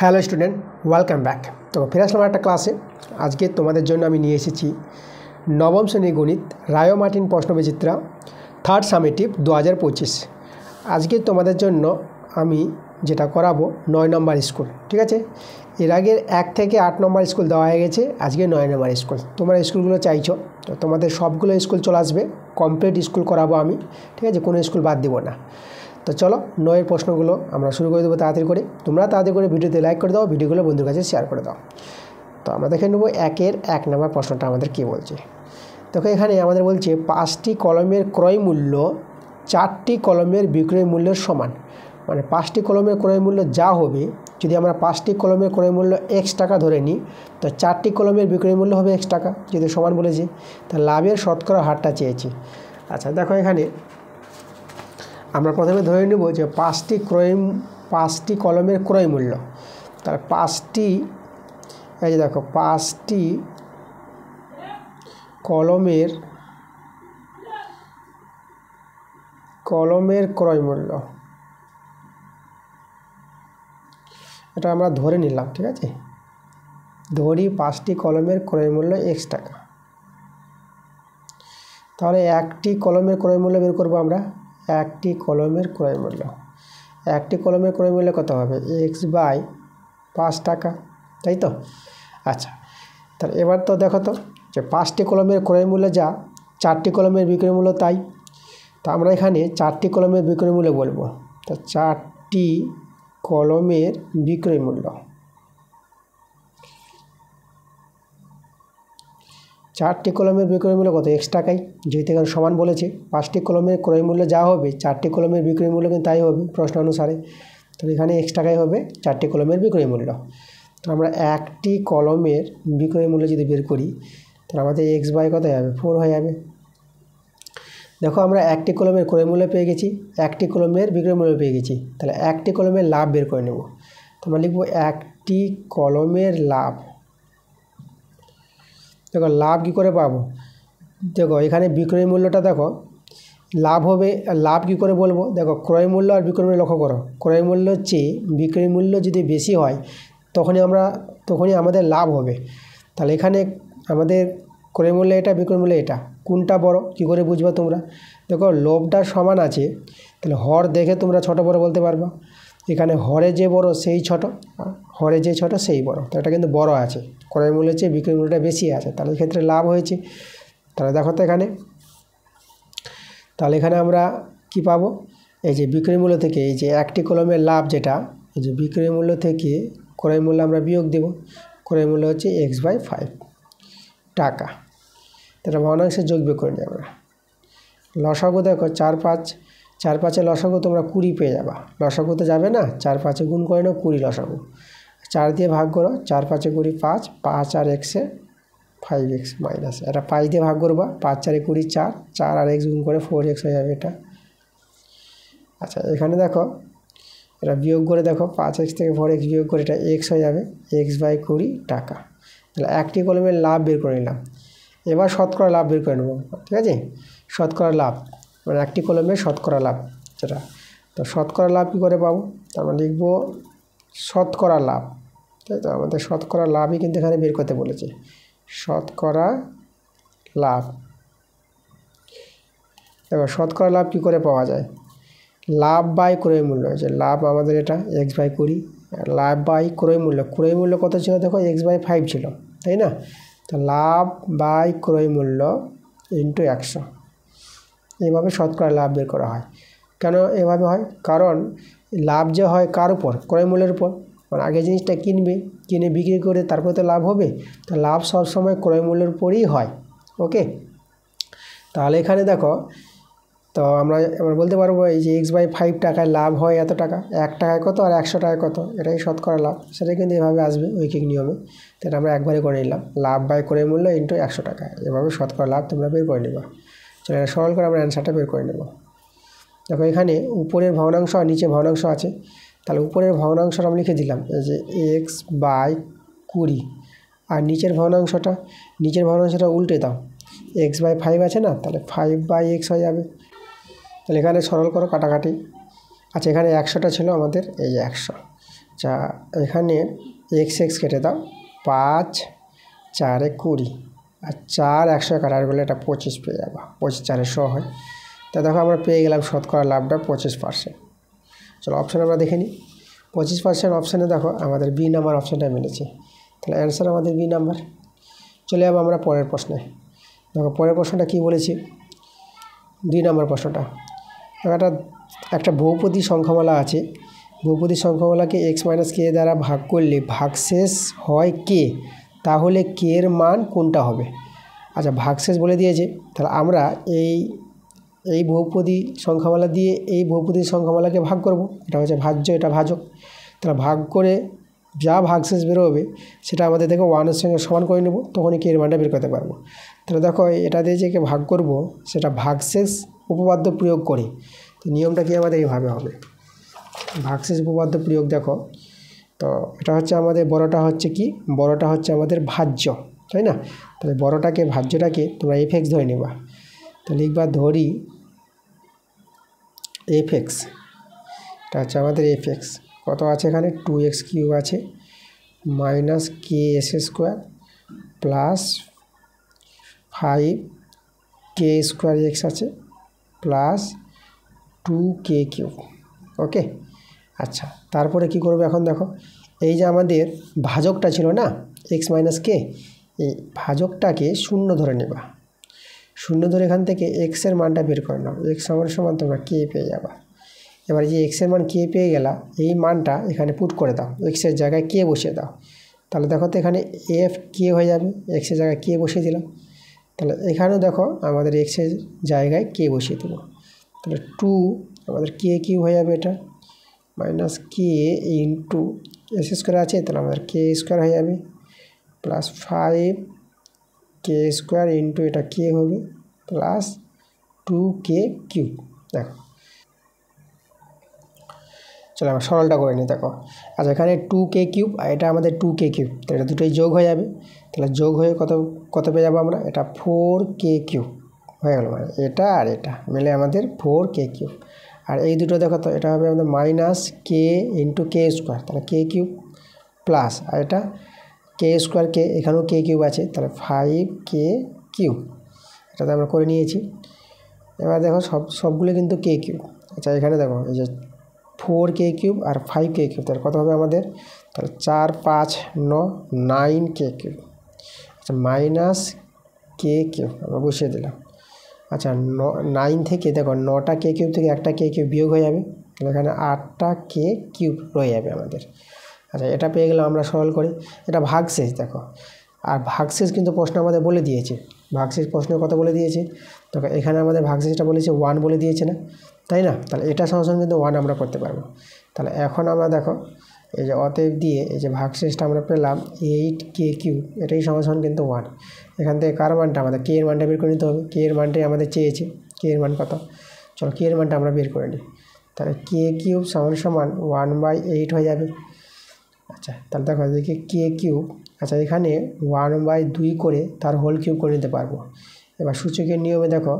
Hello student, welcome back. তো ফিরে আসলাম একটা ক্লাসে। আজকে তোমাদের জন্য আমি নিয়ে এসেছি নবম শ্রেণীর গণিত রায় মার্টিন প্রশ্নবিচিত্রা থার্ড সামেটিভ 2025। আজকে তোমাদের জন্য আমি যেটা করাবো 9 নম্বর স্কুল, ঠিক আছে। এর আগের 1 থেকে 8 নম্বর স্কুল দেওয়া হয়ে গেছে, আজকে 9 নম্বর স্কুল। তোমরা স্কুলগুলো চাইছো, তো তোমাদের সবগুলো স্কুল চলে আসবে, কমপ্লিট স্কুল করাবো আমি, ঠিক আছে, কোনো স্কুল বাদ দিব না। তো চলো 9 প্রশ্নগুলো আমরা শুরু করে দেবো তাড়াতাড়ি করে। তোমরা তাড়াতাড়ি করে ভিডিওতে লাইক করে দাও, ভিডিওগুলো বন্ধুর কাছে শেয়ার করে দাও। তো আমরা দেখে নেবো 1 নম্বর প্রশ্নটা আমাদের কী বলছে। দেখো এখানে আমাদের বলছে 5টি কলমের ক্রয় মূল্য 4টি কলমের বিক্রয় মূল্যের সমান। মানে 5টি কলমের ক্রয় মূল্য যা হবে, যদি আমরা 5টি কলমের ক্রয় মূল্য x টাকা ধরে নিই, তো 4টি কলমের বিক্রয় মূল্য হবে x টাকা, যদি সমান বলেছি। তা লাভের শতকরা হারটা চেয়েছি। আচ্ছা দেখো এখানে আমরা প্রথমে ধরে নেব যে 5টি কলমের ক্রয় মূল্য। তার 5টি, এই যে দেখো 5টি কলমের ক্রয় মূল্য, এটা আমরা ধরে নিলাম, ঠিক আছে। ধরি 5টি কলমের ক্রয় মূল্য x টাকা। তাহলে একটি কলমের ক্রয় মূল্য বের করবো আমরা। একটি কলমের ক্রয় মূল্য কত হবে? x/5 টাকা, তাই তো। আচ্ছা, তাহলে এবার তো দেখো তো যে 5টি কলমের ক্রয় মূল্য যা, 4টি কলমের বিক্রয় মূল্য তাই। তো আমরা এখানে 4টি কলমের বিক্রয় মূল্য বলবো। তো 4টি কলমের বিক্রয় মূল্য, 4টি কলমের বিক্রয় মূল্য কত? x টাকাই, যেহেতু এখানে সমান বলেছে। 5টি কলমের ক্রয় মূল্য যা হবে, 4টি কলমের বিক্রয় মূল্য কিন্তু তাই হবে প্রশ্ন অনুসারে। তো এখানে x টাকাই হবে 4টি কলমের বিক্রয় মূল্য। তো আমরা একটি কলমের বিক্রয় মূল্য যদি বের করি, তাহলে আমাদের x/কত হবে? 4 হয়ে যাবে। দেখো আমরা একটি কলমের ক্রয় মূল্য পেয়ে গেছি, একটি কলমের বিক্রয় মূল্য পেয়ে গেছি। তাহলে একটি কলমের লাভ বের করে নেব। তো আমরা লিখবো একটি কলমের লাভ। দেখো লাভ কী করে পাবো? দেখো এখানে বিক্রয় মূল্যটা দেখো, লাভ হবে, লাভ কী করে বলবো? দেখো ক্রয় মূল্য আর বিক্রয় মূল্য লক্ষ্য করো। ক্রয় মূল্যের চেয়ে বিক্রয় মূল্য যদি বেশি হয়, তখনই আমাদের লাভ হবে। তাহলে এখানে আমাদের ক্রয় মূল্য এটা, বিক্রয় মূল্য এটা, কোনটা বড় কী করে বুঝবা তোমরা? দেখো লোভটা সমান আছে, তাহলে হর দেখে তোমরা ছোট বড় বলতে পারবা। এখানে হরে যে বড় সেই ছোট, হরে যে ছোট সেই বড়। তো এটা কিন্তু বড় আছে, ক্রয় মূল্যের চেয়ে বিক্রয় মূল্যটা বেশি আছে, তাহলে এক্ষেত্রে লাভ হয়েছে। তাহলে দেখো তো এখানে, তাহলে এখানে আমরা কি পাবো? এই যে বিক্রয় মূল্য থেকে, এই যে একটি কলমের লাভ যেটা, এই যে বিক্রয় মূল্য থেকে ক্রয় মূল্য আমরা বিয়োগ দেব। ক্রয় মূল্য হচ্ছে x/5 টাকা। তাহলে ভগ্নাংশে যোগ বিয়োগ করে নিই আমরা। লসাগু দেখো 4/5 লসাগু তোমরা 20 পেয়ে যাবা। লসাগুতে যাবে না, 4/5 গুণ করে নাও, 20 লসাগু। 4 দিয়ে ভাগ করো, 4/5 20, 5 আর x-এ 5x মাইনাস, এটা 5 দিয়ে ভাগ করবা, 5 4 20, 4 আর x গুণ করে 4x হয়ে যাবে এটা। আচ্ছা এখানে দেখো এটা বিয়োগ করে দেখো, 5x থেকে 4x বিয়োগ করে এটা x হয়ে যাবে, x/20 টাকা। তাহলে একটি কলমের লাভ বের করে নিলাম। এবার শতকরা লাভ বের করে নেব, ঠিক আছে। শতকরা লাভ মানে একটি কলমের শতকরা লাভ যেটা। তো শতকরা লাভ কী করে পাবো? তো আমরা লিখবো শতকরা লাভ, তাই তো। আমাদের শতকরা লাভই কিন্তু এখানে বের করতে বলেছে, শতকরা লাভ। দেখো শতকরা লাভ কী করে পাওয়া যায়? লাভ বাই ক্রয় মূল্য, যে লাভ আমাদের এটা x/20, লাভ বাই ক্রয় মূল্য। ক্রয় মূল্য কত ছিল? দেখো x/5 ছিল, তাই না। তো লাভ বাই ক্রয় মূল্য ইন্টু 100। এইভাবে শতকরা লাভ বের করা হয়। কেন এভাবে হয়? কারণ লাভ যে হয় কার উপর? ক্রয় মূল্যের উপর। মানে আগে জিনিসটা কিনে বিক্রি করে তারপরে তো লাভ হবে। তো লাভ সবসময় ক্রয় মূল্যের উপরেই হয়, ওকে। তাহলে এখানে দেখো, তো আমরা বলতে পারবো এই যে x/5 টাকায় লাভ হয় এত টাকা, 1 টাকায় কত আর 100 টাকায় কত, এটাই শতকরা লাভ। সেটা কিন্তু এভাবে আসবে ঐকিক নিয়মে। তাহলে আমরা একবারে করে নিলাম, লাভ বাই ক্রয় মূল্য ইন্টু 100 টাকা। এভাবে শতকরা লাভ তোমরা বের করে নেবা। চলো এটা সরল করে আমরা অ্যান্সারটা বের করে নেব। দেখো এখানে উপরের ভগ্নাংশ আর নিচে ভগ্নাংশ আছে। তাহলে উপরের ভগ্নাংশটা আমি লিখে দিলাম, এই যে x/20, আর নিচের ভগ্নাংশটা উল্টে দাও, x/5 আছে না, তাহলে 5/x হয়ে যাবে। তাহলে এখানে সরল করো, কাটাকাটি। আচ্ছা এখানে 100টা ছিল আমাদের, এই যে 100। আচ্ছা, এখানে এক্স এক্স কেটে দাও, 5 4 20, আর 4 100 কাটার গেলে এটা 25 পেয়ে যাবো, 25 4 100 হয়। তা দেখো আমরা পেয়ে গেলাম শতকরা লাভটা 25%। চলো অপশান আমরা দেখে নিই। 25% অপশানে দেখো আমাদের বি নাম্বার অপশানটা মিলেছে, তাহলে অ্যান্সার আমাদের বি নাম্বার। চলে যাবো আমরা পরের প্রশ্নে। দেখো পরের প্রশ্নটা কী বলেছি, 2 নম্বর প্রশ্নটা। একটা বহুপদী সংখ্যামালা আছে, বহুপদী সংখ্যামালাকে এক্স মাইনাস কে দ্বারা ভাগ করলে ভাগশেষ হয় কে, তাহলে কে এর মান কোনটা হবে? আচ্ছা, ভাগশেষ বলে দিয়েছে, তাহলে আমরা এই বহুপদী সংখ্যামালা দিয়ে এই বহুপদী সংখ্যামালাকে ভাগ করব। এটা হচ্ছে ভাজ্য, এটা ভাজক। তাহলে ভাগ করে যা ভাগশেষ বেরোবে সেটা আমাদের দেখো 1-এর সঙ্গে সমান করে নেব, তখনই কে এর মানটা বের করতে পারবো। তাহলে দেখো এটা দিয়ে যে ভাগ করব সেটা ভাগশেষ উপপাদ্য প্রয়োগ করে। তো নিয়মটা কি আমাদের এইভাবে হবে, ভাগশেষ উপপাদ্য প্রয়োগ। দেখো তো এটা হচ্ছে আমাদের বড়টা হচ্ছে কি, বড়টা হচ্ছে আমাদের ভাজ্য, তাই না? তাহলে বড়টাকে ভাজ্যটাকে তোমরা এফ এক্স ধরে নেবা। তো লিখবা ধরি এফ এক্স, এটা হচ্ছে আমাদের এফ এক্স। কত আছে এখানে, 2x কিউব আছে minus K S square plus 5k square x আছে প্লাস 2k কিউব। ওকে, আচ্ছা তারপরে কি করবে এখন দেখো, এই যে আমাদের ভাজকটা ছিল না এক্স মাইনাস কে, এই ভাজকটাকে শূন্য ধরে নেবা। শূন্য ধরে এখান থেকে এক্সের মানটা বের করে নাও, এক্স সমান সমান তোমরা কে পেয়ে যাবা। এবার যে এক্সের মান কে পেয়ে গেলা, এই মানটা এখানে পুট করে দাও, এক্সের জায়গায় কে বসিয়ে দাও। তাহলে দেখো তো এখানে এফ কে হয়ে যাবে, এক্সের জায়গায় কে বসিয়ে দিলাম। তাহলে এখানেও দেখো আমাদের এক্সের জায়গায় কে বসিয়ে দেবো। তাহলে 2 আমাদের কে কিউ হয়ে যাবে, এটা মাইনাস কে ইন্টু এস স্কোয়ার আছে, তাহলে আমাদের কে স্কোয়ার হয়ে যাবে প্লাস 5k স্কোয়ার ইন্টু এটা কে হবে প্লাস 2k কিউব। দেখো চলো আমরা সরলটা করে নিই। দেখো আচ্ছা, এখানে 2k কিউব আর এটা আমাদের 2k কিউব, তো এটা দুটোই যোগ হয়ে যাবে। তাহলে যোগ হয়ে কত কত পেয়ে যাবো আমরা, এটা 4k কিউব হয়ে গেল, মানে এটা আর এটা মিলে আমাদের 4k কিউব। আর এই দুটো দেখো তো এটা হবে আমাদের মাইনাস কে ইন্টু কে স্কোয়ার, তাহলে কে কিউব প্লাস আর এটা কে স্কোয়ার কে, এখানেও কে কিউব আছে, তাহলে 5k কিউব। এটাতে আমরা করে নিয়েছি। এবার দেখো সবগুলো কিন্তু কে কিউব। আচ্ছা এখানে দেখো এই যে 4k কিউব আর 5k কিউব, তাহলে কত হবে আমাদের, তাহলে 4 5 9 9k কিউব। আচ্ছা মাইনাস কে কিউব আমরা বসিয়ে দিলাম। আচ্ছা 9 থেকে দেখো 9টা কে কিউব থেকে একটা কে কিউব বিয়োগ হয়ে যাবে, তাহলে এখানে 8টা কে কিউব রয়ে যাবে আমাদের। আচ্ছা এটা পেয়ে গেলাম আমরা সরল করে। এটা ভাগশেষ দেখো, আর ভাগশেষ কিন্তু প্রশ্ন আমাদের বলে দিয়েছে, ভাগশেষ প্রশ্নের কথা বলে দিয়েছে। দেখো এখানে আমাদের ভাগশেষটা বলেছে 1 বলে দিয়েছে না, তাই না? তাহলে এটা সমান কিন্তু 1 আমরা করতে পারবো। তাহলে এখন আমরা দেখো এই যে অতএব দিয়ে এই যে ভাগশেষটা আমরা পেলাম 8k কিউব, এটাই সমান কিন্তু 1। এখান থেকে কার মানটা, আমাদের কে এর মানটা বের করে নিতে হবে, কে এর মানটাই আমাদের চেয়েছে, কে এর মান কত, চলো কে এর মানটা আমরা বের করে নিই। তাহলে কে কিউব সমান 1/8 হয়ে যাবে। আচ্ছা তাহলে দেখো এদিকে কে কিউব, আচ্ছা এখানে 1/2 করে তার হোল কিউব করে নিতে পারবো। এবার সূচকের নিয়মে দেখো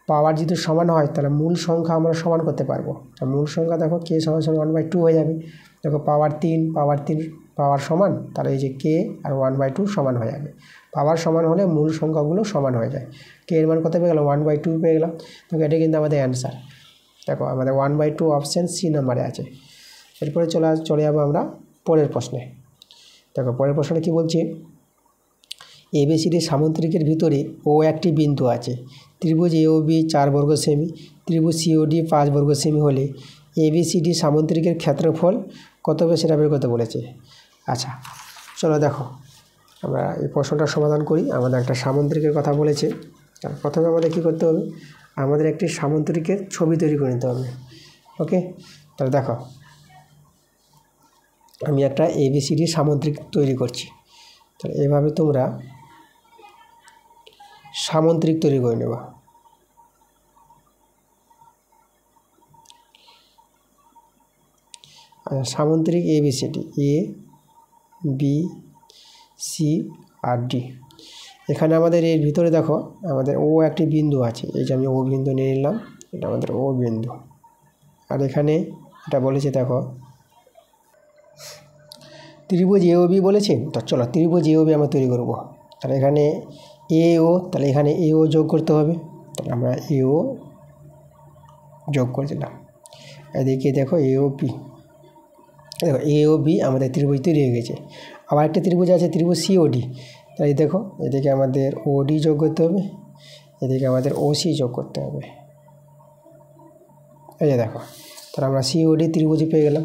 পাওয়ার যদি সমান হয় তাহলে মূল সংখ্যা আমরা সমান করতে পারবো। তা মূল সংখ্যা দেখো কে সমান 1/2 হয়ে যাবে। দেখো পাওয়ার 3 পাওয়ার সমান, তাহলে এই যে কে আর 1/2 সমান হয়ে যাবে। পাওয়ার সমান হলে মূল সংখ্যাগুলো সমান হয়ে যায়। কে এর মান কত পেয়ে গেলাম, 1/2 পেয়ে গেলাম। দেখো এটা কিন্তু আমাদের অ্যান্সার। দেখো আমাদের 1/2 অপশান সি নাম্বারে আছে। এরপরে চলে যাবো আমরা পরের প্রশ্নে। দেখো পরের প্রশ্নটা কী বলছে, এবিসিডি সামুদ্রিকের ভিতরে ও একটি বিন্দু আছে, ত্রিভুজ এ ও বি 4 বর্গ সেমি, ত্রিভুজ সিওডি 5 বর্গ সেমি হলে এবিসিডি সামুদ্রিকের ক্ষেত্রফল কত হবে সেটা বের করতে বলেছে। আচ্ছা চলো দেখো আমরা এই প্রশ্নটার সমাধান করি। আমাদের একটা সামুদ্রিকের কথা বলেছে, প্রথমে আমাদের কী করতে হবে, আমাদের একটি সামুদ্রিকের ছবি তৈরি করে নিতে হবে। ওকে, তাহলে দেখো আমি একটা এবিসিডি সামুদ্রিক তৈরি করছি। তাহলে এভাবে তোমরা সামুদ্রিক তৈরি করে নেবা। সামুদ্রিক ABCD A B C R D. এখানে আমাদের এর ভিতরে দেখো আমাদের ও একটি বিন্দু আছে, এই যে আমি ও বিন্দু নিয়ে নিলাম, এটা আমাদের ও বিন্দু। আর এখানে এটা বলেছে দেখো ত্রিভুজ এ ও বি বলেছে, তো চলো ত্রিভুজ এ ও বি আমরা তৈরি করব। তাহলে এখানে এ ও, তাহলে এখানে এ ও যোগ করতে হবে, তাহলে আমরা এ ও যোগ করে দিলাম। এদিকে দেখো এ ও বি, দেখো এ ও বি আমাদের ত্রিভুজ তৈরি হয়ে গেছে। আবার একটা ত্রিভুজ আছে ত্রিভুজ সি ও ডি, তাই দেখো এদিকে আমাদের ও ডি যোগ করতে হবে, এদিকে আমাদের ও সি যোগ করতে হবে। এই যে দেখো, তাহলে আমরা সি ও ডি ত্রিভুজ পেয়ে গেলাম।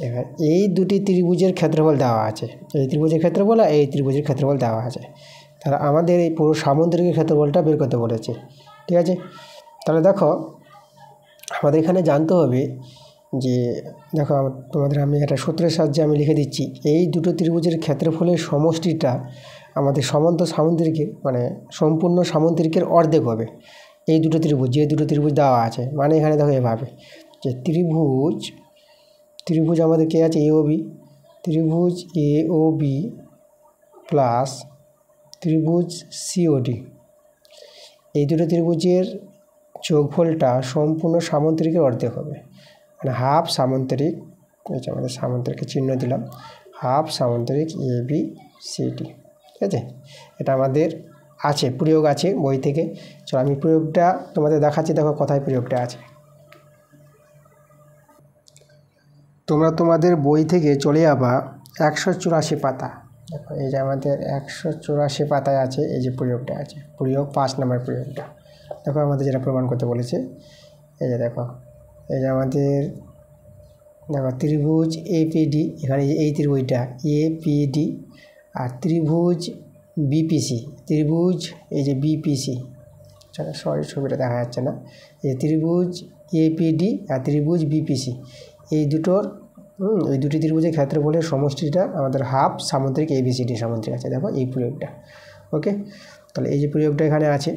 এবার এই দুটি ত্রিভুজের ক্ষেত্রফল দেওয়া আছে, এই ত্রিভুজের ক্ষেত্রফল আর এই ত্রিভুজের ক্ষেত্রফল দেওয়া আছে। তাহলে আমাদের এই পুরো সামুদ্রিকের ক্ষেত্রফলটা বের করতে বলেছে, ঠিক আছে। তাহলে দেখো আমাদের এখানে জানতে হবে যে, দেখো তোমাদের আমি একটা সূত্রের সাহায্যে আমি লিখে দিচ্ছি, এই দুটো ত্রিভুজের ক্ষেত্রফলের সমষ্টিটা আমাদের সমান্তর সামুদ্রিকের মানে সম্পূর্ণ সামুদ্রিকের অর্ধেক হবে। এই দুটো ত্রিভুজ, যে দুটো ত্রিভুজ দেওয়া আছে, মানে এখানে দেখো এভাবে যে ত্রিভুজ আমাদের কে আছে এ ও বি, ত্রিভুজ এ ও বি প্লাস ত্রিভুজ সি ও ডি, এই দুটো ত্রিভুজের যোগফলটা সম্পূর্ণ সামুদ্রিকের অর্ধেক হবে, মানে হাফ সামুদ্রিক। এই যে আমাদের সামুদ্রিকের চিহ্ন দিলাম, হাফ সামুদ্রিক এ বি সি ডি, ঠিক আছে। এটা আমাদের আছে, প্রয়োগ আছে বই থেকে। চলো আমি প্রয়োগটা তোমাদের দেখাচ্ছি, দেখো কোথায় প্রয়োগটা আছে। তোমরা তোমাদের বই থেকে চলে যাবা 184 পাতা, দেখো এই যে আমাদের 184 পাতায় আছে, এই যে প্রয়োগটা আছে, প্রয়োগ 5 নম্বর প্রয়োগটা। দেখো আমাদের যেটা প্রমাণ করতে বলেছে, এই যে দেখো এই যে আমাদের দেখো ত্রিভুজ এপিডি, এখানে এই ত্রিভুজটা এপিডি, আর ত্রিভুজ বিপিসি, ত্রিভুজ এই যে বিপিসি, সরি ছবিটা দেখা যাচ্ছে না, এই ত্রিভুজ এপিডি আর ত্রিভুজ বিপিসি, এই দুটি ত্রিভুজের ক্ষেত্রফলের সমষ্টিটা আমাদের হাফ সামুদ্রিক এবিসিডি সামুদ্রিক আছে। দেখো এই প্রয়োগটা, ওকে। তাহলে এই যে প্রয়োগটা এখানে আছে,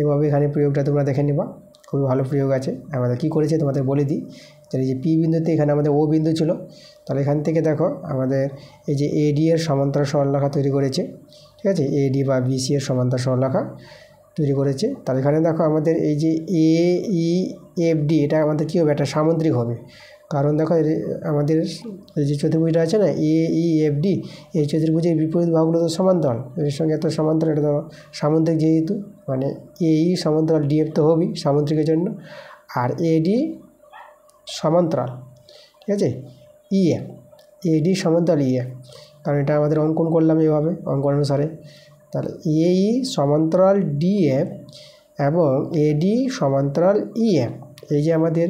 এইভাবে এখানে প্রয়োগটা তোমরা দেখে নেবা, খুবই ভালো প্রয়োগ আছে। আমাদের কি করেছে তোমাদের বলে দিই, তাহলে এই যে পি বিন্দুতে এখানে আমাদের ও বিন্দু ছিল, তাহলে এখান থেকে দেখো আমাদের এই যে এডি এর সমান্তরাল সরলরেখা তৈরি করেছে, ঠিক আছে, এডি বা বিসি এর সমান্তরাল সরলরেখা তৈরি করেছে। তাহলে এখানে দেখো আমাদের এই যে এ ই এফ ডি, এটা আমাদের কী হবে, একটা সামুদ্রিক হবে। কারণ দেখো আমাদের এই যে চতুর্ভুজটা আছে না এ ই এফ ডি, এই চতুর্ভুজের বিপরীত ভাগগুলো তো সমান্তরাল, এর সঙ্গে এত সমান্তরাল, এটা তো সামুদ্রিক যেহেতু, মানে এ ই সমান্তরাল ডিএফ তো হবেই সামুদ্রিকের জন্য, আর এডি সমান্তরাল, ঠিক আছে ইএফ, এডি সমান্তরাল ইএফ, কারণ এটা আমাদের অঙ্কন করলাম এভাবে অঙ্কন অনুসারে। তাহলে এ ই সমান্তরাল ডিএফ এবং এডি সমান্তরাল ইএফ, এই যে আমাদের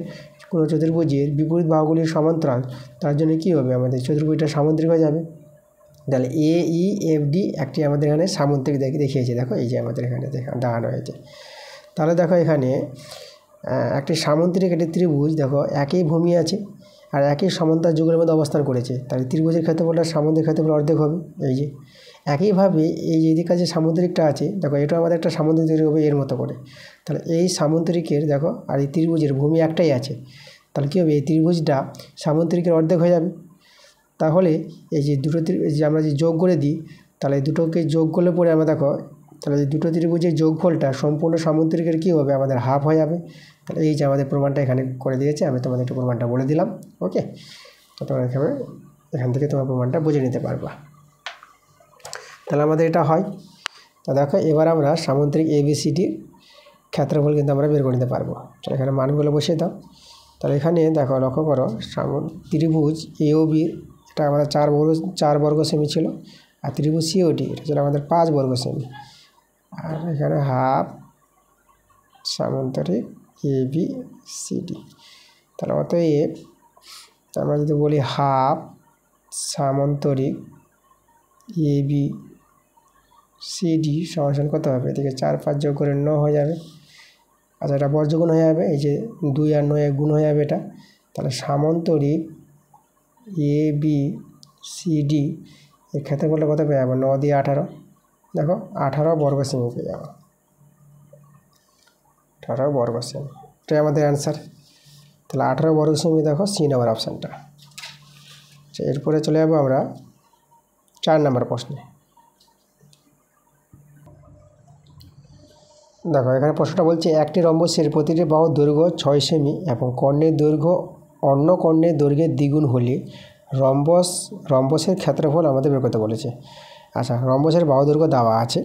কোনো চতুর্ভুজের বিপরীত বাহুগুলির সমান্তরাল, তার জন্য কী হবে, আমাদের চতুর্ভুজটা সামুদ্রিক হয়ে যাবে। তাহলে এ ই এফ ডি একটি আমাদের এখানে সামুদ্রিক দেখিয়েছে, দেখো এই যে আমাদের এখানে দেখানো হয়েছে। তাহলে দেখো এখানে একটি সামুদ্রিক একটি ত্রিভুজ, দেখো একই ভূমি আছে আর একই সমান্তরাল যুগের মধ্যে অবস্থান করেছে, তাহলে ত্রিভুজের ক্ষেত্রফলটা সামুদ্রিক ক্ষেত্রফল অর্ধেক হবে। এই যে একইভাবে এই যে এদিকে যে সামুদ্রিকটা আছে, দেখো এটা আমাদের একটা সামুদ্রিক তৈরি হবে এর মতো করে। তাহলে এই সামুদ্রিকের দেখো আর এই ত্রিভুজের ভূমি একটাই আছে, তাহলে কী হবে, এই ত্রিভুজটা সামুদ্রিকের অর্ধেক হয়ে যাবে। তাহলে এই যে দুটো যে আমরা যে যোগ করে দিই, তাহলে দুটোকে যোগ করলে পরে আমরা দেখো, তাহলে এই দুটো ত্রিভুজের যোগফলটা সম্পূর্ণ সামুদ্রিকের কী হবে, আমাদের হাফ হয়ে যাবে। তাহলে এই যে আমাদের প্রমাণটা এখানে করে দিয়েছে, আমি তোমাদের একটু প্রমাণটা বলে দিলাম, ওকে। তো তোমরা এখান থেকে তোমার প্রমাণটা বুঝে নিতে পারবা। তাহলে আমাদের এটা হয়। তো দেখো এবার আমরা সামুদ্রিক এবিসিডির ক্ষেত্রফল কিন্তু আমরা বের করে নিতে পারবো। তো এখানে মানগুলো বসিয়ে দাও। তাহলে এখানে দেখো লক্ষ্য করো, ত্রিভুজ এ ও বি, এটা আমাদের 4 বর্গ সেমি ছিল, আর ত্রিভুজ সি ও ডি, এটা ছিল আমাদের 5 বর্গ সেমি, আর এখানে হাফ সামুদ্রিক এ বি সি ডি। তাহলে অতএব আমরা যদি বলি half সামন্তরিক A B C D সমান কত হবে, এদিকে 4 5 যোগ করে 9 হয়ে যাবে। আচ্ছা এটা বর্গগুণ হয়ে যাবে, এই যে 2 আর 9 গুণ হয়ে যাবে এটা। তাহলে সামন্তরিক এ বি সি ডি এর ক্ষেত্রফলটা কত পেয়ে যাবো, 9 দিয়ে 18, দেখো 18 বর্গ সেমি পেয়ে যাবো, 18 বর্গ সেমি, এটাই আমাদের অ্যান্সার। তাহলে 18 বর্গ সেমি, দেখো সি নাম্বার অপশানটা। এরপরে চলে যাবো আমরা 4 নম্বর প্রশ্নে। দেখো এখানে প্রশ্নটা বলছে, একটি রম্বসের প্রতিটি বাহুর দৈর্ঘ্য 6 সেমি এবং কর্ণের দৈর্ঘ্য অন্য কর্ণের দৈর্ঘ্যের দ্বিগুণ হলে রম্বসের ক্ষেত্রফল আমাদের বের করতে বলেছে। আচ্ছা, রম্বসের বাহু দৈর্ঘ্য দেওয়া আছে,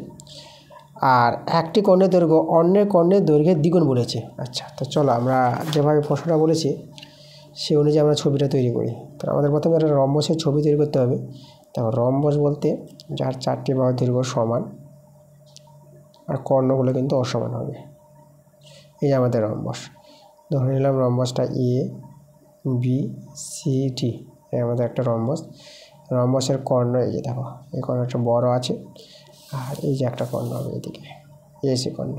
আর একটি কর্ণের দৈর্ঘ্য অন্য কর্ণের দৈর্ঘ্যের দ্বিগুণ বলেছে। আচ্ছা, তো চলো আমরা যেভাবে প্রশ্নটা বলেছি সেই অনুযায়ী আমরা ছবিটা তৈরি করি। তো আমাদের প্রথমে একটা রম্বসের ছবি তৈরি করতে হবে। দেখো, রম্বস বলতে যার 4টি বাহু দৈর্ঘ্য সমান আর কর্ণগুলো কিন্তু অসমান হবে। এই যে আমাদের রম্বস, ধরে নিলাম রম্বসটা এ বি সি ডি, এই আমাদের একটা রম্বস। রম্বসের কর্ণ এই যে দেখো, এই কর্ণটা বড় আছে, আর এই যে একটা কর্ণ হবে এদিকে এসি কর্ণ,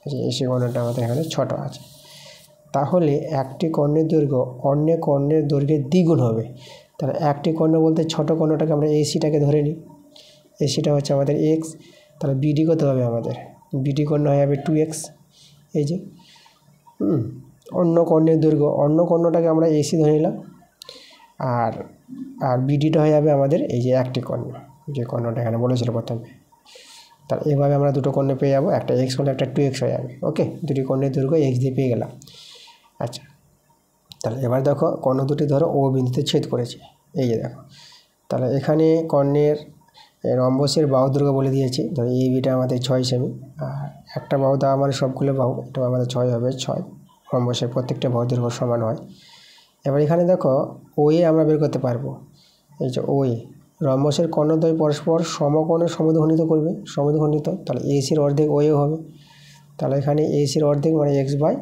এই যে এসি কর্ণটা আমাদের এখানে ছোট আছে। তাহলে একটি কর্ণের দৈর্ঘ্য অন্য কর্ণের দৈর্ঘ্যের দ্বিগুণ হবে। তাহলে একটি কর্ণ বলতে ছোট কর্ণটাকে আমরা এসিটাকে ধরে নিই, এসিটা হচ্ছে আমাদের এক্স। তাহলে বিডি কত হবে আমাদের, বিডি কর্ণ হয়ে যাবে 2x। এই যে অন্য কর্ণের দৈর্ঘ্য, অন্য কর্ণটাকে আমরা এসি ধরে নিলাম, আর বিডিটা হয়ে যাবে আমাদের এই যে একটি কর্ণ, যে কর্ণটা এখানে বলেছিল প্রথমে। তাহলে এভাবে আমরা দুটো কর্ণ পেয়ে যাবো, একটা এক্স হলে একটা 2x হয়ে যাবে। ওকে, দুটি কর্ণের দৈর্ঘ্য এক্স দিয়ে পেয়ে গেলাম। আচ্ছা, তাহলে এবার দেখো কর্ণ দুটি ধরো ও বিন্দুতে ছেদ করেছে, এই যে দেখো। তাহলে এখানে কর্ণের রম্বসের বাহু দৈর্ঘ্য বলে দিয়েছি, ধরো এই বিটা আমাদের 6 সেমি, আর একটা বাহু দেওয়া মানে সবগুলো বাহু, এটা আমাদের 6 হবে। 6 রম্বসের প্রত্যেকটা বাহু দৈর্ঘ্য সমান হয়। এবার এখানে দেখো ওয়ে আমরা বের করতে পারবো। এই যে ওয়ে, রম্বসের কর্ণদ্বয় পরস্পর সমকোণে সমদ্বিখণ্ডিত করবে, সমদ্বিখণ্ডিত। তাহলে এসির অর্ধেক ওয়ে হবে। তাহলে এখানে এসির অর্ধেক মানে এক্স বাই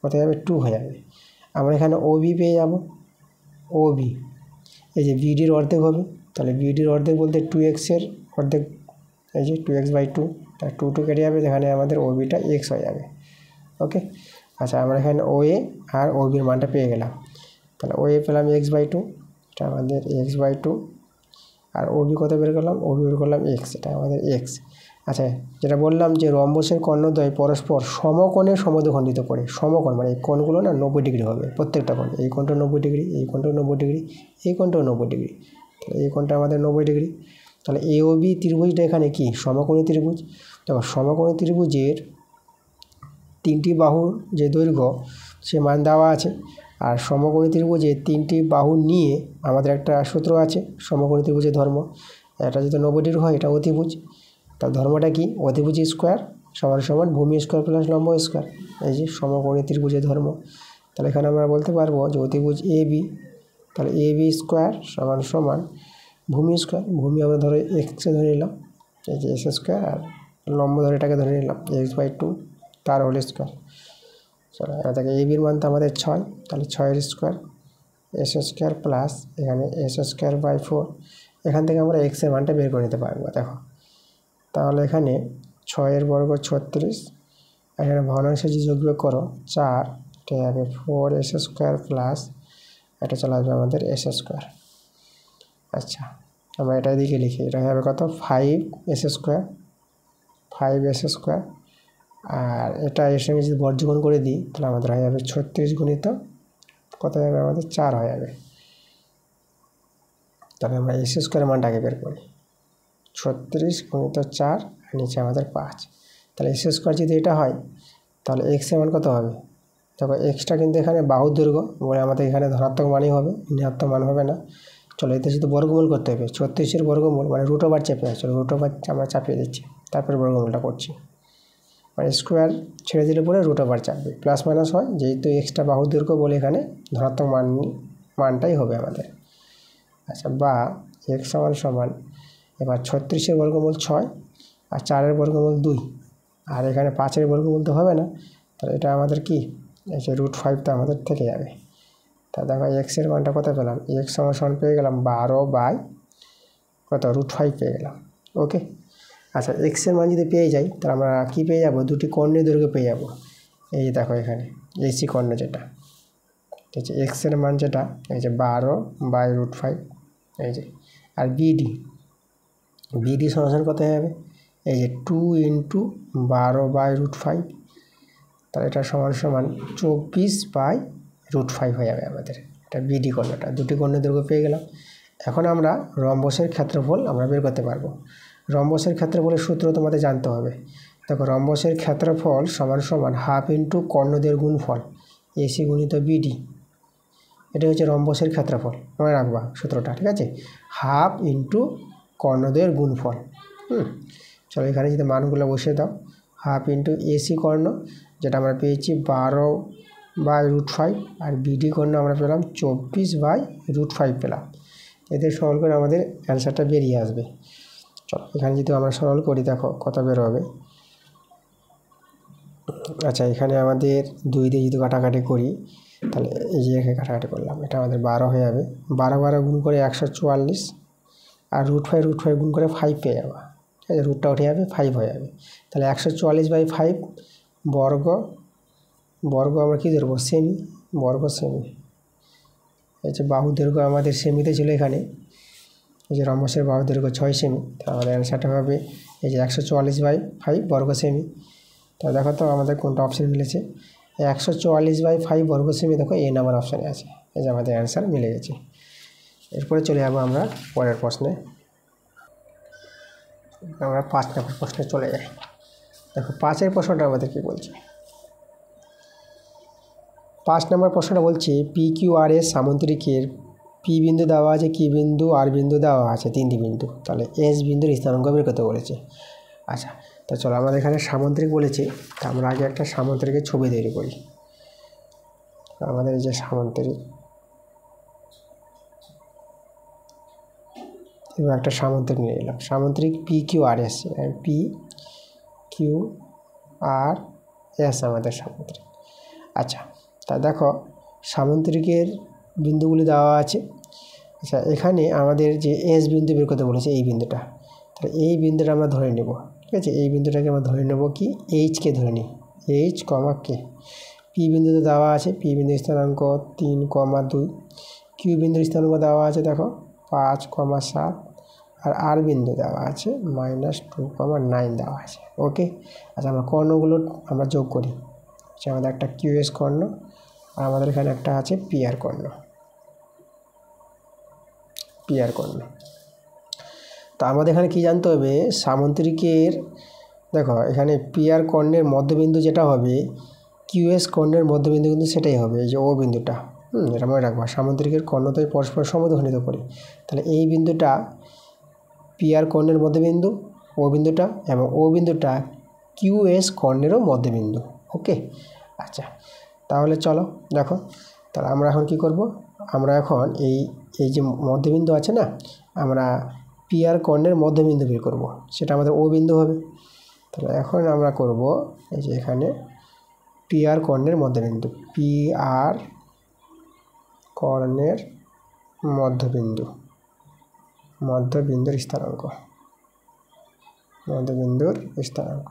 কত যাবে 2 হয়ে যাবে। আমরা এখানে ওবি পেয়ে যাব, ওবি। এই যে বিডির অর্ধেক হবে, তাহলে বিডির অর্ধেক বলতে 2x এর অর্ধেক, এই যে 2x/2, তাহলে 2 কেটে যাবে, এখানে আমাদের ওবিটা এক্স হয়ে যাবে। ওকে, আচ্ছা, আমরা এখানে ওএ আর ওবির মানটা পেয়ে গেলাম। তাহলে ওএ পেলাম x/2, এটা আমাদের x/2, আর ওবি কত বের করলাম, ওবি বের করলাম এক্স, এটা আমাদের এক্স। আচ্ছা, যেটা বললাম যে রম্বসের কর্ণদ্বয় পরস্পর সমকোণে সমদ্বিখণ্ডিত করে, সমকোণ মানে এই কোণগুলো না 90 ডিগ্রি হবে প্রত্যেকটা কোণ, এই কোণটা 90 ডিগ্রি, এই কোণটাও 90 ডিগ্রি, এই কোণটাও 90 ডিগ্রি, তাহলে এই কোণটা আমাদের 90 ডিগ্রি। তাহলে এওবি ত্রিভুজটা এখানে কি সমকোণী ত্রিভুজ। দেখো, সমকোণী ত্রিভুজের 3টি বাহুর যে দৈর্ঘ্য সে মান দেওয়া আছে, আর সমকোণী ত্রিভুজের 3টি বাহু নিয়ে আমাদের একটা সূত্র আছে সমকোণী ত্রিভুজের ধর্ম। এটা যদি 90 ডিগ্রি হয় এটা অতিভুজ। তার ধর্মটা কি, অতিভুজ স্কোয়ার সমান সমান ভূমি স্কোয়ার প্লাস লম্ব স্কোয়ার, এই যে সমকোণী ত্রিভুজের ধর্ম। তাহলে এখানে আমরা বলতে পারবো যে অতিভুজ এ বি, তাহলে এ বি স্কোয়ার সমান সমান ভূমি স্কোয়ার, ভূমি আমরা ধরে এক্সে ধরে নিলাম, এই যে এস স্কোয়ার, আর লম্ব ধরে এটাকে ধরে নিলাম x/2 তার হোল স্কোয়ার। চলো, এবার দেখো এ বির মান তো আমাদের 6, তাহলে 6 স্কোয়ার এস স্কোয়ার প্লাস এখানে এস স্কোয়ার/4, এখান থেকে আমরা এক্সের মানটা বের করে নিতে পারবো। দেখো, তাহলে এখানে 6 বর্গ 36, এখানে ভগ্নাংশে যে যোগ বিয়োগ করো 4, এটা হবে 4s স্কোয়ার প্লাস এটা চলে আসবে আমাদের এস স্কোয়ার। আচ্ছা, আমরা এটা দিকে লিখি, এটা হবে কত 5s স্কোয়ার, 5s স্কোয়ার, আর এটা এর সঙ্গে যদি বর্গমূল করে দিই তাহলে আমাদের হয়ে যাবে 36 গুণিত কত যাবে আমাদের 4 হয়ে যাবে। তাহলে আমরা এস স্কোয়ারের মানটা আগে বের করি, 36 গুণিত 4, আর নিচে আমাদের 5। তাহলে এস স্কোয়ার যদি এটা হয় তাহলে এক্সের মান কত হবে। দেখো, এক্সটা কিন্তু এখানে বাহুর দৈর্ঘ্য বলে আমাদের এখানে ধনাত্মক মানই হবে, ঋণাত্মক মান হবে না। চলো, এতে শুধু বর্গমূল করতে হবে, 36-এর বর্গমূল মানে √ চেপে আছে, √ আমরা চাপিয়ে দিচ্ছি, তারপরে বর্গমূলটা করছি। মানে স্কোয়ার ছেড়ে দিলে পরে √ চাপবে, প্লাস মাইনাস হয়, যেহেতু এক্সটা বাহুর দৈর্ঘ্য বলে এখানে ধনাত্মক মানটাই হবে আমাদের। আচ্ছা, বা এক্স সমান সমান এবার 36-এর বর্গমূল 6, আর 4-এর বর্গমূল 2, আর এখানে 5-এর বর্গমূল তো হবে না, তাহলে এটা আমাদের কি, এই যে √5 তো আমাদের থেকে যাবে। তা দেখো এক্সের মানটা কত পেলাম, এক্স সমান পেয়ে গেলাম 12 কত √5 পেয়ে গেলাম। ওকে, আচ্ছা, এক্সের মান যদি পেয়ে যাই তাহলে আমরা কী পেয়ে যাবো, দুটি কর্ণের দৈর্ঘ্য পেয়ে যাবো। এই যে দেখো এখানে এসি কর্ণ যেটা, এই যে এক্সের মান যেটা এই যে 12/√5, এই যে, আর বিডি সমান কত হবে, এই যে 2 × 12/√5, তাহলে এটা সমান সমান 24/√5 হয়ে যাবে আমাদের, এটা বিডি কর্ণটা। দুটি কর্ণের দৈর্ঘ্য পেয়ে গেলাম। এখন আমরা রম্বসের ক্ষেত্রফল আমরা বের করতে পারবো। রম্বসের ক্ষেত্রফলের সূত্র তোমাদের জানতে হবে। দেখো, রম্বসের ক্ষেত্রফল সমান সমান ½ × কর্ণদের গুণফল এসি গুণিত বিডি, এটা হচ্ছে রম্বসের ক্ষেত্রফল, মনে রাখবা সূত্রটা, ঠিক আছে? হাফ ইন্টু কর্ণদ্বয়ের গুণফল। চলো এখানে যদি মানগুলো বসিয়ে দাও, হাফ ইন্টু এসি কর্ণ যেটা আমরা পেয়েছি 12/√5, আর বিডি কর্ণ আমরা পেলাম 24/√5 পেলাম। এদের সরল করে আমাদের অ্যান্সারটা বেরিয়ে আসবে। চলো এখানে যদি আমরা সরল করি, দেখো কত বের হবে। আচ্ছা, এখানে আমাদের 2 দিয়ে যদি কাটাকাটি করি, তাহলে এই যে কাটাকাটি করলাম, এটা আমাদের 12 হয়ে যাবে। 12 গুণ করে 144, আর √5 গুণ করে 5 পেয়ে যাবো, ঠিক আছে? রুটটা উঠে যাবে, 5 হয়ে যাবে। তাহলে 144/5 বর্গ আমরা কী ধরবো? সেমি, বর্গ সেমি। এই যে বাহু দৈর্ঘ্য আমাদের সেমিতে ছিল এখানে, এই যে রম্বসের বাহু দৈর্ঘ্য 6 সেমি, তাহলে আমাদের অ্যান্সারটা হবে এই যে 144/5 বর্গ সেমি। তো দেখো তো আমাদের কোনটা অপশান মিলেছে? 144/5 বর্গ সেমি, দেখো এ নাম্বার অপশানে আছে। এই যে আমাদের অ্যান্সার মিলে গেছে। এরপরে চলে যাবো আমরা পরের প্রশ্নে। আমরা 5 নম্বর প্রশ্নে চলে যাই। দেখো 5-এর প্রশ্নটা আমাদের কী বলছে। 5 নম্বর প্রশ্নটা বলছে PQRS সামুদ্রিকের পি বিন্দু দেওয়া আছে, কি বিন্দু, আর বিন্দু দেওয়া আছে, 3টি বিন্দু। তাহলে এস বিন্দুর স্থানাঙ্ক বের করতে বলেছে। আচ্ছা, তো চলো আমাদের এখানে সামুদ্রিক বলেছে, তা আমরা আগে একটা সামুদ্রিকের ছবি তৈরি করি। আমাদের এই যে সামুদ্রিক, এবার একটা সামুদ্রিক নিয়ে এলাম। সামুদ্রিক PQRS, PQRS আমাদের সামুদ্রিক। আচ্ছা, তা দেখো সামুদ্রিকের বিন্দুগুলি দেওয়া আছে। আচ্ছা, এখানে আমাদের যে এস বিন্দু বের করতে বলেছে, এই বিন্দুটা, তাহলে এই বিন্দুটা আমরা ধরে নেব, ঠিক আছে? এই বিন্দুটাকে আমরা ধরে নেব কি, এইচকে ধরে নিই, এইচ, কে। পি বিন্দুতে দেওয়া আছে, পি বিন্দুর স্থানাঙ্ক 3,2। কিউ বিন্দুর স্থানাঙ্ক দেওয়া আছে দেখো 5,7, আর বিন্দু দেওয়া আছে -2,9 দেওয়া আছে। ওকে, আচ্ছা আমরা কর্ণগুলো আমরা যোগ করি। আচ্ছা, আমাদের একটা কিউএস কর্ণ, আর আমাদের এখানে একটা আছে পিআর কর্ণ। তো আমাদের এখানে কি জানতে হবে? সামুদ্রিকের, দেখো এখানে পিআর কর্ণের মধ্যবিন্দু যেটা হবে, কিউএস কর্ণের মধ্যবিন্দু কিন্তু সেটাই হবে, এই যে ও বিন্দুটা। এটা মনে রাখবা, সামুদ্রিকের কর্ণদ্বয় পরস্পর সমদ্বিখণ্ডিত করে। তাহলে এই বিন্দুটা পিআর কর্ণের মধ্যবিন্দু, ও বিন্দুটা, এবং ও বিন্দুটা কিউএস কর্ণেরও মধ্যবিন্দু। ওকে, আচ্ছা তাহলে চলো দেখো, তাহলে আমরা এখন কি করব? আমরা এখন এই যে মধ্যবিন্দু আছে না, আমরা পিআর কর্ণের মধ্যবিন্দু বের করব, সেটা আমাদের ও বিন্দু হবে। তাহলে এখন আমরা করব এই যে এখানে পিআর কর্ণের মধ্যবিন্দু, পিআর কর্ণের মধ্যবিন্দুর স্থানাঙ্ক,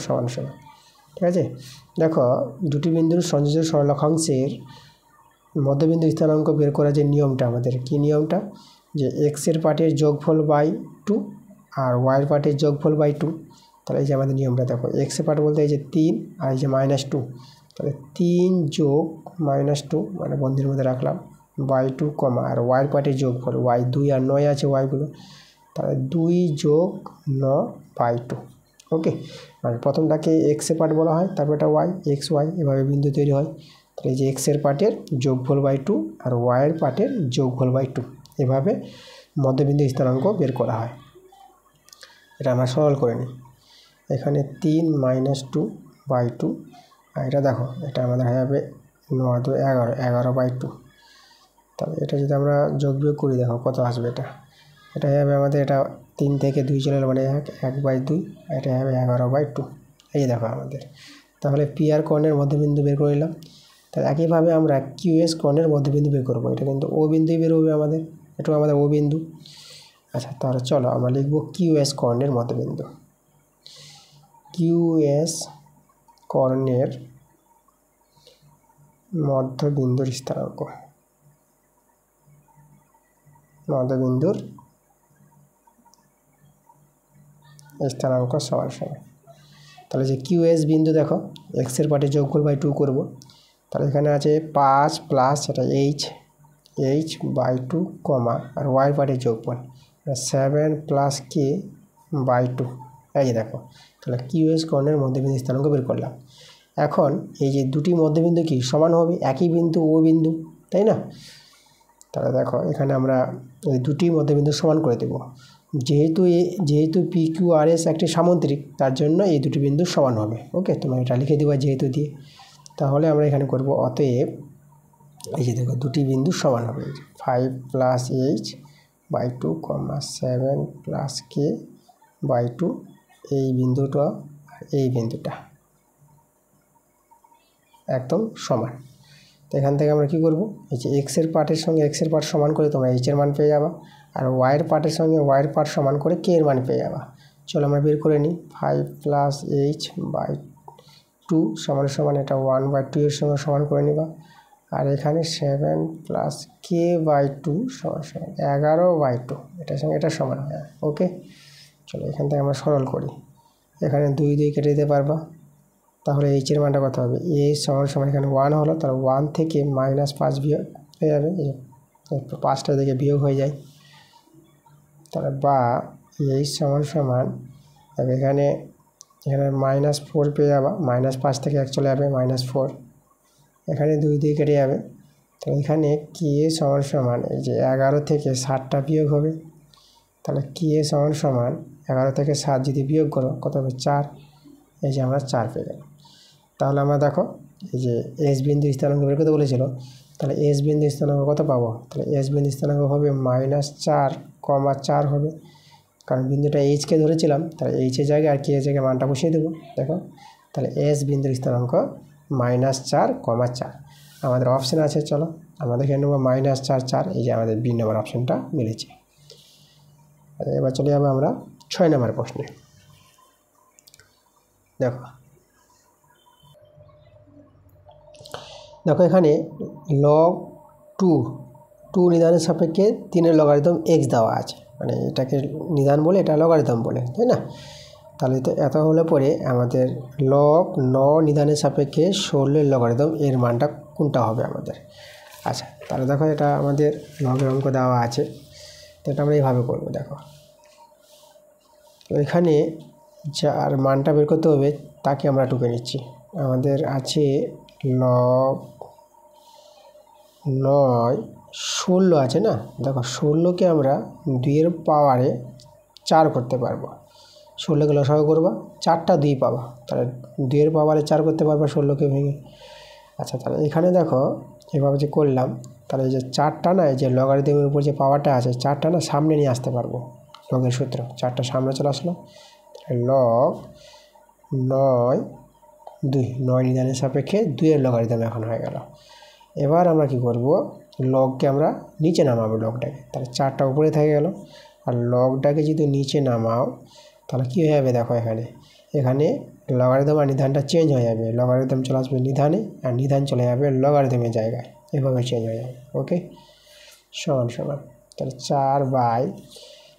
সমান সমান, ঠিক আছে? দেখো দুটি বিন্দুর সংযোজক সরলরেখাংশের মধ্যবিন্দু স্থানাঙ্ক বের করার যে নিয়মটা, আমাদের কি নিয়মটা, যে এক্সের পার্টের যোগফল বাই 2 আর ওয়াইয়ের পার্টের যোগফল বাই 2। তাহলে এই যে আমাদের নিয়মটা দেখো, এক্সের পার্ট বলতে এই যে 3 আর এই যে -2, তাহলে 3 যোগ -2 মানে বন্ধের মধ্যে রাখলাম বাই 2, আর ওয়াইয়ের পার্টের যোগফল, ওয়াই 2 আর 9 আছে ওয়াইগুলো, তাহলে 2 যোগ 9 বাই 2। ওকে, মানে প্রথমটাকে এক্সের পার্ট বলা হয়, তারপর এটা ওয়াই, এক্স ওয়াই, এভাবে বিন্দু তৈরি হয়। তাহলে এই যে এক্সের পার্টের যোগফল বাই 2 আর ওয়াইয়ের পার্টের যোগফল বাই 2, এভাবে মধ্যবিন্দু স্থানাঙ্ক বের করা হয়। এটা আমরা সরল করে নিই। এখানে 3 -2 বাই 2, আর এটা দেখো এটা আমাদের হয়ে যাবে 9 2 11, 11 বাই 2। তাহলে এটা যদি আমরা যোগ বিয়োগ করি, দেখো কত আসবে। এটা হয়ে যাবে আমাদের, এটা 3 থেকে 2 চলে গেল মানে 1 বাই 2, এটা হবে 11 বাই 2। এই দেখো আমাদের, তাহলে পিআর কর্ণের মধ্যবিন্দু বের করে নিলাম। তাহলে একইভাবে আমরা কিউএস কর্ণের মধ্যবিন্দু বের করবো, এটা কিন্তু ও বিন্দুই বের হবে আমাদের, এটাও আমাদের ও বিন্দু। আচ্ছা, তাহলে চলো আমরা লিখবো কিউএস কর্ণের মধ্যবিন্দু, কিউএস কর্ণের মধ্যবিন্দুর স্থানাঙ্ক, সমান সমান। তাহলে যে কিউএস বিন্দু দেখো, এক্সের পার্টে যোগফল বাই 2 করবো, তাহলে এখানে আছে 5 প্লাস এটা এইচ বাই 2, আর ওয়াই পার্টের যোগফল 7 প্লাস কে বাই 2। এই যে দেখো, তাহলে কিউএস কর্ণের মধ্যবিন্দু স্থানাঙ্ক বের করলাম। এখন এই যে দুটি মধ্যবিন্দু কি সমান হবে, একই বিন্দু ও বিন্দু, তাই না? তাহলে দেখো এখানে আমরা এই দুটি মধ্যবিন্দু সমান করে দেব। যেহেতু পি কিউ আর এস একটি সামুদ্রিক, তার জন্য এই দুটি বিন্দু সমান হবে। ওকে, তোমরা এটা লিখে দেবা যেহেতু দিয়ে। তাহলে আমরা এখানে করব অতএব এই যে দেখো দুটি বিন্দু সমান হবে, 5 প্লাস এইচ বাই 2 কমা 7 প্লাস কে বাই 2, এই বিন্দুটা আর এই বিন্দুটা একদম সমান। তো এখান থেকে আমরা কি করব, এই যে এক্সের পার্টের সঙ্গে এক্সের পার্ট সমান করে তোমরা এইচের মান পেয়ে যাবা, আর ওয়াইয়ের পার্টের সঙ্গে ওয়াইয়ের পার্ট সমান করে কে এর মান পেয়ে যাবা। চলো আমরা বের করে নিই। 5 প্লাস এইচ বাই 2 সমান সমান এটা 1/2 এর সঙ্গে সমান করে নিবা, আর এখানে 7 প্লাস কে বাই 2 সমান সমান 11/2, এটার সঙ্গে এটা সমান হয়। ওকে, চলো এখান থেকে আমরা সরল করি। এখানে 2 কেটে দিতে পারবা, তাহলে এইচের মানটা কত হবে, এ সমান সমান এখানে 1 হলো, তাহলে 1 থেকে -5 বিয়োগ হয়ে যাবে, 5টা দিকে বিয়োগ হয়ে যায়। তাহলে বা এইচ সমান সমান এখানে -4 পেয়ে যাবা, -5 থেকে 1 চলে যাবে -4, এখানে 2 কেটে যাবে। তাহলে এখানে কে সমান সমান এই যে 11 থেকে 7টা বিয়োগ হবে, তাহলে কে সমান সমান 11 থেকে 7 যদি বিয়োগ করো কত হবে 4, এই যে আমরা 4 পেয়ে গেলাম। তাহলে আমরা দেখো এই যে এস বিন্দু স্থানাঙ্ক বের করতে বলেছিল, তাহলে এস বিন্দু স্থানাঙ্ক কত পাবো, তাহলে এস বিন্দু স্থানাঙ্ক হবে -4,4 হবে, কারণ বিন্দুটা এইচকে ধরেছিলাম, তাহলে এইচের জায়গায় আর কে এর জায়গায় মানটা বসিয়ে দেবো। দেখো তাহলে এস বিন্দুর স্থানাঙ্ক -4,4 আমাদের অপশান আছে। চলো আমরা দেখে নেবো -4,4, এই যে আমাদের বি নম্বর অপশানটা মিলেছে। এবার চলে যাবো আমরা 6 নম্বর প্রশ্নে। দেখো এখানে লগ 2 নিদানের সাপেক্ষে 3-এর লগারিদম এক্স দেওয়া আছে, মানে এটাকে নিদান বলে, এটা লগারিদম বলে, তাই না? তাহলে তো এত হলে পরে আমাদের লগ 9 নিদানের সাপেক্ষে 16-এর লগারিদম এর মানটা কোনটা হবে আমাদের। আচ্ছা, তাহলে দেখো এটা আমাদের লগের অঙ্ক দেওয়া আছে, তো এটা আমরা এইভাবে করবো। দেখো এখানে যার মানটা বের করতে হবে তাকে আমরা টুকে নিচ্ছি। আমাদের আছে লগ 9 16 আছে না, দেখো 16কে আমরা 2-এর পাওয়ারে 4 করতে পারবো। 16কে লসাগু করবা, 4টা 2 পাবা, তাহলে 2-এর পাওয়ারে 4 করতে পারবা 16কে ভেঙে। আচ্ছা, তাহলে এখানে দেখো এভাবে যে করলাম, তাহলে এই যে 4টা না, এই যে লগারিদমের উপর যে পাওয়ারটা আছে 4টা না সামনে নিয়ে আসতে পারবো, লগের সূত্র 4টা সামনে চলে আসলো। লগ 9 নিদানের সাপেক্ষে 2-এর লগারিদম এখন হয়ে গেল। এবার আমরা কি করব, লগকে আমরা নিচে নামাবো লগটাকে, তাহলে 4টা উপরে থেকে গেল, আর লগটাকে যদি নিচে নামাও তাহলে কী হয়ে যাবে, দেখো এখানে লগারিদম আর নিধানটা চেঞ্জ হয়ে যাবে, লগারিদম চলে আসবে নিধানে আর নিধান চলে যাবে লগারিদমের জায়গায়, এভাবে চেঞ্জ হয়ে যাবে। ওকে, সমান সমান তাহলে 4 বাই,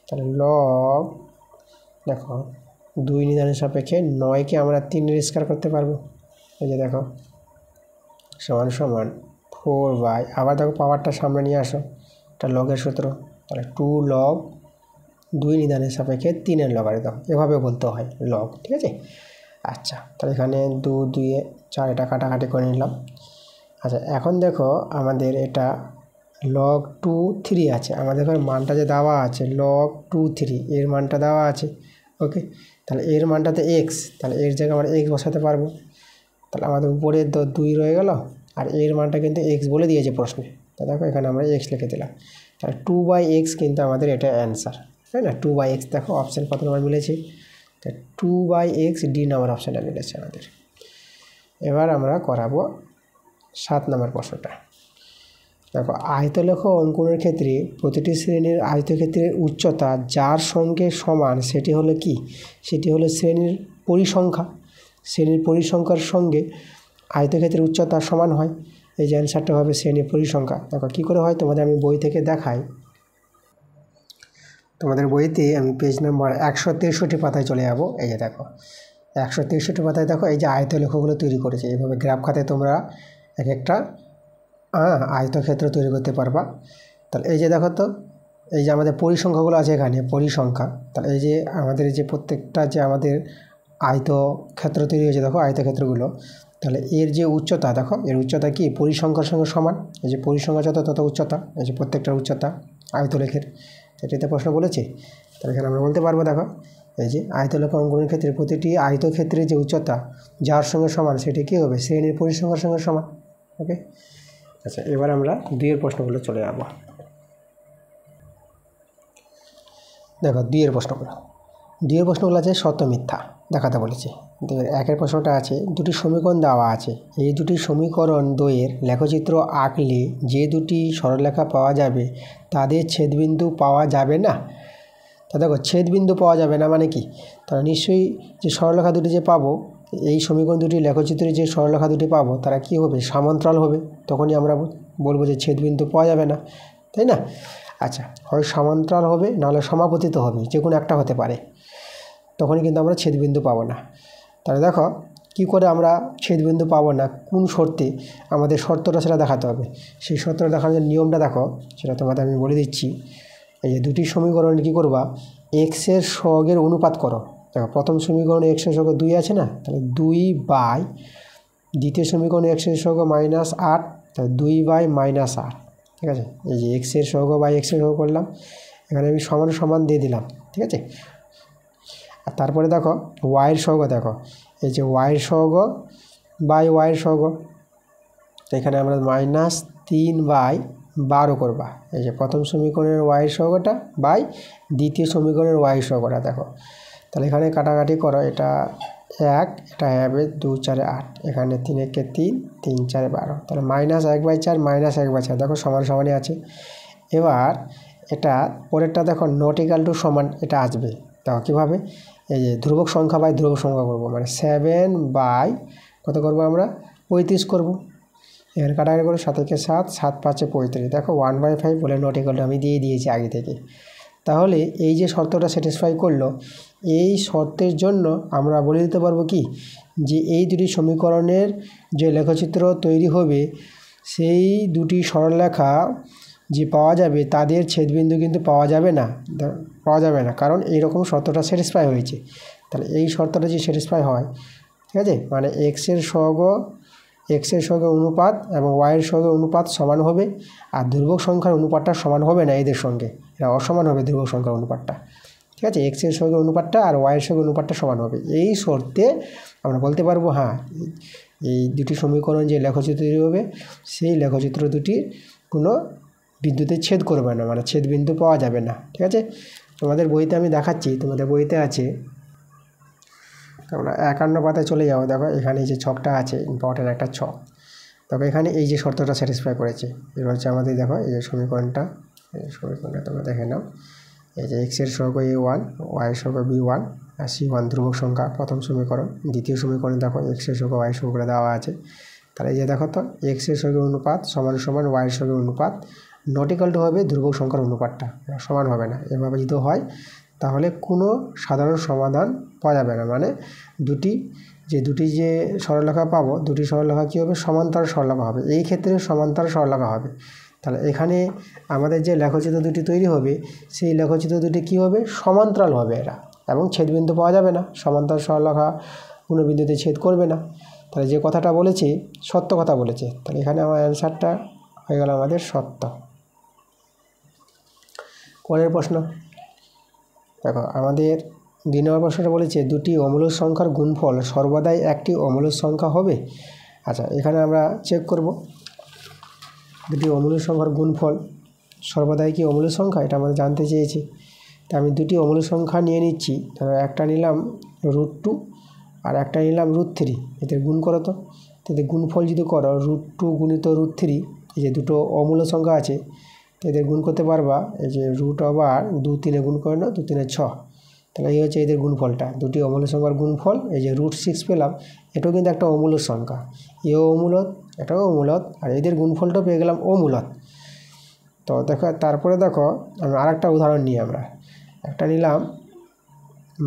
তাহলে লগ দেখো 2 নিধানের সাপেক্ষে 9কে আমরা 3-এর স্কয়ার করতে পারবো, এই যে দেখো সমান সমান 4 বাই, আবার দেখো পাওয়ারটা সামনে নিয়ে আসো, এটা লগের সূত্র, তাহলে 2 লগ 2 নিদানের সাপেক্ষে 3-এর লগারিদম, এভাবে বলতে হয় লগ, ঠিক আছে। আচ্ছা, তাহলে এখানে 2 2 4 এটা কাটাকাটি করে নিলাম। আচ্ছা, এখন দেখো আমাদের এটা লগ 2 3 আছে, আমাদের এখানে মানটা যে দেওয়া আছে লগ 2 3 এর মানটা দেওয়া আছে। ওকে, তাহলে এর মানটাতে এক্স, তাহলে এর জায়গায় আমরা এক্স বসাতে পারবো, তাহলে আমাদের উপরে তো 2 রয়ে গেল, আর এর মানটা কিন্তু এক্স বলে দিয়েছে প্রশ্নে, তা দেখো এখানে আমরা এক্স লিখে দিলাম, তাহলে 2/x কিন্তু আমাদের এটা অ্যান্সার, তাই না? 2/x দেখো অপশান কত নম্বর মিলেছে, তা 2/x ডি নম্বর অপশানটা মিলেছে আমাদের। এবার আমরা করাবো 7 নম্বর প্রশ্নটা। দেখো আয়তলেখ অঙ্কনের ক্ষেত্রে প্রতিটি শ্রেণীর আয়তক্ষেত্রের উচ্চতা যার সঙ্গে সমান সেটি হলো কি, সেটি হলো শ্রেণীর পরিসংখ্যা। শ্রেণীর পরিসংখ্যার সঙ্গে আয়তক্ষেত্রের উচ্চতা সমান হয়, এই যে অ্যান্সারটা হবে শ্রেণীর পরিসংখ্যা। দেখো কী করে হয় তোমাদের আমি বই থেকে দেখাই, তোমাদের বইতে আমি পেজ নাম্বার 163 পাতায় চলে যাব। এই যে দেখো 163 পাতায় দেখো এই যে আয়তলেখগুলো তৈরি করেছে, এইভাবে গ্রাফ খাতায় তোমরা এক একটা আয়তক্ষেত্র তৈরি করতে পারবা। তাহলে এই যে দেখো তো এই যে আমাদের পরিসংখ্যাগুলো আছে এখানে পরিসংখ্যা, তাহলে এই যে আমাদের যে প্রত্যেকটা যে আমাদের আয়তক্ষেত্র তৈরি হয়েছে দেখো আয়তক্ষেত্রগুলো, তাহলে এর যে উচ্চতা দেখো, এর উচ্চতা কি পরিসংখ্যার সঙ্গে সমান। এই যে পরিসংখ্যা যত তত উচ্চতা, এই যে প্রত্যেকটার উচ্চতা আয়তলেখের, এটাতে প্রশ্ন বলেছে। তাহলে এখানে আমরা বলতে পারবো দেখো, এই যে আয়তলেখ অঙ্কনের ক্ষেত্রে প্রতিটি আয়তক্ষেত্রের যে উচ্চতা যার সঙ্গে সমান সেটি কী হবে, শ্রেণীর পরিসংখ্যার সঙ্গে সমান। ওকে, আচ্ছা এবার আমরা 2 প্রশ্নগুলো চলে যাব। দেখো 2 প্রশ্নগুলো আছে সত্য মিথ্যা দেখাতে বলেছে। 1 প্রশ্নটা আছে দুটি সমীকরণ দেওয়া আছে, এই দুটি সমীকরণ দ্বয়ের লেখচিত্র আঁকলে যে দুটি সরলরেখা পাওয়া যাবে তাদের ছেদবিন্দু পাওয়া যাবে না। তা দেখো ছেদবিন্দু পাওয়া যাবে না মানে কি, তারা নিশ্চয়ই যে সরলরেখা দুটি যে পাবো, এই সমীকরণ দুটি লেখচিত্রে যে সরলরেখা দুটি পাবো তারা কি হবে, সমান্তরাল হবে, তখনই আমরা বলবো যে ছেদবিন্দু পাওয়া যাবে না, তাই না। আচ্ছা, হয় সমান্তরাল হবে নাহলে সমাপতিত হবে, যে কোনো একটা হতে পারে, তখনই কিন্তু আমরা ছেদবিন্দু পাবো না। তাহলে দেখো কি করে আমরা ছেদবিন্দু পাবো না, কোন শর্তে, আমাদের শর্তটা সেটা দেখাতে হবে। সেই শর্তটা দেখানোর নিয়মটা দেখো, সেটা তোমাদের আমি বলে দিচ্ছি। এই যে দুটি সমীকরণ কী করবা, এক্সের সহগের অনুপাত করো। দেখো প্রথম সমীকরণে এক্সের সহগ 2 আছে না, তাহলে 2/, দ্বিতীয় সমীকরণে এক্সের সহগ -8, তাহলে 2/-8। ঠিক আছে, এই যে এক্সের সহগ বাই এক্সের সহগ করলাম, এখানে আমি সমান সমান দিয়ে দিলাম। ঠিক আছে, আর তারপরে দেখো ওয়াইয়ের সহগ, দেখো এই যে ওয়াইয়ের সহগ বাই ওয়াইয়ের সহগ, এখানে আমরা -3/12 করবা। এই যে প্রথম সমীকরণের ওয়াইয়ের সহগটা বাই দ্বিতীয় সমীকরণের ওয়াইয়ের সহগটা দেখো, তাহলে এখানে কাটাকাটি করো, এটা 1, এটা হবে 2 4 8, এখানে 3 1 3, 3 4 12, তাহলে -1/4 -1/4 দেখো সমান সমানই আছে। এবার এটা পরেরটা দেখো নট ইকাল টু সমান, এটা আসবে দেখো কীভাবে, এই যে ধ্রুবক সংখ্যা বাই ধ্রুবক সংখ্যা করবো, মানে 7 বাই কত করবো আমরা 35 করবো। এখানে কাটাকাটি করে 7 একে 7, 7 5 35, দেখো 1/5 বলে নট ইকাল টু আমি দিয়ে দিয়েছি আগে থেকে। তাহলে এই যে শর্তটা স্যাটিসফাই করলো, এই শর্তের জন্য আমরা বলে দিতে পারবো কি, যে এই দুটি সমীকরণের যে লেখচিত্র তৈরি হবে সেই দুটি সরলরেখা যে পাওয়া যাবে তাদের ছেদবিন্দু কিন্তু পাওয়া যাবে না, কারণ এইরকম শর্তটা স্যাটিসফাই হয়েছে। তাহলে এই শর্তটা যে স্যাটিসফাই হয়, ঠিক আছে, মানে এক্সের সহগ অনুপাত এবং ওয়াইয়ের সহগ অনুপাত সমান হবে, আর ধ্রুবক সংখ্যার অনুপাতটা সমান হবে না এদের সঙ্গে, এটা অসমান হবে ধ্রুবক সংখ্যার অনুপাতটা। ঠিক আছে, এক্সের সহগ অনুপাতটা আর ওয়াইয়ের সহগ অনুপাতটা সমান হবে, এই শর্তে আমরা বলতে পারবো হ্যাঁ এই দুটি সমীকরণ যে লেখচিত্র তৈরি হবে সেই লেখচিত্র দুটির কোনো বিন্দুতে ছেদ করবে না, মানে ছেদবিন্দু পাওয়া যাবে না। ঠিক আছে, তোমাদের বইতে আমি দেখাচ্ছি, তোমাদের বইতে আছে, আমরা 51 পাতায় চলে যাবো। দেখো এখানে এই যে ছকটা আছে, ইম্পর্টেন্ট একটা ছক, তবে এখানে এই যে শর্তটা স্যাটিসফাই করেছে, এবার হচ্ছে আমাদের দেখো এই যে সমীকরণটা তোমরা দেখে নাও। এই যে এক্সের সহগ A1, ওয়াইয়ের সহগ B1 আর C1 ধ্রুবক সংখ্যা প্রথম সমীকরণ। দ্বিতীয় সমীকরণ দেখো এক্সের সহগ ওয়াইয়ের সহগ করে দেওয়া আছে। তাহলে এই যে দেখো তো এক্সের সহগ অনুপাত সমান সমান ওয়াইয়ের সহগ অনুপাত, নট ইকাল টু হবে ধ্রুবক সংখ্যার অনুপাতটা, সমান হবে না। এভাবে যদি হয় তাহলে কোনো সাধারণ সমাধান পাওয়া যাবে না, মানে দুটি যে সরলরেখা পাবো, দুটি সরলরেখা কী হবে, সমান্তরাল সরলরেখা হবে, এই ক্ষেত্রে সমান্তরাল সরলরেখা হবে। তাহলে এখানে আমাদের যে লেখচিত্র দুটি তৈরি হবে সেই লেখচিত্র দুটি কী হবে, সমান্তরাল হবে এরা, এবং ছেদবিন্দু পাওয়া যাবে না, সমান্তরাল সরলরেখা কোনো বিন্দুতে ছেদ করবে না। তাহলে যে কথাটা বলেছি সত্য কথা বলেছে, তাহলে এখানে আমার অ্যান্সারটা হয়ে গেল আমাদের সত্য। পরের প্রশ্ন দেখো, আমাদের 2 নম্বর প্রশ্নটা বলেছে দুটি অমূলক সংখ্যার গুণফল সর্বদাই একটি অমূলক সংখ্যা হবে। আচ্ছা, এখানে আমরা চেক করব দুটি অমূলক সংখ্যার গুণফল সর্বদাই কি অমূলক সংখ্যা, এটা আমাদের জানতে চেয়েছি। তা আমি দুটি অমূলক সংখ্যা নিয়ে নিচ্ছি, ধরো একটা নিলাম √2 আর একটা নিলাম √3, এদের গুণ করো তো। এদের গুণফল যদি করো √2 গুণিত √3, এই যে দুটো অমূলক সংখ্যা আছে এদের গুণ করতে পারবা, এই যে √2 3 গুণ করে নাও, 2 3 6, তাহলে এই হচ্ছে এদের গুণফলটা, দুটি অমূলক সংখ্যার গুণফল। এই যে √6 পেলাম, এটাও কিন্তু একটা অমূলক সংখ্যা, এও অমূলক এটাও অমূলক, আর এদের গুণফলটাও পেয়ে গেলাম অমূলক। তো দেখো তারপরে দেখো আমরা আরেকটা উদাহরণ নিই, আমরা একটা নিলাম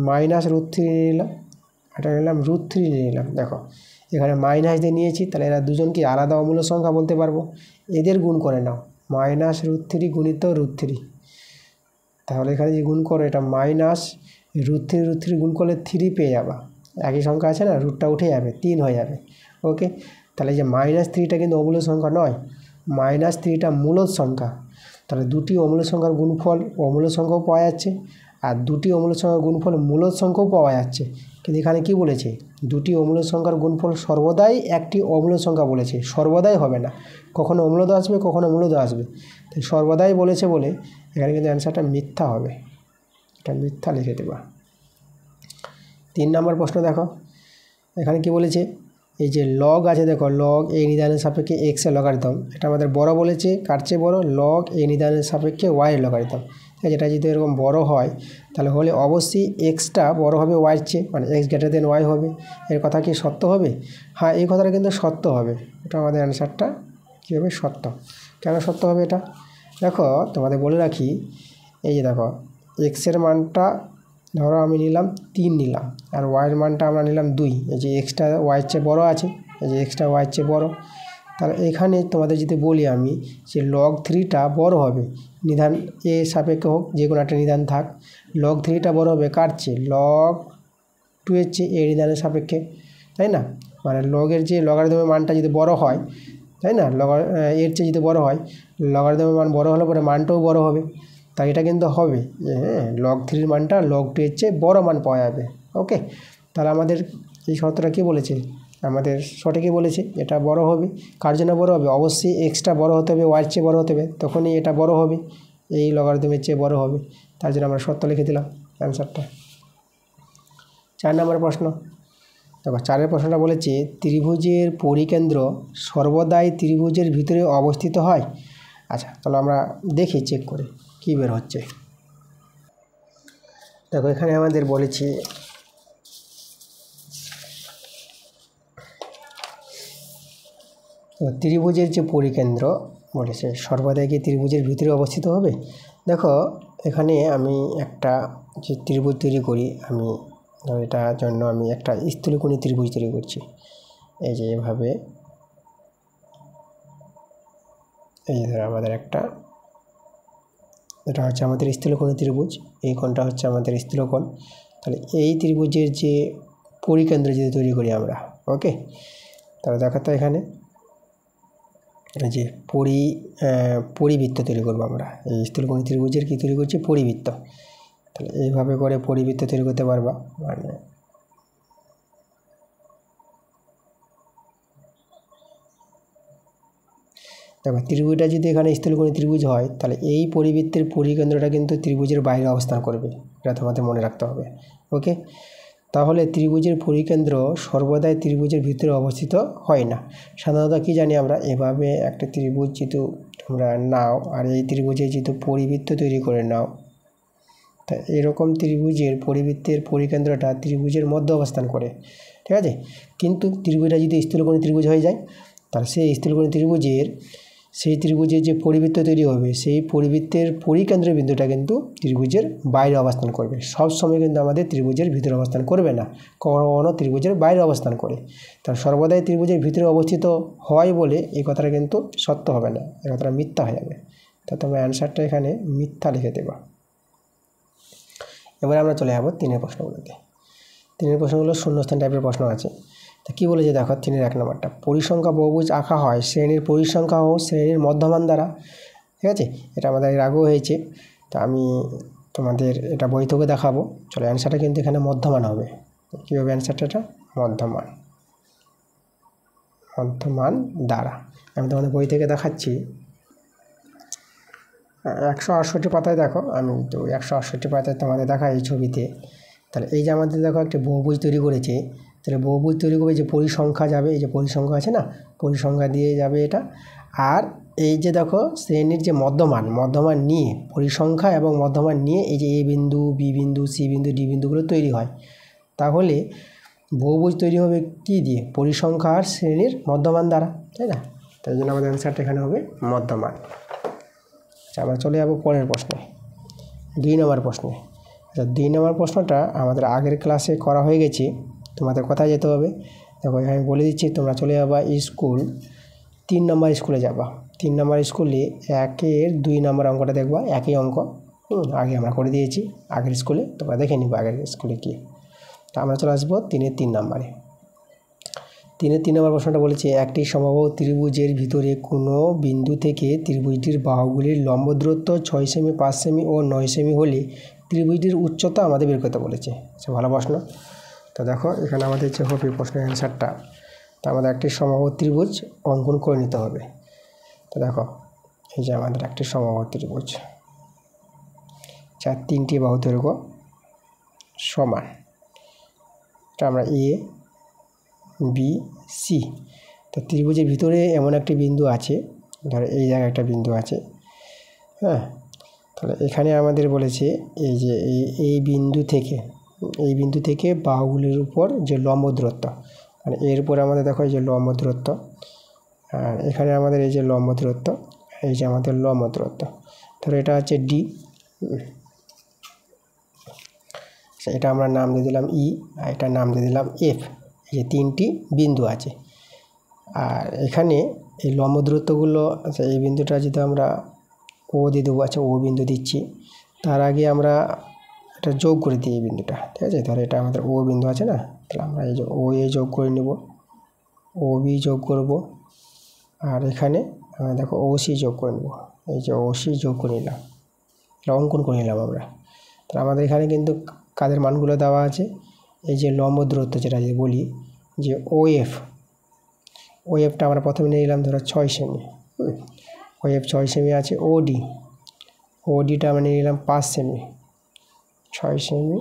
-√3 নিয়ে নিলাম, একটা নিলাম √3 নিয়ে নিলাম। দেখো এখানে মাইনাস দিয়ে নিয়েছি, তাহলে এরা দুজনকে আলাদা অমূলক সংখ্যা বলতে পারবো, এদের গুণ করে নাও -√3 গুণিত √3, তাহলে এখানে যে গুণ করো এটা -√3 গুণ করলে 3 পেয়ে যাবা, একই সংখ্যা আছে না, রুটটা উঠে যাবে 3 হয়ে যাবে, ওকে, তাহলে যে -3টা কিন্তু অমূল্য সংখ্যা নয়, -3টা মূলদ সংখ্যা। তাহলে দুটি অমূল্য সংখ্যার গুণফল অমূল্য সংখ্যাও পাওয়া যাচ্ছে, আর দুটি অমূল্য সংখ্যার গুণফল মূলদ সংখ্যাও পাওয়া যাচ্ছে। কিন্তু এখানে কি বলেছে, দুটি অমূল্য সংখ্যার গুণফল সর্বদাই একটি অমূল্য সংখ্যা বলেছে, সর্বদাই হবে না, কখনো অমূল্য আসবে কখনো মূল্য আসবে। তাই সর্বদাই বলেছে বলে এখানে কিন্তু অ্যান্সারটা মিথ্যা হবে, এটা মিথ্যা লিখে দেবা। 3 নম্বর প্রশ্ন দেখো, এখানে কি বলেছে, এই যে লগ আছে দেখো, লগ এ নির্ধারণের সাপেক্ষে এক্স এর লগারিদম, এটা আমাদের বড় বলেছে, কার চেয়ে বড়, লগ এ নির্ধারণের সাপেক্ষে ওয়াই এর লগারিদম। যেটা যদি এরকম বড় হয় তাহলে হলে অবশ্যই এক্সটা বড় হবে ওয়াইয়ের চেয়ে, মানে এক্স গ্রেটার দেন ওয়াই হবে। এর কথা কি সত্য হবে? হ্যাঁ, এই কথাটা কিন্তু সত্য হবে, এটা আমাদের অ্যান্সারটা কী হবে, সত্য। কেন সত্য হবে এটা দেখো, তোমাদের বলে রাখি, এই যে দেখো এক্সের মানটা ধরো আমি নিলাম 3 নিলাম, আর ওয়াইয়ের মানটা আমরা নিলাম 2। এই যে এক্সটা ওয়াইয়ের চেয়ে বড়ো আছে, এই যে এক্সটা ওয়াইয়ের চেয়ে বড়ো, তাহলে এখানে তোমাদের যদি বলি আমি যে লগ 3টা বড় হবে, নিধান এ সাপেক্ষে হোক, যে কোনো একটা নিধান থাক, লগ 3টা বড় হবে কার চেয়ে, লগ 2 এর চেয়ে এ নিধানের সাপেক্ষে, তাই না? মানে লগের যে লগারিদমের মানটা যদি বড় হয়, তাই না, এর চেয়ে যদি বড় হয়, লগারিদমের মান বড় হলে পরে মানটাও বড় হবে। তাই এটা কিন্তু হবে যে হ্যাঁ, লগ 3 মানটা লগ 2 এর চেয়ে বড় মান পাওয়া যাবে। ওকে, তাহলে আমাদের এই শর্তটা কী বলেছে, আমাদের সঠিকই বলেছে, এটা বড় হবে। কার জন্য বড় হবে? অবশ্যই এক্সটা বড় হতে হবে, ওয়াইয়ের চেয়ে বড় হতে হবে, তখনই এটা বড় হবে, এই লগারিদমের চেয়ে বড় হবে। তার জন্য আমরা সত্য লিখে দিলাম অ্যান্সারটা। 4 নম্বর প্রশ্ন দেখো, 4 প্রশ্নটা বলেছে ত্রিভুজের পরিকেন্দ্র সর্বদাই ত্রিভুজের ভিতরে অবস্থিত হয়। আচ্ছা, তাহলে আমরা দেখি চেক করে কী বের হচ্ছে। দেখো এখানে আমাদের বলেছি ত্রিভুজের যে পরিকেন্দ্র বলেছে সর্বদাই কি ত্রিভুজের ভিতরে অবস্থিত হবে। দেখো এখানে আমি একটা যে ত্রিভুজ তৈরি করি, আমি এটার জন্য আমি একটা স্থূলকোণী ত্রিভুজ তৈরি করছি। এই যে এভাবে, এই যে ধরো আমাদের একটা, এটা হচ্ছে আমাদের স্থূলকোণী ত্রিভুজ, এই কোণটা হচ্ছে আমাদের স্থূলকোণ। তাহলে এই ত্রিভুজের যে পরিকেন্দ্র যদি তৈরি করি আমরা, ওকে, তাহলে দেখো তো এখানে এই যে পরিবৃত্ত তৈরি করবো আমরা। এই স্থূলকোণী ত্রিভুজের কী তৈরি করছি? পরিবৃত্ত। তাহলে এইভাবে করে পরিবৃত্ত তৈরি করতে পারবা। মানে দেখো ত্রিভুজটা যদি এখানে স্থূলকোণী ত্রিভুজ হয়, তাহলে এই পরিবৃত্তের পরিকেন্দ্রটা কিন্তু ত্রিভুজের বাইরে অবস্থান করবে, এটা তোমাদের মনে রাখতে হবে। ওকে, তাহলে ত্রিভুজের পরিকেন্দ্র সর্বদাই ত্রিভুজের ভিতরে অবস্থিত হয় না। সাধারণত কী জানি আমরা, এভাবে একটা ত্রিভুজ যেহেতু তোমরা নাও, আর এই ত্রিভুজে যেহেতু পরিবৃত্ত তৈরি করে নাও, তা এরকম ত্রিভুজের পরিবৃত্তের পরিকেন্দ্রটা ত্রিভুজের মধ্যে অবস্থান করে, ঠিক আছে। কিন্তু ত্রিভুজটা যদি স্থূলকোণী ত্রিভুজ হয়ে যায়, তাহলে সেই স্থূলকোণী ত্রিভুজের যে পরিবৃত্ত তৈরি হবে, সেই পরিবৃত্তের পরিকেন্দ্রের বিন্দুটা কিন্তু ত্রিভুজের বাইরে অবস্থান করবে। সব সময় কিন্তু আমাদের ত্রিভুজের ভিতরে অবস্থান করবে না, কখনো কখনো ত্রিভুজের বাইরে অবস্থান করে। তার সর্বদাই ত্রিভুজের ভিতরে অবস্থিত হয় বলে এই কথাটা কিন্তু সত্য হবে না, এই কথাটা মিথ্যা হয়ে যাবে। তা তোমরা অ্যান্সারটা এখানে মিথ্যা লিখে দেবা। এবার আমরা চলে যাবো 3 প্রশ্নগুলোতে। 3 প্রশ্নগুলো শূন্যস্থান টাইপের প্রশ্ন আছে। তা কী বলেছে দেখো, 3 1 নম্বরটা, পরিসংখ্যা বহুভুজ আঁকা হয় শ্রেণীর পরিসংখ্যা ও শ্রেণীর মধ্যমান দ্বারা। ঠিক আছে, এটা আমাদের এর আগেও হয়েছে, তা আমি তোমাদের এটা বই থেকে দেখাবো। চলো, অ্যান্সারটা কিন্তু এখানে মধ্যমান হবে। কী হবে অ্যান্সারটা? এটা মধ্যমান দ্বারা। আমি তোমাদের বই থেকে দেখাচ্ছি, 168 পাতায় দেখো, আমি তো 168 পাতায় তোমাদের দেখাই এই ছবিতে। তাহলে এই যে আমাদের দেখো একটা বহুভুজ তৈরি করেছে, তাহলে বহুভুজ তৈরি করবে, যে পরিসংখ্যা যাবে, এই যে পরিসংখ্যা আছে না, পরিসংখ্যা দিয়ে যাবে এটা। আর এই যে দেখো শ্রেণীর যে মধ্যমান নিয়ে, পরিসংখ্যা এবং মধ্যমান নিয়ে এই যে এ বিন্দু, বি বিন্দু, সি বিন্দু, ডি বিন্দুগুলো তৈরি হয়। তাহলে বহুভুজ তৈরি হবে কী দিয়ে? পরিসংখ্যা আর শ্রেণীর মধ্যমান দ্বারা, তাই না? তাই জন্য আমাদের অ্যান্সারটা এখানে হবে মধ্যমান। আচ্ছা, আমরা চলে যাবো পরের প্রশ্নে, 2 নম্বর প্রশ্নে। আচ্ছা, 2 নম্বর প্রশ্নটা আমাদের আগের ক্লাসে করা হয়ে গেছে। তোমাদের কোথায় যেতে হবে দেখো, আমি বলে দিচ্ছি, তোমরা চলে যাবা স্কুল 3 নম্বর স্কুলে যাবা। 3 নম্বর স্কুলে 1-এর 2 নম্বর অঙ্কটা দেখবা, একই অঙ্ক, আগে আমরা করে দিয়েছি আগের স্কুলে, তোমরা দেখে নিবা আগের স্কুলে কি। তা আমরা চলে আসবো 3-এর 3 নম্বরে। তিন নম্বর প্রশ্নটা বলেছে একটি সমবাহু ত্রিভুজের ভিতরে কোনো বিন্দু থেকে ত্রিভুজটির বাহুগুলির লম্ব দূরত্ব 6 সেমি 5 সেমি ও 9 সেমি হলে ত্রিভুজটির উচ্চতা আমাদের বের করতে বলেছে। আচ্ছা, ভালো প্রশ্ন। তো দেখো এখানে আমাদের যে হবে প্রশ্নের অ্যান্সারটা, তো আমাদের একটি সমবাহু ত্রিভুজ অঙ্কন করে নিতে হবে। তো দেখো এই যে আমাদের একটি সমবাহু ত্রিভুজ, যার 3টি বাহু দৈর্ঘ্য সমান, এটা আমরা এ বি সি। তো ত্রিভুজের ভিতরে এমন একটি বিন্দু আছে, ধরো এই জায়গায় একটা বিন্দু আছে, হ্যাঁ। তাহলে এখানে আমাদের বলেছে এই যে এই বিন্দু থেকে বাহুগুলির উপর যে লম্ব দূরত্ব, মানে এর উপর আমাদের দেখো এই যে লম্ব দূরত্ব, আর এখানে আমাদের এই যে লম্ব দূরত্ব, এই যে আমাদের লম্ব দূরত্ব, ধরো এটা হচ্ছে ডি, এটা আমরা নাম দিয়ে দিলাম ই, আর এটার নাম দিয়ে দিলাম এফ। এই যে 3টি বিন্দু আছে, আর এখানে এই লম্ব দূরত্বগুলো, আচ্ছা এই বিন্দুটা যদি আমরা ও দিয়ে দেবো, আচ্ছা ও বিন্দু দিচ্ছি, তার আগে আমরা এটা যোগ করে দিই এই বিন্দুটা, ঠিক আছে। তাহলে এটা আমাদের ও বিন্দু আছে না, তাহলে আমরা এই যে ও এ যোগ করে নেব, ও বি যোগ করব, আর এখানে দেখো ও সি যোগ করে নেব, এই যে ও সি যোগ করে নিলাম, এটা অঙ্কন করে নিলাম আমরা। তাহলে আমাদের এখানে কিন্তু কাদের মানগুলো দেওয়া আছে, এই যে লম্ব দূরত্ব যেটা যদি বলি যে ও এফটা আমরা প্রথমে নিয়ে নিলাম ধরো 6 সেমি, ও এফ 6 সেমি আছে। ওডিটা আমরা নিয়ে নিলাম 5 সেমি, 6 সেমি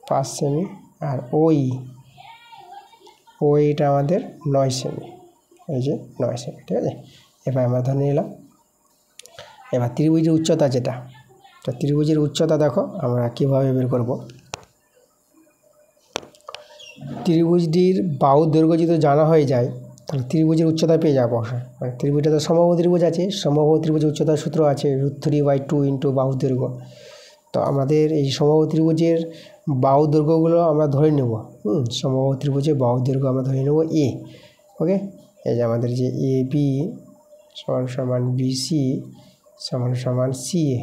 5 সেমি, আর ওইটা আমাদের 9 সেমি, এই যে 9 সেমি, ঠিক আছে। এবার আমরা ধরে নিলাম। এবার ত্রিভুজের উচ্চতা যেটা, তো ত্রিভুজের উচ্চতা দেখো আমরা কীভাবে বের করব। ত্রিভুজটির বাহু দৈর্ঘ্য যদি জানা হয়ে যায়, তাহলে ত্রিভুজের উচ্চতা পেয়ে যাবো। মানে ত্রিভুজটা তো সমবাহু ত্রিভুজ আছে, সমবাহু ত্রিভুজের উচ্চতার সূত্র আছে √3/2 ইন্টু বাহু দৈর্ঘ্য। তো আমাদের এই সমবাহু ত্রিভুজের বাহু দৈর্ঘ্যগুলো আমরা ধরে নেব, সমবাহু ত্রিভুজের বাহু দৈর্ঘ্য আমরা ধরে নেব এ, ওকে। এই যে আমাদের যে এ বি সমান বিসি সমান সি এ,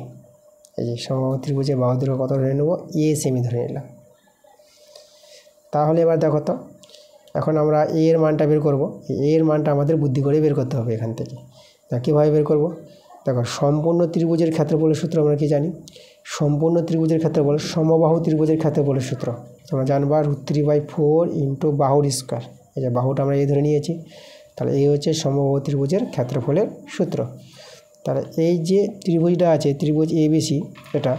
এই যে সমবাহু ত্রিভুজের বাহু দৈর্ঘ্য কত ধরে নেব, এ সেমি ধরে নিলাম। তাহলে এবার দেখো তো, এখন আমরা এ এর মানটা বের করব। এ এর মানটা আমাদের বুদ্ধি করে বের করতে হবে এখান থেকে। কীভাবে বের করব, দেখো সম্পূর্ণ ত্রিভুজের ক্ষেত্রফলের সূত্র আমরা কি জানি, সম্পূর্ণ ত্রিভুজের ক্ষেত্রফল সমবাহু ত্রিভুজের ক্ষেত্রফলের সূত্র তোমরা জানবা √3/4 ইন্টু বাহুর স্কোয়ার। এই যে বাহুটা আমরা এই ধরে নিয়েছি, তাহলে এই হচ্ছে সমবাহু ত্রিভুজের ক্ষেত্রফলের সূত্র। তাহলে এই যে ত্রিভুজটা আছে ত্রিভুজ এবিসি, এটা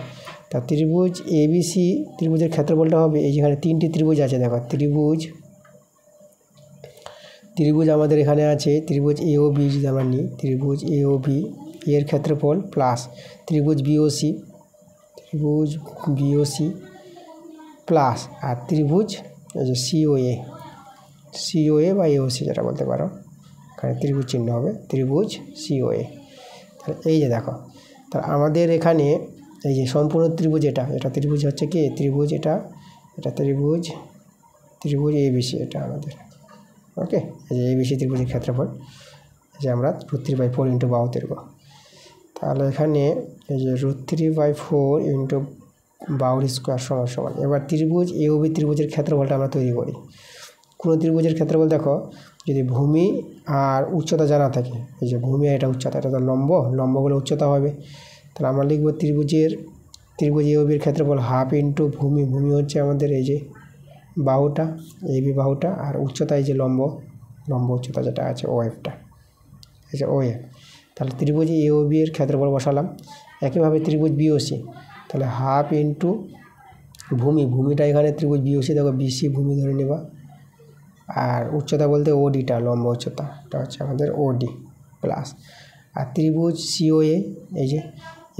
তা ত্রিভুজ এবিসি ত্রিভুজের ক্ষেত্রফলটা হবে, এই যেখানে 3টি ত্রিভুজ আছে দেখো, ত্রিভুজ আমাদের এখানে আছে ত্রিভুজ এ ও বি, যদি আমরা নিই ত্রিভুজ এ ও বি এর ক্ষেত্রফল প্লাস ত্রিভুজ বিওসি প্লাস আর ত্রিভুজ এই যে সিওএ বা এওসি যেটা বলতে পারো, এখানে ত্রিভুজ চিহ্ন হবে ত্রিভুজ সিওএ। তাহলে এই যে দেখো, তাহলে আমাদের এখানে এই যে সম্পূর্ণ ত্রিভুজ, এটা ত্রিভুজ হচ্ছে কি ত্রিভুজ, এটা ত্রিভুজ এবিসি, এটা আমাদের ওকে। এই যে এবিসি ত্রিভুজের ক্ষেত্রফল, যে আমরা √3/4 ইন্টু বাহু দৈর্ঘ্য। তাহলে এখানে এই যে √3/4 ইন্টু বাহুর স্কোয়ার সমান। এবার ত্রিভুজ এ ও বি ত্রিভুজের ক্ষেত্রফলটা আমরা তৈরি করি। কোনো ত্রিভুজের ক্ষেত্রফল দেখো, যদি ভূমি আর উচ্চতা জানা থাকে, এই যে ভূমি আর এটা উচ্চতা, এটা তো লম্বগুলো উচ্চতা হবে। তাহলে আমরা লিখব ত্রিভুজ এ ও বির ক্ষেত্রফল হাফ ইন্টু ভূমি হচ্ছে আমাদের এই যে বাহুটা, এ বি বাহুটা, আর উচ্চতা এই যে লম্ব উচ্চতা যেটা আছে ও এফটা, এই যে ও এফ। তাহলে ত্রিভুজ এ ও বি এর ক্ষেত্রফল বসালাম। একইভাবে ত্রিভুজ বিওসি, তাহলে হাফ ইন্টু ভূমিটা এখানে ত্রিভুজ বিওসি, দেখো বিসি ভূমি ধরে নেবা, আর উচ্চতা বলতে ওডিটা লম্ব উচ্চতা, এটা হচ্ছে আমাদের ওডি প্লাস, আর ত্রিভুজ সিওএ এই যে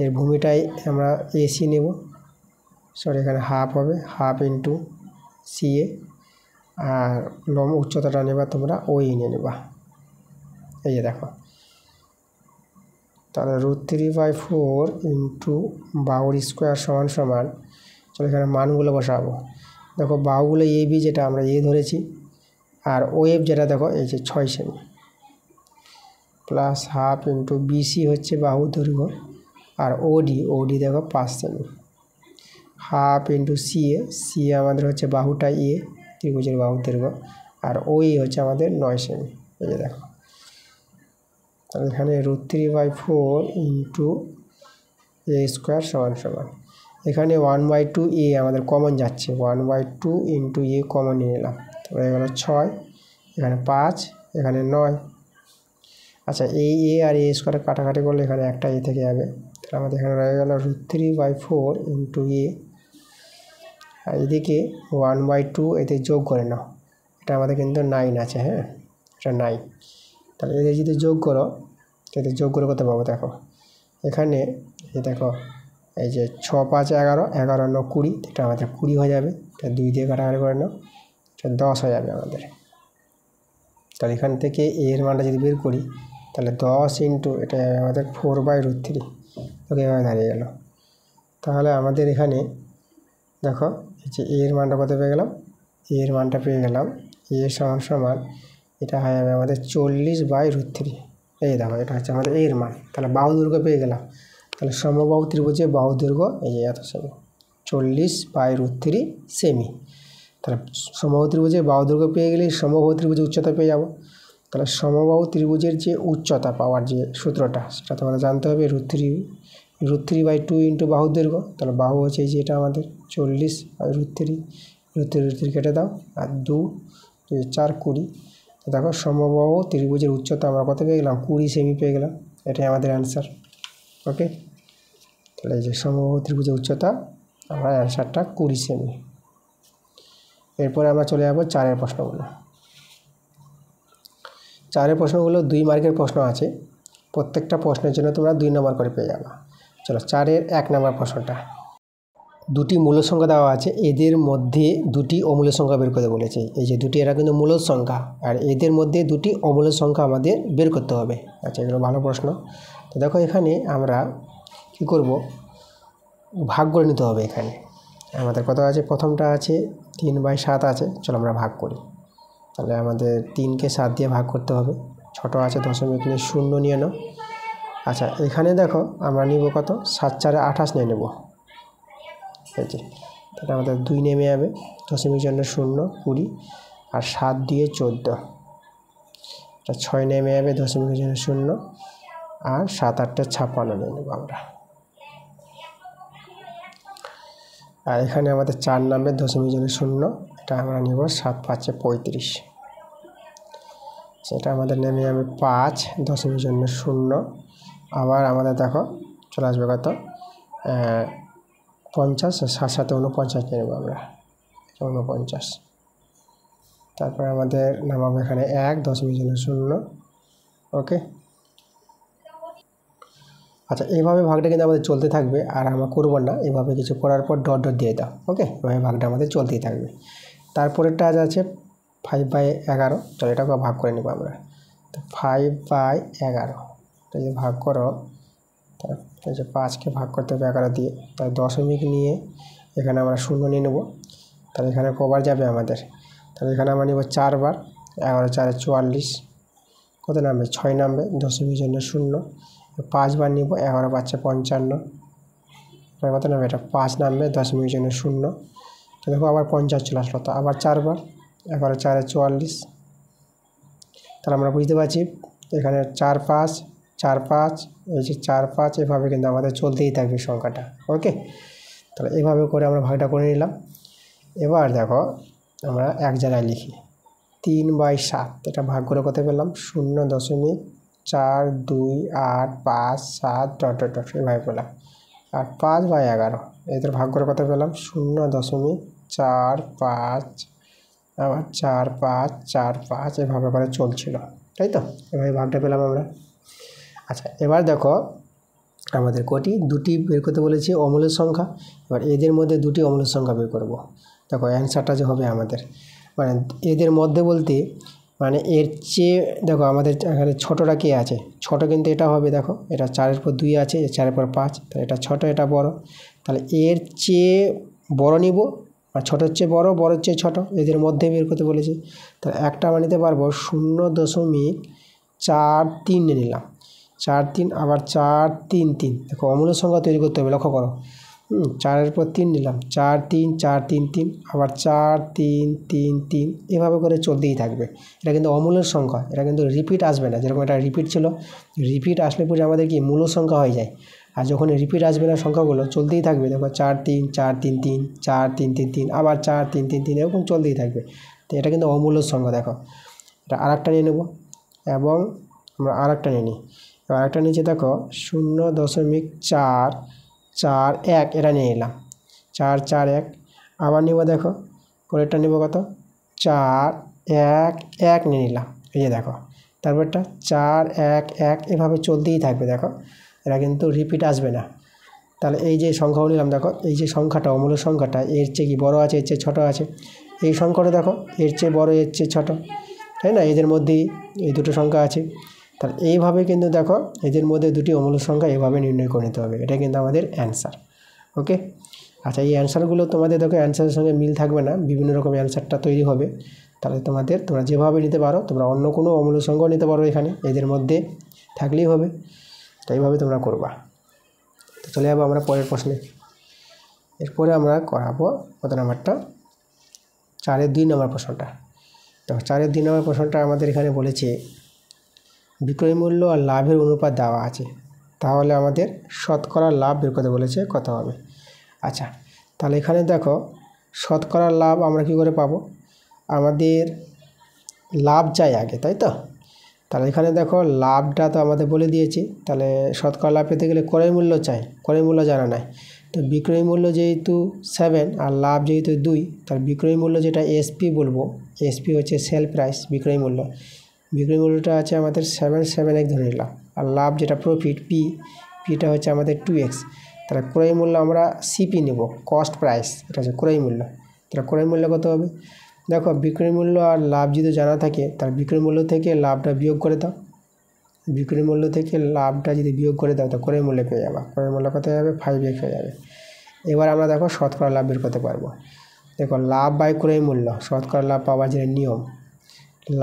এর ভূমিটাই আমরা এসি নেব, এখানে হাফ হবে, হাফ ইন্টু সিএ, আর উচ্চতাটা নেবা তোমরা ওই নিয়ে নেবা, এই যে দেখো। তাহলে √3/4 ইন্টু বাহুর স্কোয়ার সমান, চলো এখানে মানগুলো বসাবো। দেখো বাহুগুলো এ বি যেটা আমরা এ ধরেছি, আর ও এফ যেটা দেখো এই যে 6 সেমি, প্লাস হাফ ইন্টু বিসি হচ্ছে বাহু দৈর্ঘ্য, আর ওডি দেখো 5 সেমি, হাফ ইন্টু সিএ আমাদের হচ্ছে বাহুটা এ ত্রিভুজের বাহু দৈর্ঘ্য, আর ওই হচ্ছে আমাদের 9 সেমি। এই যে দেখো, তাহলে এখানে √3/4 ইন্টু এ স্কোয়ার সমান সমান, এখানে 1/2 এ আমাদের কমন যাচ্ছে, 1/2 ইন্টু এ কমন নিয়ে নিলাম, তারপরে এখানে 6, এখানে 5, এখানে 9। আচ্ছা, এই এ আর এ স্কোয়ারে কাটাকাটি করলে এখানে একটা এ থেকে যাবে, তাহলে আমাদের এখানে রয়ে গেল √3/4 ইন্টু এ, আর এদিকে 1/2 এতে যোগ করে নাও, এটা আমাদের কিন্তু 9 আছে, হ্যাঁ এটা 9। তাহলে এদের যদি যোগ করো, এদের যোগ করে করতে পারবো। দেখো এখানে এই দেখো, এই যে 6, 5, 11, 11, 9, 20, এটা আমাদের 20 হয়ে যাবে, এটা 2 দিয়ে কাটাকাটি করে নাও, এটা 10 হয়ে যাবে আমাদের। তাহলে এখান থেকে এর মানটা যদি বের করি, তাহলে 10 ইন্টু এটা আমাদের 4/√3, ওকে এভাবে দাঁড়িয়ে গেল। তাহলে আমাদের এখানে দেখো এই যে এর মানটা কত পেয়ে গেলাম, এর মানটা পেয়ে গেলাম, এ সমান সমান এটা হয়ে যাবে আমাদের 40/√3। এই দেখো এটা হচ্ছে আমাদের এর মান। তাহলে বাহু দৈর্ঘ্য পেয়ে গেলাম। তাহলে সমবাহু ত্রিভুজে বাহু দৈর্ঘ্য এই যে এত সেমি, 40/√3 সেমি। তাহলে সমবাহু ত্রিভুজে বাহু দৈর্ঘ্য পেয়ে গেলে সমবাহু ত্রিভুজের উচ্চতা পেয়ে যাব। তাহলে সমবাহু ত্রিভুজের যে উচ্চতা পাওয়ার যে সূত্রটা, সেটা তোমাদের জানতে হবে, √3/2 ইন্টু বাহুর দৈর্ঘ্য। তাহলে বাহু হচ্ছে এই যে এটা আমাদের 40/√3, √3 কেটে দাও, আর 2, 2, 4, 20। তো দেখো সমবাহু ত্রিভুজের উচ্চতা আমরা কত পেয়ে গেলাম, 20 সেমি পেয়ে গেলাম। এটাই আমাদের অ্যান্সার। ওকে, তাহলে এই যে সমবাহু ত্রিভুজের উচ্চতা, আমরা অ্যান্সারটা 20 সেমি। এরপরে আমরা চলে যাবো 4-এর প্রশ্নগুলো। 4-এর প্রশ্নগুলো 2 মার্কের প্রশ্ন আছে, প্রত্যেকটা প্রশ্নের জন্য তোমরা 2 নম্বর করে পেয়ে যাবে। চলো 4-এর 1 নম্বর প্রশ্নটা, দুটি মূল সংখ্যা দেওয়া আছে, এদের মধ্যে দুটি অমূল্য সংখ্যা বের করতে বলেছে। এই যে দুটি, এরা কিন্তু মূল সংখ্যা, আর এদের মধ্যে দুটি অমূল্য সংখ্যা আমাদের বের করতে হবে। আচ্ছা, এগুলো ভালো প্রশ্ন। তো দেখো এখানে আমরা কি করব, ভাগ করে নিতে হবে। এখানে আমাদের কত আছে, প্রথমটা আছে 3/7 আছে, চলো আমরা ভাগ করি। তাহলে আমাদের 3কে 7 দিয়ে ভাগ করতে হবে, ছোট আছে দশমিক নিয়ে 0 নিয়ে নাও। আচ্ছা, এখানে দেখো আমরা নিব কত, 7, 4, 28 নিয়ে নেব। এই যে, তাহলে আমাদের 2 নেমে যাবে, দশমিক জন্য 0, 20, আর 7 দিয়ে 14, এটা 6 নেমে যাবে, দশমিকের জন্য 0, আর 7, 8, 56 নিয়ে নেব আমরা। আর এখানে আমাদের 4 নামবে, দশমিক জন্য 0, এটা আমরা নেব 7, 5, 35, সেটা আমাদের নেমে যাবে 5, দশমিক জন্য 0, আবার আমাদের দেখো চলে আসবে কত, 50, 7, 7, 49 নিয়ে নেব আমরা, 49। তারপরে আমাদের নামাবে এখানে 1, দশমিক জন্য 0। ওকে, আচ্ছা এইভাবে ভাগটা কিন্তু আমাদের চলতে থাকবে, আর আমরা করবো না, এভাবে কিছু করার পর ডট ডট দিয়ে দাও। ওকে, এভাবে ভাগটা আমাদের চলতেই থাকবে। তারপরেরটা আজ আছে 5/11, চলো এটাকে ভাগ করে নেবো আমরা। তো 5/11 এটা যে ভাগ করো, তাই যে 5কে ভাগ করতে হবে 11 দিয়ে, তাই দশমিক নিয়ে এখানে আমরা 0 নিয়ে নেব। তাহলে এখানে কবার যাবে আমাদের, তাহলে এখানে আমরা নেব 4 বার, 11, 4, 44, কত নামবে, 6 নামবে, দশমিক জন্য 0, 5 বার নিব, 11, 5, 55, কত নামবে, এটা 5 নামবে, দশমিক জন্য 0। তো দেখো আবার 50 চলে আসলো, তো আবার 4 বার, 11, 4, 44। তাহলে আমরা বুঝতে পারছি এখানে 4, 5, 4, 5, এই যে 4, 5, এভাবে কিন্তু আমাদের চলতেই থাকবে সংখ্যাটা। ওকে, তাহলে এভাবে করে আমরা ভাগটা করে নিলাম। এবার দেখো আমরা এক জায়গায় লিখি, 3/7, এটা ভাগ করে কত পেলাম, 0.42857 ডট ডট ডট এভাবে পেলাম। আর 5/11 এদের ভাগ করে কত পেলাম, 0.45, আবার 4, 5, 4, 5 এভাবে করে চলছিল, তাই তো, এভাবে ভাগটা পেলাম আমরা। আচ্ছা, এবার দেখো আমাদের কোটি দুটি বের করতে বলেছি অমূল্য সংখ্যা, এবার এদের মধ্যে দুটি অমূল্য সংখ্যা বের করব। দেখো অ্যান্সারটা যে হবে আমাদের, মানে এদের মধ্যে বলতে মানে এর চেয়ে, দেখো আমাদের এখানে ছোটোটা কে আছে, ছোটো কিন্তু এটা হবে, দেখো এটা 4-এর পর 2 আছে, 4-এর পর 5, তাহলে এটা ছোটো, এটা বড়, তাহলে এর চেয়ে বড় নিব, আর ছোটোর চেয়ে বড়, বড়োর চেয়ে ছোটো, এদের মধ্যে বের করতে বলেছি। তাহলে একটা আমরা নিতে পারবো 0.43 নিয়ে নিলাম, 4, 3, আবার 4, 3, 3, দেখো অমূল্য সংখ্যা তৈরি করতে হবে, লক্ষ্য করো, 4-এর পর 3 নিলাম, 4 3 4 3 3, আবার 4 3 3 3, এভাবে করে চলতেই থাকবে। এটা কিন্তু অমূলের সংখ্যা, এটা কিন্তু রিপিট আসবে না। যেরকম এটা রিপিট ছিল, রিপিট আসলে পরে আমাদের কি মূল সংখ্যা হয়ে যায়। আর যখন রিপিট আসবে না সংখ্যাগুলো চলতেই থাকবে। দেখো 4 3 4 3 3, 4 3 3 3, আবার 4 3 3 3, এরকম চলতেই থাকবে। তো এটা কিন্তু অমূলের সংখ্যা। দেখো এটা আরেকটা নিয়ে নেব এবং আমরা আরেকটা নিয়ে নিই। এবার আরেকটা নিচে দেখো 0.441, এটা নিয়ে নিলাম 4 4 1। আবার নেব, দেখো পরেরটা নেব কত 4 1 1 নিয়ে নিলাম, এই যে দেখো। তারপরটা 4 1 1, এভাবে চলতেই থাকবে। দেখো এটা কিন্তু রিপিট আসবে না। তাহলে এই যে সংখ্যাও নিলাম, দেখো এই যে সংখ্যাটা অমূল্য সংখ্যাটা এর চেয়ে কি বড় আছে, এর চেয়ে ছোট আছে। এই সংখ্যাটা দেখো এর চেয়ে বড়, এর চেয়ে ছোট, তাই না? এদের মধ্যেই এই দুটো সংখ্যা আছে। তাহলে এইভাবে কিন্তু দেখো এদের মধ্যে দুটি অমূল্য সংখ্যা এভাবে নির্ণয় করে নিতে হবে। এটা কিন্তু আমাদের অ্যান্সার। ওকে, আচ্ছা এই অ্যান্সারগুলো তোমাদের দেখো অ্যান্সারের সঙ্গে মিল থাকবে না, বিভিন্ন রকম অ্যান্সারটা তৈরি হবে। তাহলে তোমরা যেভাবে নিতে পারো, তোমরা অন্য কোনো অমূল্য সংখ্যাও নিতে পারো, এখানে এদের মধ্যে থাকলেই হবে। তো এইভাবে তোমরা করবা। তো চলে যাবো আমরা পরের প্রশ্নে। এরপরে আমরা করাবো কত নাম্বারটা, 4-এর 2 নম্বর প্রশ্নটা। তো 4-এর 2 নম্বর প্রশ্নটা আমাদের এখানে বলেছে বিক্রয় মূল্য আর লাভের অনুপাত দেওয়া আছে, তাহলে আমাদের শতকরা লাভ বের করতে বলেছে, কত হবে। আচ্ছা তাহলে এখানে দেখো শতকরা লাভ আমরা কি করে পাবো, আমাদের লাভ চাই আগে, তাই তো। তাহলে এখানে দেখো লাভটা তো আমাদের বলে দিয়েছি, তাহলে শতকরা লাভ পেতে গেলে ক্রয় মূল্য চাই, ক্রয় মূল্য জানা নাই। তো বিক্রয় মূল্য যেহেতু 7 আর লাভ যেহেতু 2, তার বিক্রয় মূল্য যেটা এসপি বলবো, এসপি হচ্ছে সেল প্রাইস, বিক্রয় মূল্য। বিক্রয় মূল্যটা আছে আমাদের 771 ধরে নিলাম। আর লাভ যেটা প্রফিট পিটা হচ্ছে আমাদের 2x। তাহলে ক্রয় মূল্য আমরা সিপি নেব, কস্ট প্রাইস, এটা হচ্ছে ক্রয় মূল্য। তাহলে ক্রয় মূল্য কত হবে, দেখো বিক্রয় মূল্য আর লাভ যদি জানা থাকে, তার বিক্রয় মূল্য থেকে লাভটা বিয়োগ করে দাও। বিক্রয় মূল্য থেকে লাভটা যদি বিয়োগ করে দাও তো ক্রয় মূল্য পেয়ে যাবে। ক্রয় মূল্য কত যাবে, 5x হয়ে যাবে। এবার আমরা দেখো শতকরা লাভ বের করতে পারবো। দেখো লাভ বাই ক্রয় মূল্য, শতকরা লাভ পাওয়ার যে নিয়ম,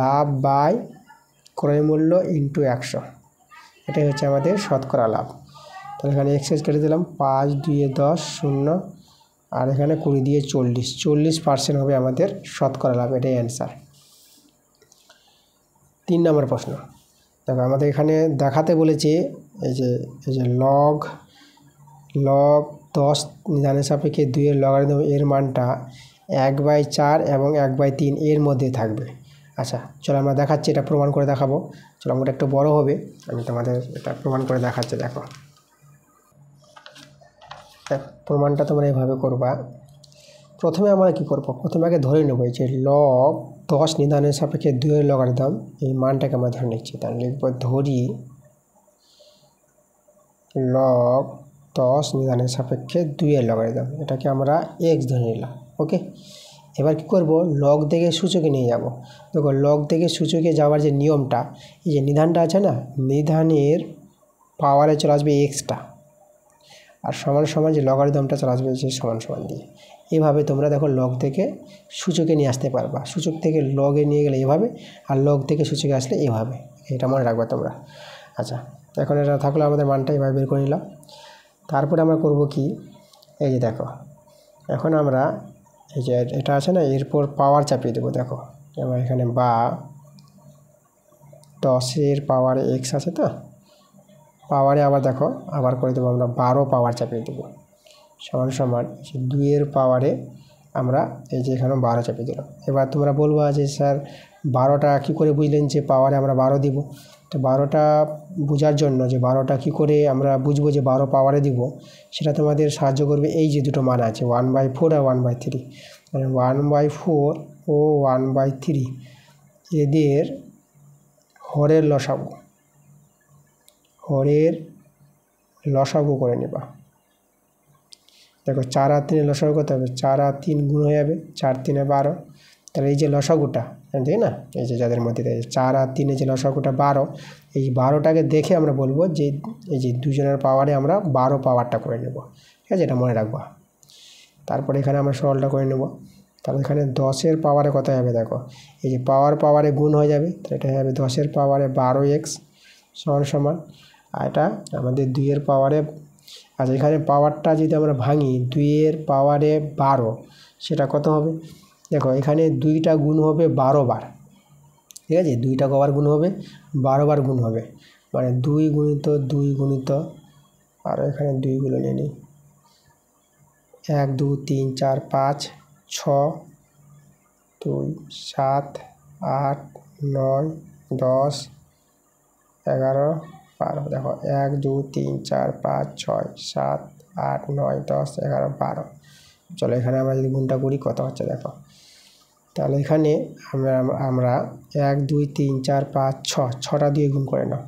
লাভ বাই ক্রয় মূল্য ইন্টু 100, এটাই হচ্ছে আমাদের শতকরা লাভ। তাহলে এখানে এক্সেস কেটে দিলাম, 5 2 10 0, আর এখানে 20 দিয়ে 40% হবে আমাদের শতকরা লাভ। এটাই অ্যান্সার। 3 নম্বর প্রশ্ন। দেখো আমাদের এখানে দেখাতে বলেছে এই যে লগ 10 নিদানের সাপেক্ষে 2-এর লগারিদম এর মানটা 1/4 এবং 1/3 এর মধ্যে থাকবে। আচ্ছা চলো আমরা দেখাচ্ছি, এটা প্রমাণ করে দেখাবো। চলো আমরা একটু বড় হবে, আমি তোমাদের এটা প্রমাণ করে দেখাচ্ছি। দেখো প্রমাণটা তোমরা এইভাবে করবা। প্রথমে আমরা কি করব, প্রথমে আগে ধরে নেব যে লগ 10 নিদানের সাপেক্ষে 2-এর লগারিদম এই মানটাকে আমরা ধরে নিচ্ছি। তাহলে লিখব ধরি লগ 10 নিদানের সাপেক্ষে 2-এর লগারিদম, এটাকে আমরা x ধরে নিলাম। ওকে, এবার কি করব, লগ থেকে সূচকে নিয়ে যাব। দেখো লগ থেকে সূচকে যাওয়ার যে নিয়মটা, এই যে নিধানটা আছে না, নিধানের পাওয়ারে চলে আসবে এক্সটা, আর সমান সমান যে লগারিদমটা চলে আসবে যে সমান সমান দিয়ে। এইভাবে তোমরা দেখো লগ থেকে সূচকে নিয়ে আসতে পারবা। সূচক থেকে লগে নিয়ে গেলে এভাবে, আর লগ থেকে সূচকে আসলে এভাবে, এটা মনে রাখবা তোমরা। আচ্ছা এখন এটা থাকলে আমাদের মানটা এভাবে বের করে নিলাম। তারপরে আমরা করব কি, এই যে দেখো এখন আমরা এই যে এটা আছে না, এরপর পাওয়ার চাপিয়ে দেবো। দেখো এবার এখানে বা 10-এর পাওয়ারে x আছে, তো পাওয়ারে আবার দেখো আবার করে দেবো আমরা 12 পাওয়ার চাপিয়ে দেবো, সমান সমান 2-এর পাওয়ারে আমরা এই যে এখানে 12 চাপিয়ে দিলাম। এবার তোমরা বলবা যে স্যার 12টা কী করে বুঝলেন যে পাওয়ারে আমরা 12 দিব। তো 12টা বোঝার জন্য যে 12টা কী করে আমরা বুঝবো যে 12 পাওয়ারে দিব, সেটা তোমাদের সাহায্য করবে এই যে দুটো মান আছে 1/4 আর 1/3। মানে 1/4 ও 1/3 এদের হরের লসাগু করে নেবা। দেখো 4 আর 3 লসাগু করতে হবে, 4 আর 3 গুণ হয়ে যাবে, 4 3 12। তাহলে এই যে লসাগুটা, তাই না, এই যে যাদের মধ্যে 4 আর 3 যে লসাগুটা 12, এই 12টাকে দেখে আমরা বলবো যে এই যে দুজনের পাওয়ারে আমরা 12 পাওয়ারটা করে নেব। ঠিক আছে, এটা মনে রাখবা। তারপরে এখানে আমরা সরলটা করে নেব। তাহলে এখানে 10-এর পাওয়ারে কত হবে, দেখো এই যে পাওয়ারে গুণ হয়ে যাবে, তাহলে এটা হবে 10-এর পাওয়ারে 12x সমান সমান, আর এটা আমাদের 2-এর পাওয়ারে আচ্ছা, এখানে পাওয়ারটা যদি আমরা ভাঙি 2 এর পাওয়ারে 12, সেটা কত হবে? দেখো এখানে 2টা গুণ হবে 12 বার, ঠিক আছে? 2টা কবার গুণ হবে? 12 বার গুণ হবে, মানে 2 গুণিত 2 গুণিত, আর এখানে 2গুলো নিয়ে নিই, 1 2 3 4 5 6 2 7 8 9 10 11 12। দেখো 1 2 3 4 5 6 7 8 9 10 11 12। চলো এখানে আমরা যদি গুণটা করি কত হচ্ছে দেখো। তাহলে এখানে আমরা 1 2 3 4 5 6, 6টা দিয়ে গুণ করে নাও।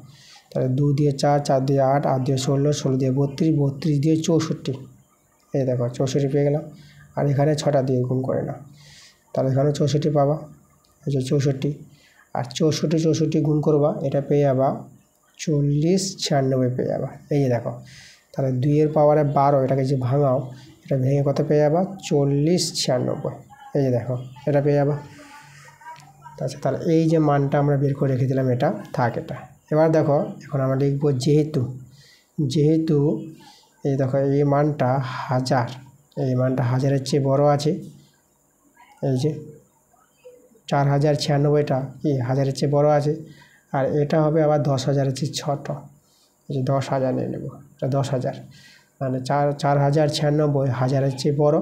তাহলে 2 দিয়ে 4, 4 দিয়ে 8, 8 দিয়ে 16, 16 দিয়ে 32, 32 দিয়ে 64। এই দেখো 64 পেয়ে গেলাম। আর এখানে 6টা দিয়ে গুণ করে নাও, তাহলে এখানে 64 পাবা, এই যে 64। আর 64 64 গুণ করবা, এটা পেয়ে যাবা 40 96 পেয়ে যাবা। এই যে দেখো, তাহলে 2 এর পাওয়ারে 12, এটাকে যে ভাঙাও, এটা ভেঙে কত পেয়ে যাবা? 40 96। এই যে দেখো, এটা পেয়ে যাবা। আচ্ছা, তাহলে এই যে মানটা আমরা বের করে রেখে দিলাম, এটা থাক এটা। এবার দেখো, এখন আমরা লিখবো যেহেতু, যেহেতু এই দেখো এই মানটা 1000, এই মানটা 1000-এর চেয়ে বড় আছে, এই যে 4096টা কি 1000-এর চেয়ে বড় আছে, আর এটা হবে আবার 10,000-এর চেয়ে ছোট। এই যে 10,000 নিয়ে নেব, এটা 10,000, মানে 4096 1000-এর চেয়ে বড়।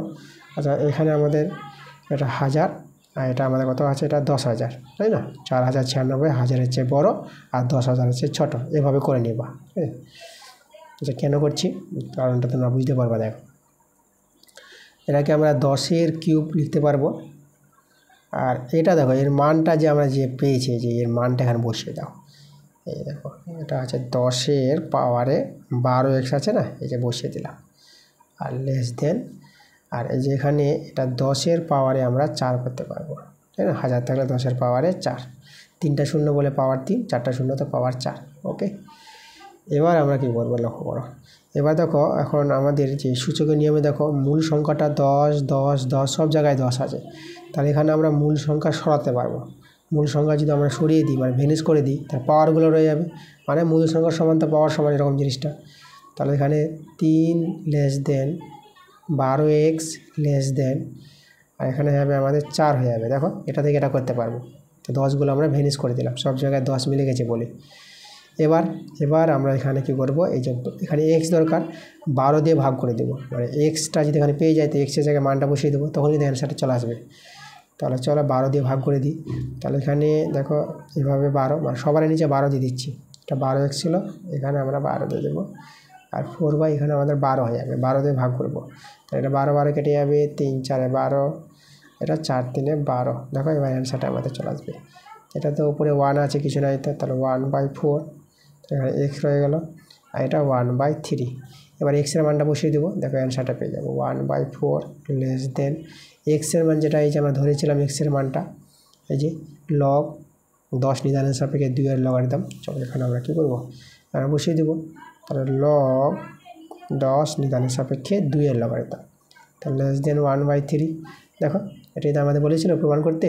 আচ্ছা, এখানে আমাদের এটা 1000, আর এটা আমাদের কত আছে? এটা 10,000, তাই না? 4096 1000-এর চেয়ে বড় আর 10,000-এর চেয়ে ছোট, এভাবে করে নেবা। আচ্ছা, কেন করছি কারণটা তোমরা বুঝতে পারবা। দেখো, এটাকে আমরা 10-এর কিউব লিখতে পারবো। আর এটা দেখো, এর মানটা যে আমরা যে পেয়েছি, যে এর মানটা এখানে বসিয়ে দাও। এই দেখো, এটা আছে 10-এর পাওয়ারে 12x আছে না, এই যে বসিয়ে দিলাম, আর লেস দেন, আর এই যে এখানে এটা 10-এর পাওয়ারে আমরা 4 করতে পারবো, তাই না? 1000 থাকলে 10-এর পাওয়ারে 4, 3টা শূন্য বলে পাওয়ার 3, 4টা শূন্য তো পাওয়ার 4। ওকে, এবার আমরা কী করবো লক্ষ্য করো। এবার দেখো, এখন আমাদের যে সূচকের নিয়মে দেখো, মূল সংখ্যাটা 10 10 10 সব জায়গায় 10 আছে, তাহলে এখানে আমরা মূল সংখ্যা সরাতে পারবো। মূল সংখ্যা যদি আমরা সরিয়ে দিই, মানে ভেনিস করে দিই, তার পাওয়ারগুলো রয়ে যাবে, মানে মূল সংখ্যার সমান তো পাওয়ার সমান, এরকম জিনিসটা। তাহলে এখানে 3 less than 12x less than, আর এখানে হবে আমাদের 4 হয়ে যাবে। দেখো, এটা থেকে এটা করতে পারবো। তো 10গুলো আমরা ভেনিস করে দিলাম, সব জায়গায় 10 মিলে গেছে বলে। এবার আমরা এখানে কি করব, এই যে এখানে x দরকার, 12 দিয়ে ভাগ করে দেবো, মানে এক্সটা যদি এখানে পেয়ে যায় তো এক্সের জায়গায় মানটা বসিয়ে দেবো, তখন যদি অ্যান্সারটা চলে আসবে। তাহলে চলো 12 দিয়ে ভাগ করে দিই। তাহলে এখানে দেখো এভাবে 12, মানে সবার নিচে 12 দিয়ে দিচ্ছি। এটা 12x ছিল, এখানে আমরা 12 দিয়ে দেবো, আর 4 এখানে আমাদের 12 হয়ে যাবে, 12 দিয়ে ভাগ করবো। তাহলে এটা 12 12 কেটে যাবে, 3 4 12, এটা 4 3 12। দেখো এবার অ্যান্সারটা আমাদের চলে আসবে। এটা তো উপরে 1 আছে, কিছু নাই তো, তাহলে 1/4, এখানে x রয়ে গেল, আর এটা 1/3। এবার এক্সের মানটা বসিয়ে দেবো, দেখো অ্যান্সারটা পেয়ে যাবো 1/4 লেস দেন এক্সের মান, যেটা এই যে আমরা ধরেছিলাম এক্সের মানটা, এই যে লগ 10 নিদানের সাপেক্ষে 2-এর লগারিদম। চলো এখানে আমরা কী করবো, আমরা বসিয়ে দেবো। তাহলে লগ 10 নিদানের সাপেক্ষে 2-এর লগারিদম, তাহলে লেস দেন 1/3। দেখো, এটাই তো আমাদের বলেছিল প্রমাণ করতে,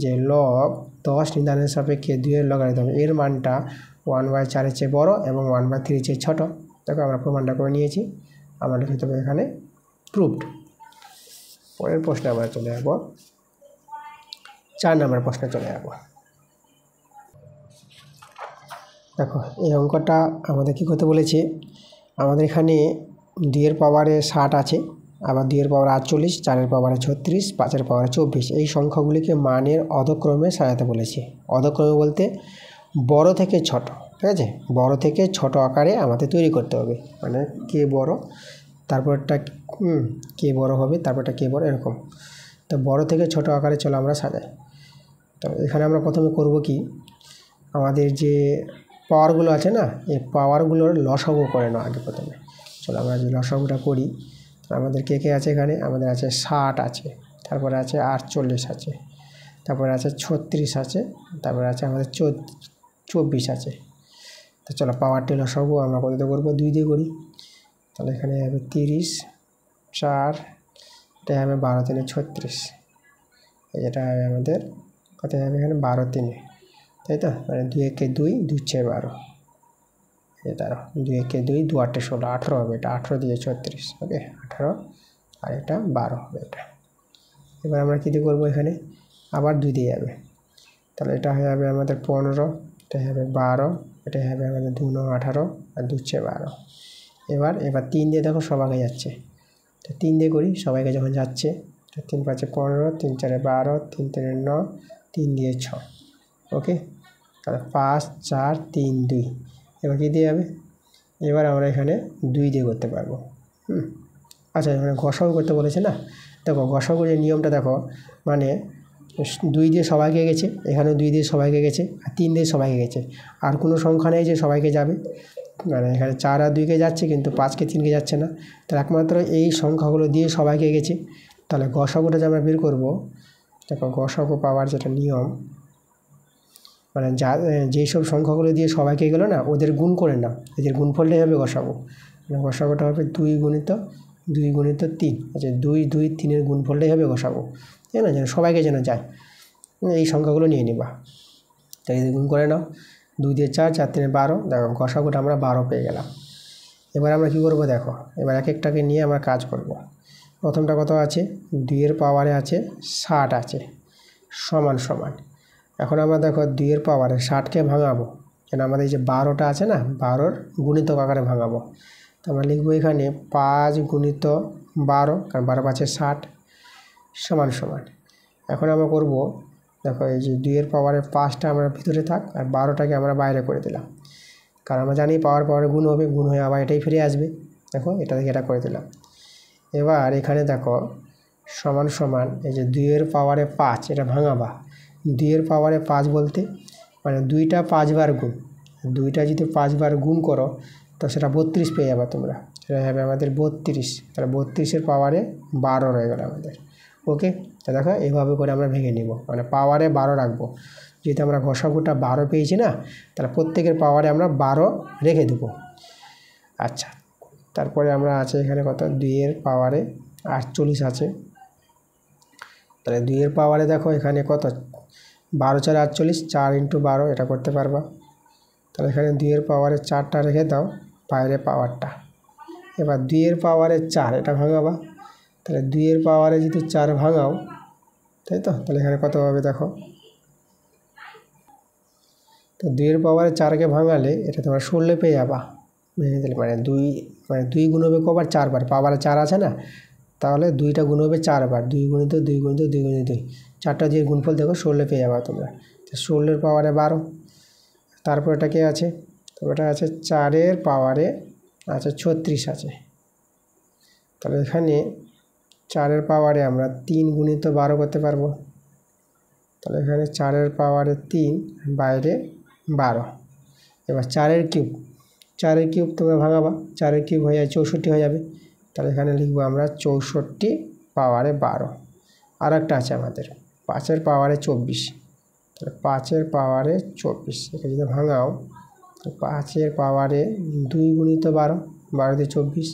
যে লগ 10 নিদানের সাপেক্ষে 2-এর লগারিদম, এর মানটা 1/4-এর চেয়ে বড় এবং 1/3-এর চেয়ে ছোটো। দেখো আমরা প্রমাণটা করে নিয়েছি, আমরা লিখতে হবে এখানে প্রুভড। পরের প্রশ্নে আমরা চলে যাব, 4 নম্বর প্রশ্নে চলে যাব। দেখো, এই অঙ্কটা আমাদের কী করতে বলেছে, আমাদের এখানে 2-এর পাওয়ারে 60 আছে, আবার 2-এর পাওয়ারে 48, 4-এর পাওয়ারে 36, 5-এর পাওয়ারে 24, এই সংখ্যাগুলিকে মানের অধক্রমে সাজাতে বলেছে। অধক্রমে বলতে বড় থেকে ছোট, ঠিক আছে? বড় থেকে ছোট আকারে আমাদের তৈরি করতে হবে, মানে কে বড় তারপরটা কে বড় হবে, তারপরটা কে বড়, এরকম। তো বড় থেকে ছোট আকারে চলো আমরা সাজাই। তো এখানে আমরা প্রথমে করব কি, আমাদের যে পাওয়ারগুলো আছে না, এই পাওয়ারগুলোর লসাগু করে নাও আগে প্রথমে। চলো আমরা যে লসাগুটা করি, আমাদের কে কে আছে এখানে, আমাদের আছে 60 আছে, তারপরে আছে 48 আছে, তারপরে আছে 36 আছে, তারপরে আছে আমাদের 24 আছে। তো চলো পাওয়ারটি লসাগু আমরা কত দিয়ে করবো, 2 দিয়ে করি। তাহলে এখানে হবে 30, 4, এটা হবে 12 3 36, এটা হবে আমাদের কত হবে এখানে 12 3, তাই তো, মানে 2 1 2, 2 6 12, 13, 2 একে 2, 2 8 16, 18 হবে এটা, 18 দিয়ে 36, ওকে 18, আর এটা 12 হবে এটা। এবার আমরা কী দিয়ে করবো, এখানে আবার 2 দিয়ে যাবে, তাহলে এটা হয়ে যাবে আমাদের 15, এটা হবে 12, এটা হবে আমাদের 2 9 18, আর 2 6 12। এবার 3 দিয়ে দেখো সবাইকে যাচ্ছে, তো 3 দিয়ে করি সবাইকে যখন যাচ্ছে, 3 5 15, 3 4 12, 3 3 9, 3 দিয়ে 6, ওকে। তাহলে 5 4 3 2। এবার কী দিয়ে যাবে, এবার আমরা এখানে 2 দিয়ে করতে পারবো। আচ্ছা, এখানে গসাগু করতে বলেছে না, দেখো গসাগু যে নিয়মটা দেখো, মানে 2 দিয়ে সবাইকে গেছে, এখানেও 2 দিয়ে সবাইকে গেছে, আর 3 দিয়ে সবাইকে গেছে, আর কোনো সংখ্যা নেই যে সবাইকে যাবে, মানে এখানে 4 আর 2কে যাচ্ছে কিন্তু 5কে 3কে যাচ্ছে না, তাহলে একমাত্র এই সংখ্যাগুলো দিয়ে সবাইকে গেছে। তাহলে গসাগুটা যে আমরা বের করবো, দেখো গসাগু পাওয়ার যেটা নিয়ম, মানে যেই সব সংখ্যাগুলো দিয়ে সবাইকে গেলো না, ওদের গুণ করে নাও, এদের গুণফলটাই হবে গসাগু। গসাগুটা হবে 2 গুণিত 2 গুণিত 3, আচ্ছা 2 2 3-এর গুণফলটাই হবে গসাগু, তাই না, যেন সবাইকে যেন যায়, এই সংখ্যাগুলো নিয়ে নিবা, তাই এদের গুণ করে নাও, 2 দিয়ে 4, 4 3 12, দেখো গসাগুটা আমরা 12 পেয়ে গেলাম। এবার আমরা কী করবো দেখো, এবার এক একটাকে নিয়ে আমরা কাজ করব। প্রথমটা কত আছে, 2 এর পাওয়ারে আছে 60 আছে, সমান সমান। এখন আমরা দেখো 2 এর পাওয়ারে 60কে ভাঙাবো, কেন আমাদের এই যে 12টা আছে না, 12-র গুণিতক আকারে ভাঙাবো, তো আমরা লিখবো এখানে 5 গুণিত 12, কারণ 12 5 60, সমান সমান। এখন আমরা করব, দেখো এই যে 2 এর পাওয়ারে 5টা আমরা ভিতরে থাক, আর 12টাকে আমরা বাইরে করে দিলাম, কারণ আমরা জানি পাওয়ারে গুণ হবে, গুণ হয়ে আবার এটাই ফিরে আসবে, দেখো এটা থেকে এটা করে দিলাম। এবার এখানে দেখো সমান সমান, এই যে 2 এর পাওয়ারে 5, এটা ভাঙাবা, 2 এর পাওয়ারে 5 বলতে মানে 2টা 5 বার গুণ, 2টা যদি 5 বার গুণ করো তো সেটা 32 পেয়ে যাবে তোমরা, সেটা হবে আমাদের 32, তাহলে 32-এর পাওয়ারে 12 রয়ে গেল আমাদের, ওকে। তো দেখো এইভাবে করে আমরা ভেঙে নিব, মানে পাওয়ারে 12 রাখবো, যেহেতু আমরা গসাগুটা 12 পেয়েছি না, তাহলে প্রত্যেকের পাওয়ারে আমরা 12 রেখে দেবো। আচ্ছা, তারপরে আমরা আছে এখানে কত, 2 এর পাওয়ারে 48 আছে, তাহলে 2 এর পাওয়ারে দেখো এখানে কত, 12 4 48, 4 × 12, এটা করতে পারবা। তাহলে এখানে 2 এর পাওয়ারে 4টা রেখে দাও, বাইরে পাওয়ারটা। এবার 2 এর পাওয়ারে 4, এটা ভাঙাবা, তাহলে 2 এর পাওয়ারে যদি 4 ভাঙাও, তাই তো, তাহলে এখানে কত হবে দেখো, তো 2 এর পাওয়ারে 4কে ভাঙালে এটা তোমরা 16 পেয়ে যাবা, ভেঙে দিলে, মানে 2 গুণ হবে কবার, 4 বার, পাওয়ারে 4 আছে না, তাহলে 2টা গুণ হবে 4 বার, 2 গুণিত 2 গুণিত 2 গুণিত 2, 4টা দিয়ে গুণফল দেখো 16 পেয়ে যাবা তোমরা, তো 16 এর পাওয়ারে 12। তারপর এটা কে আছে, তো এটা আছে 4 এর পাওয়ারে আছে 36 আছে, তাহলে এখানে 4 এর পাওয়ারে আমরা 3 গুণিত 12 করতে পারবো, তাহলে এখানে 4 এর পাওয়ারে 3, বাইরে 12। এবার 4 এর কিউব, 4 এর কিউব তোমরা ভাঙাবা, 4 এর কিউব হয়ে যায় 64 হয়ে যাবে, তাহলে এখানে লিখবো আমরা 64 পাওয়ারে 12। আর একটা আছে আমাদের 5 এর পাওয়ারে 24, তাহলে 5 এর পাওয়ারে 24, এটা যদি ভাঙাও, তো 5 এর পাওয়ারে 2 গুণিত 12, 12 দিয়ে 24,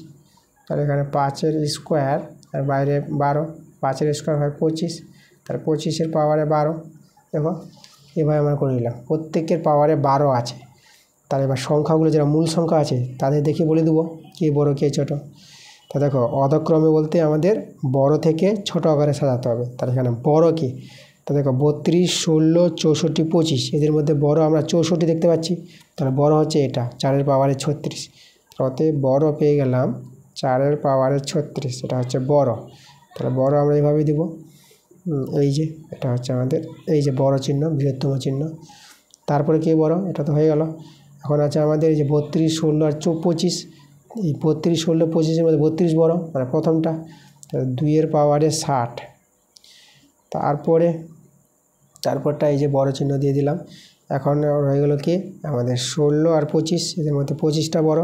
তাহলে এখানে 5 এর স্কোয়ার, আর বাইরে 12, 5 এর স্কোয়ার হয় 25, তাহলে 25 এর পাওয়ারে 12। দেখো এভাবে আমরা করে নিলাম, প্রত্যেকের পাওয়ারে 12 আছে। তাহলে এবার সংখ্যাগুলো যারা মূল সংখ্যা আছে তাদের দেখে বলে দেবো কে বড় কে ছোট। তা দেখো অধক্রমে বলতে আমাদের বড় থেকে ছোট আকারে সাজাতে হবে, তাহলে এখানে বড় কে, তা দেখো 32 16 64 25, এদের মধ্যে বড় আমরা 64 দেখতে পাচ্ছি, তাহলে বড় হচ্ছে এটা 4 এর পাওয়ারে 36, অতএব বড় পেয়ে গেলাম 4 এর পাওয়ারে 36, এটা হচ্ছে বড়। তাহলে বড় আমরা এইভাবে দিব, এই যে এটা হচ্ছে আমাদের এই যে বড় চিহ্ন, বৃহত্তম চিহ্ন। তারপরে কে বড়, এটা তো হয়ে গেল। এখন আছে আমাদের এই যে 32 16 আর 25, এই 32 16 25-এর মধ্যে 32 বড়, মানে প্রথমটা, 2 এর পাওয়ারে 60। তারপরটা এই যে বড় চিহ্ন দিয়ে দিলাম। এখন হয়ে গেল কি আমাদের 16 আর 25, এদের মধ্যে 25টা বড়,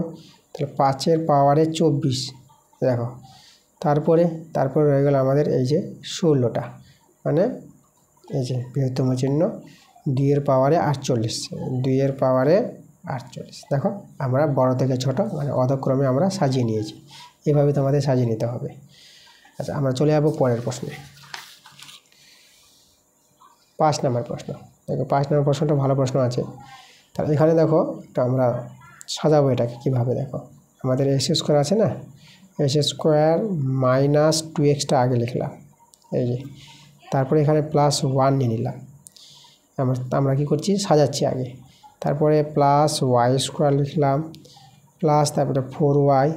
তাহলে 5 এর পাওয়ারে 24 দেখো। তারপর রয়ে গেল আমাদের এই যে 16টা, মানে এই যে বৃহত্তম চিহ্ন 2 এর পাওয়ারে 48, 2 এর পাওয়ারে 48। দেখো আমরা বড় থেকে ছোট মানে অধক্রমে আমরা সাজিয়ে নিয়েছি, এভাবে তোমাদের সাজিয়ে নিতে হবে। আচ্ছা, আমরা চলে যাবো পরের প্রশ্নে, 5 নম্বর প্রশ্ন। দেখো 5 নম্বর প্রশ্নটা ভালো প্রশ্ন আছে। তাহলে এখানে দেখো একটা আমরা সাজাবো এটাকে কীভাবে দেখো, আমাদের এক্স স্কোয়ার আছে না, এক্স স্কোয়ার মাইনাস 2xটা আগে লিখলাম, এই যে, তারপরে এখানে +1 নিয়ে নিলাম, আমরা কী করছি, সাজাচ্ছি আগে, তারপরে +y² লিখলাম, প্লাস তারপরে 4y,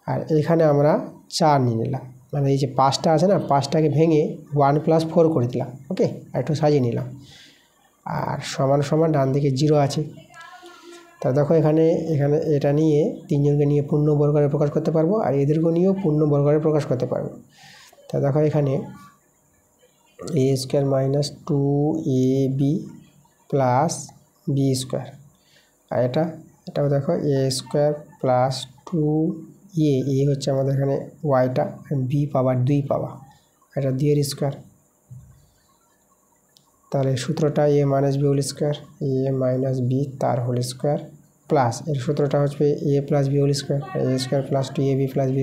আর এখানে আমরা 4 নিয়ে নিলাম, মানে এই যে 5টা আছে না, 5টাকে ভেঙে 1 + 4 করে দিলাম, ওকে, আর একটু সাজিয়ে নিলাম, আর সমান সমান ডান দিকে 0 আছে। তা দেখো এখানে এটা নিয়ে তিনজনকে নিয়ে পূর্ণবর্গরে প্রকাশ করতে পারবো, আর এদেরকে নিয়েও পূর্ণবর্গরে প্রকাশ করতে পারবো। তা দেখো এখানে a² - 2ab + b², আর এটাও দেখো a² + 2a, হচ্ছে আমাদের এখানে ওয়াইটা, b পাওয়ার 2 পাওয়া, এটা 2 এর স্কোয়ার, তাহলে সূত্রটা a - b² তার হোল স্কোয়ার, প্লাস এর সূত্রটা হচ্ছে a + b² a² + 2ab + b²,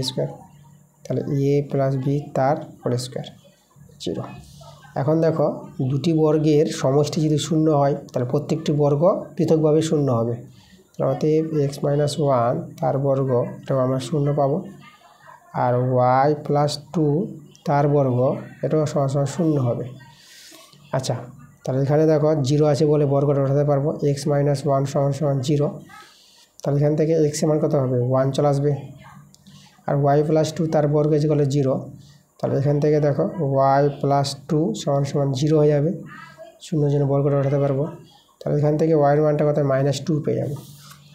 তাহলে a + b তার হোল স্কোয়ার 0। এখন দেখো দুটি বর্গের সমষ্টি যদি শূন্য হয় তাহলে প্রত্যেকটি বর্গ পৃথকভাবে শূন্য হবে, অতএব x - 1 তার বর্গ, এটাও আমরা শূন্য পাবো, আর y + 2 তার বর্গ, এটাও সমান শূন্য হবে। আচ্ছা, তাহলে এখানে দেখো 0 আছে বলে বর্গটা উঠাতে পারবো, x - 1 = 0, তাহলে এখান থেকে x এর মান কত হবে, 1 চলে আসবে, আর y + 2 তার বর্গ ইকুয়াল 0, তাহলে এখান থেকে দেখো y + 2 = 0 হয়ে যাবে, শূন্যের জন্য বর্গটা উঠাতে পারবো, তাহলে এখান থেকে y এর মানটা কত, -2 পেয়ে যাবো।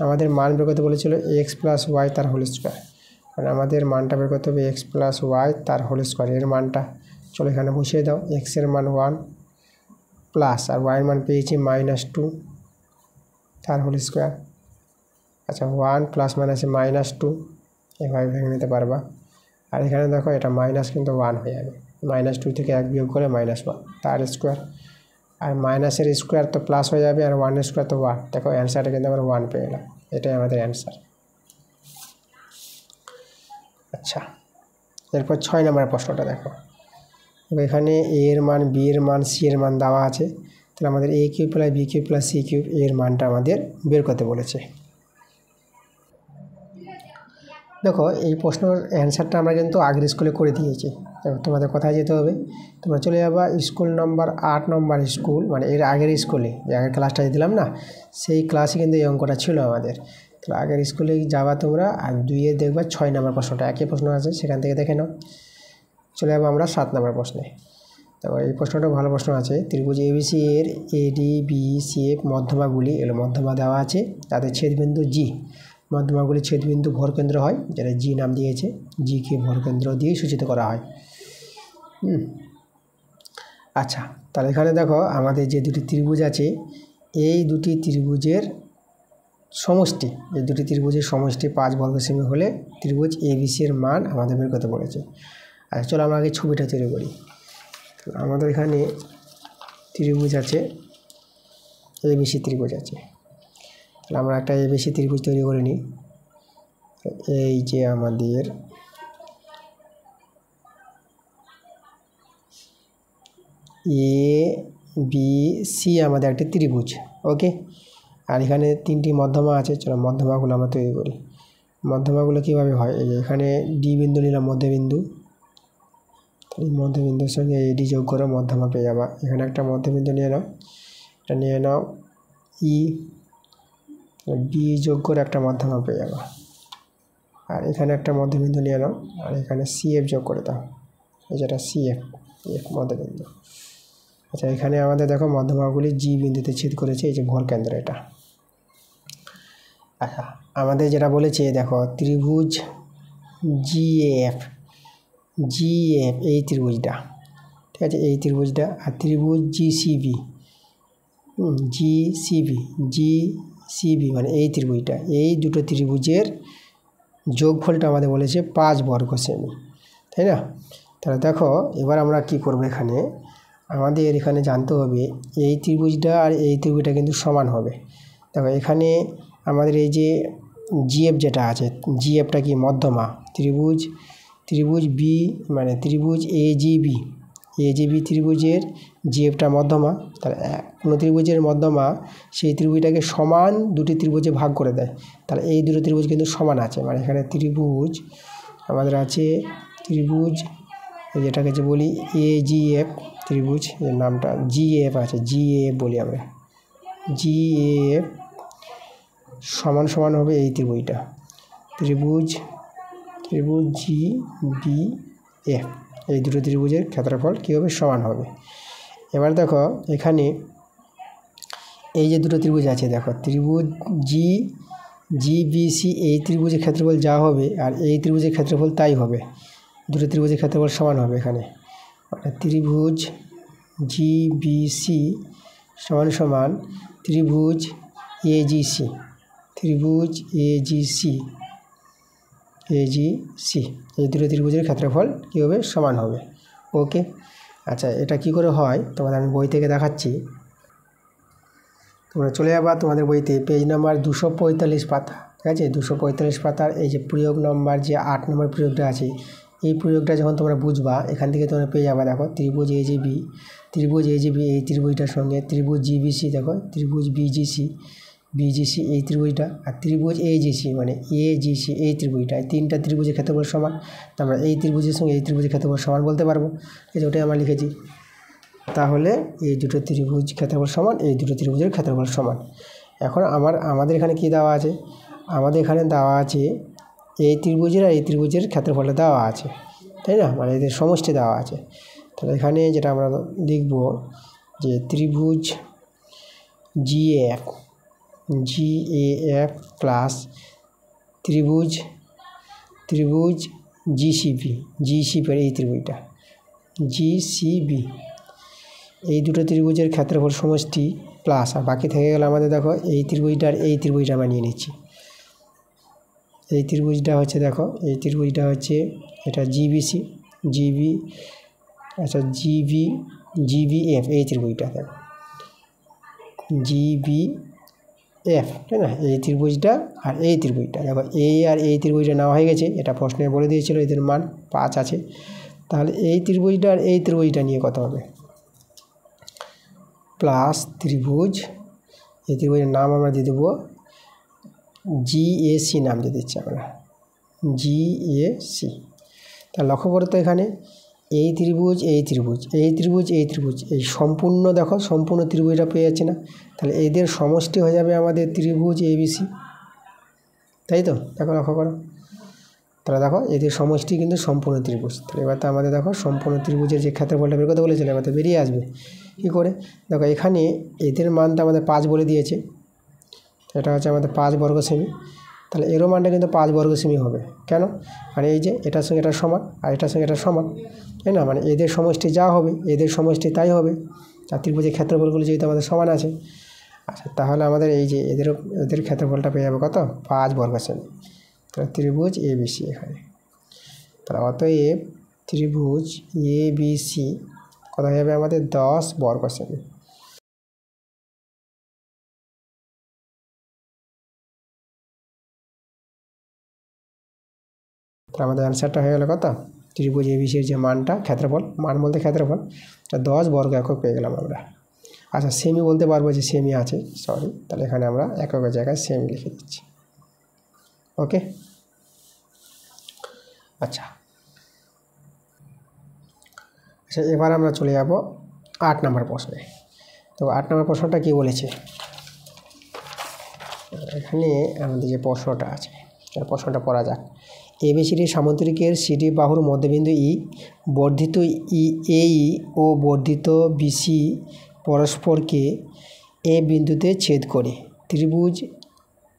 আমাদের মান বের করতে বলেছিল x + y তার হোল স্কোয়ার, মানে আমাদের মানটা বের করতে হবে x + y তার হোল স্কোয়ার, এর মানটা চলো এখানে বসিয়ে দাও, x এর মান 1 প্লাস, আর y এর মান পেয়েছি -2 তার হোল স্কোয়ার। আচ্ছা, 1 + -2 এভাবে ভেঙে নিতে পারবা, আর এখানে দেখো এটা মাইনাস কিন্তু 1 হয়ে যাবে, -2 থেকে 1 বিয়োগ করে -1 তার স্কোয়ার, আর মাইনাসের স্কোয়ার তো প্লাস হয়ে যাবে, আর 1 এর স্কোয়ার তো 1, দেখো অ্যান্সারটা কিন্তু আমরা 1 পেয়ে গেলাম, এটাই আমাদের অ্যান্সার। আচ্ছা, এরপর 6 নম্বরের প্রশ্নটা দেখো, এখানে a এর মান, b এর মান, c এর মান দেওয়া আছে, তাহলে আমাদের a³ + b³ + c³ এর মানটা আমাদের বের করতে বলেছে। দেখো এই প্রশ্নের অ্যান্সারটা আমরা কিন্তু আগের স্কুলে করে দিয়েছি, দেখো তোমাদের কোথায় যেতে হবে, তোমরা চলে যাবা স্কুল নম্বর 8 নম্বর স্কুল, মানে এর আগের স্কুলে, যে আগের ক্লাসটা দিলাম না, সেই ক্লাসে কিন্তু এই অঙ্কটা ছিল আমাদের, তাহলে আগের স্কুলে যাবা তোমরা, আর 2-এ দেখবা 6 নম্বর প্রশ্নটা, একই প্রশ্ন আছে, সেখান থেকে দেখে নাও। চলে যাবো আমরা 7 নম্বর প্রশ্নে। তো এই প্রশ্নটা ভালো প্রশ্ন আছে, ত্রিভুজ ABC এর ADBCF মধ্যমাগুলি, এগুলো মধ্যমা দেওয়া আছে, তাদের ছেদবিন্দু G, মধ্যমাগুলি ছেদবিন্দু ভরকেন্দ্র হয়, যেটা G নাম দিয়েছে, Gকে ভরকেন্দ্র দিয়ে সূচিত করা হয়। আচ্ছা, তাহলে এখানে দেখো আমাদের যে দুটি ত্রিভুজ আছে, এই দুটি ত্রিভুজের সমষ্টি, 5 বর্গসেমি হলে ত্রিভুজ ABC এর মান আমাদের বের করতে বলেছে। আচ্ছা, চলো আমরা আগে ছবিটা তৈরি করি। আমাদের এখানে ত্রিভুজ আছে, ABC ত্রিভুজ আছে, তাহলে আমরা একটা ABC ত্রিভুজ তৈরি করে নিই। এই যে আমাদের ABC আমাদের একটি ত্রিভুজ, ওকে, আর এখানে 3টি মধ্যমা আছে, চলো মধ্যমাগুলো আমরা তৈরি করি। মধ্যমাগুলো কীভাবে হয়, এই যে এখানে D বিন্দু নিলাম মধ্যবিন্দু, এই মধ্যবিন্দুর সঙ্গে AD যোগ করে মধ্যমা পেয়ে যাবা। এখানে একটা মধ্যবিন্দু নিয়ে নাও, এটা নিয়ে নাও E, B যোগ করে একটা মধ্যমা পেয়ে যাবা, আর এখানে একটা মধ্যবিন্দু নিয়ে নাও, আর এখানে CF যোগ করে দাও, এই যেটা CF মধ্যবিন্দু। আচ্ছা, এখানে আমাদের দেখো মধ্যমাগুলি G বিন্দুতে ছেদ করেছে, এই যে ভরকেন্দ্র এটা। আচ্ছা, আমাদের যেটা বলেছে দেখো ত্রিভুজ GF এই ত্রিভুজটা, ঠিক আছে, এই ত্রিভুজটা, আর ত্রিভুজ GCB মানে এই ত্রিভুজটা, এই দুটো ত্রিভুজের যোগফলটা আমাদের বলেছে 5 বর্গসেমি, তাই না? তাহলে দেখো এবার আমরা কি করব, এখানে আমাদের এখানে জানতে হবে এই ত্রিভুজটা আর এই ত্রিভুজটা কিন্তু সমান হবে। দেখো এখানে আমাদের এই যে GF যেটা আছে, GFটা কি মধ্যমা, ত্রিভুজ B মানে ত্রিভুজ AGB, এজিবি ত্রিভুজের জিএফটা মধ্যমা, তাহলে কোনো ত্রিভুজের মধ্যমা সেই ত্রিভুজটাকে সমান দুটি ত্রিভুজে ভাগ করে দেয়। তাহলে এই দুটো ত্রিভুজ কিন্তু সমান আছে, মানে এখানে ত্রিভুজ আমাদের আছে, ত্রিভুজ যেটাকে যে বলি এজিএফ ত্রিভুজ, এর নামটা জিএফ আছে, জিএফ বলি আমরা, জিএফ সমান সমান হবে এই ত্রিভুজটা, ত্রিভুজ জি বি এফ, এই দুটো ত্রিভুজের ক্ষেত্রফল কী হবে, সমান হবে। এবার দেখো এখানে এই যে দুটো ত্রিভুজ আছে, দেখো ত্রিভুজ জিবিসি, এই ত্রিভুজের ক্ষেত্রফল যা হবে আর এই ত্রিভুজের ক্ষেত্রফল তাই হবে, দুটো ত্রিভুজের ক্ষেত্রফল সমান হবে এখানে, মানে ত্রিভুজ জিবিসি সমান সমান ত্রিভুজ এজিসি, ত্রিভুজ এজিসি, এই দুটো ত্রিভুজের ক্ষেত্রফল কী হবে, সমান হবে। ওকে, আচ্ছা এটা কি করে হয় তোমাদের আমি বই থেকে দেখাচ্ছি। তোমরা চলে যাবা তোমাদের বইতে পেজ নাম্বার 245 পাতা, ঠিক আছে, 245 পাতার এই যে প্রয়োগ নম্বর যে 8 নম্বর প্রয়োগটা আছে, এই প্রয়োগটা যখন তোমরা বুঝবা এখান থেকে তোমরা পেয়ে যাবা। দেখো ত্রিভুজ এজিবি, এই ত্রিভুজটার সঙ্গে ত্রিভুজ জিবিসি, দেখো ত্রিভুজ বিজিসি এই ত্রিভুজটা, আর ত্রিভুজ এজিসি মানে এজিসি এই ত্রিভুজটা, এই তিনটা ত্রিভুজের ক্ষেত্রফল সমান। আমরা এই ত্রিভুজের সঙ্গে এই ত্রিভুজের ক্ষেত্রফল সমান বলতে পারবো, এই যে ওটাই আমরা লিখেছি। তাহলে এই দুটো ত্রিভুজ ক্ষেত্রফল সমান, এই দুটো ত্রিভুজের ক্ষেত্রফল সমান। এখন আমাদের এখানে কি দেওয়া আছে, আমাদের এখানে দেওয়া আছে এই ত্রিভুজের আর এই ত্রিভুজের ক্ষেত্রফলটা দেওয়া আছে, তাই না, মানে এদের সমষ্টি দেওয়া আছে। তাহলে এখানে যেটা আমরা লিখব যে ত্রিভুজ জিএফ প্লাস ত্রিভুজ জিসিবি এই ত্রিভুজটা জিসিবি, এই দুটো ত্রিভুজের ক্ষেত্রফল সমষ্টি প্লাস, আর বাকি থেকে গেলে আমাদের দেখো এই ত্রিভুজটা আর এই ত্রিভুজটা আমরা নিয়ে নিচ্ছি। এই ত্রিভুজটা হচ্ছে, দেখো এই ত্রিভুজটা হচ্ছে এটা জিবিসি আচ্ছা জিবিএফ, এই ত্রিভুজটা দেখো জিবিএফ, তাই না, এই ত্রিভুজটা আর এই ত্রিভুজটা, দেখো এই আর এই ত্রিভুজটা নেওয়া হয়ে গেছে, এটা প্রশ্নে বলে দিয়েছিল, এদের মান 5 আছে। তাহলে এই ত্রিভুজটা আর এই ত্রিভুজটা নিয়ে কত হবে, প্লাস ত্রিভুজ, এই ত্রিভুজের নাম আমরা দিয়ে দেবো জিএসি, নাম দিয়ে দিচ্ছি আমরা জিএসি। তা লক্ষ্য করো তো এখানে এই ত্রিভুজ এই সম্পূর্ণ, দেখো সম্পূর্ণ ত্রিভুজটা পেয়ে যাচ্ছে না, তাহলে এদের সমষ্টি হয়ে যাবে আমাদের ত্রিভুজ এবিসি, তাই তো, দেখো লক্ষ্য করো, তাহলে দেখো এদের সমষ্টি কিন্তু সম্পূর্ণ ত্রিভুজ। তাহলে এবার তো আমাদের দেখো সম্পূর্ণ ত্রিভুজের যে ক্ষেত্রফলটা বের করতে বলেছিলাম, এবার তো বেরিয়ে আসবে। কী করে, দেখো এখানে এদের মানটা আমাদের 5 বলে দিয়েছে, এটা হচ্ছে আমাদের 5 বর্গ সেমি, তাহলে এরও মানটা কিন্তু 5 বর্গ সেমি হবে। কেন, মানে এই যে এটার সঙ্গে এটা সমান আর এটার সঙ্গে এটা সমান, তাই না, মানে এদের সমষ্টি যা হবে এদের সমষ্টি তাই হবে, আর ত্রিভুজের ক্ষেত্রফলগুলো যেহেতু আমাদের সমান আছে। আচ্ছা তাহলে আমাদের এই যে এদের ক্ষেত্রফলটা পেয়ে যাবে কত, 5 বর্গ সেমি। তাহলে ত্রিভুজ এবিসি এখানে, তাহলে অতএব ত্রিভুজ এবিসি কত হয়ে যাবে আমাদের 10 বর্গ সেমি। তাহলে আমাদের অ্যান্সারটা হয়ে গেল কত, ত্রিভুজ এবিসির যে মানটা, ক্ষেত্রফল, মান বলতে ক্ষেত্রফল, 10 বর্গ একক পেয়ে গেলাম আমরা। আচ্ছা সেমি বলতে পারবো যে সেমি আছে, সরি, তাহলে এখানে আমরা এককের জায়গায় সেমি লিখে দিচ্ছি। ওকে, আচ্ছা এবার আমরা চলে যাব 8 নম্বর প্রশ্নে। তো 8 নম্বর প্রশ্নটা কী বলেছে, এখানে আমাদের যে প্রশ্নটা আছে প্রশ্নটা পড়া যাক। এবিসিডি সামুদ্রিকের সিডি বাহুর মধ্যবিন্দু ই, বর্ধিত এই ও বর্ধিত বিসি পরস্পরকে এ বিন্দুতে ছেদ করে ত্রিভুজ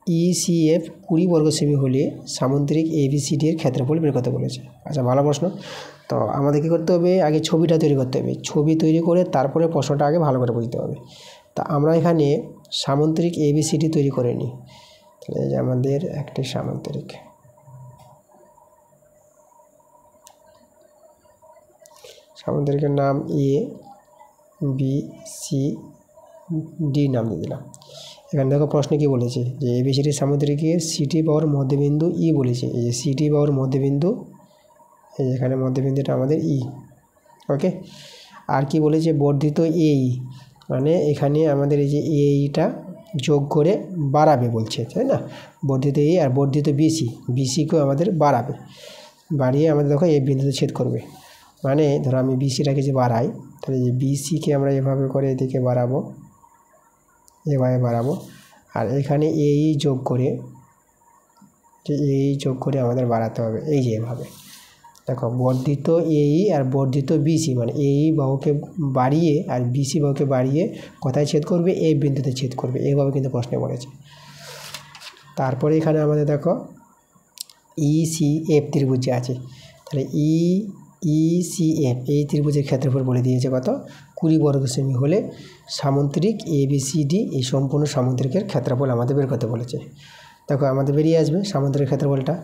ইসিএফ 20 বর্গ সেমি হলে সামুদ্রিক এবিসিডির ক্ষেত্রফল বের করতে বলেছে। আচ্ছা ভালো প্রশ্ন। তো আমাদের কী করতে হবে, আগে ছবিটা তৈরি করতে হবে, ছবি তৈরি করে তারপরে প্রশ্নটা আগে ভালো করে বুঝতে হবে। তা আমরা এখানে সামুদ্রিক এবিসিডি তৈরি করে নিই। তাহলে এই যে আমাদের একটি সামুদ্রিকের নাম এ বি সি ডি নাম দিয়ে দিলাম। এখানে দেখো প্রশ্নে কী বলেছে যে এবিসিডি সামুদ্রিকের সিটি বাহুর মধ্যবিন্দু ই বলেছে, এই যে সিটি বাহুর মধ্যবিন্দু, এই এখানে মধ্যবিন্দুটা আমাদের ই। ওকে, আর কি বলেছে বর্ধিত এই, মানে এখানে আমাদের এই যে এইটা যোগ করে বাড়াবে বলছে, তাই না? বর্ধিত এই আর বর্ধিত বিসি, বিসিকেও আমাদের বাড়াবে, বাড়িয়ে আমাদের দেখো এই বিন্দুতে ছেদ করবে। মানে ধরো আমি বিসিটাকে যে বাড়াই, তাহলে যে বিসিকে আমরা এভাবে করে এদিকে বাড়াবো, এভাবে বাড়াবো, আর এখানে এই যোগ করে, যে এই যোগ করে আমাদের বাড়াতে হবে, এই যে এভাবে দেখো বর্ধিত এই আর বর্ধিত বিসি, মানে এই বাহুকে বাড়িয়ে আর বিসি বাহুকে বাড়িয়ে কোথায় ছেদ করবে? এই বিন্দুতে ছেদ করবে, এইভাবে কিন্তু প্রশ্নে বলেছে। তারপরে এখানে আমাদের দেখো ইসিএফ ত্রিভুজ যে আছে, তাহলে ইসিএফ এই ত্রিভুজের ক্ষেত্রফল বলে দিয়েছে কত? 20 বর্গ সেমি হলে সামুদ্রিক এবিসিডি এই সম্পূর্ণ সামুদ্রিকের ক্ষেত্রফল আমাদের বের করতে বলেছে। দেখো আমাদের বেরিয়ে আসবে সামুদ্রিক ক্ষেত্রফলটা।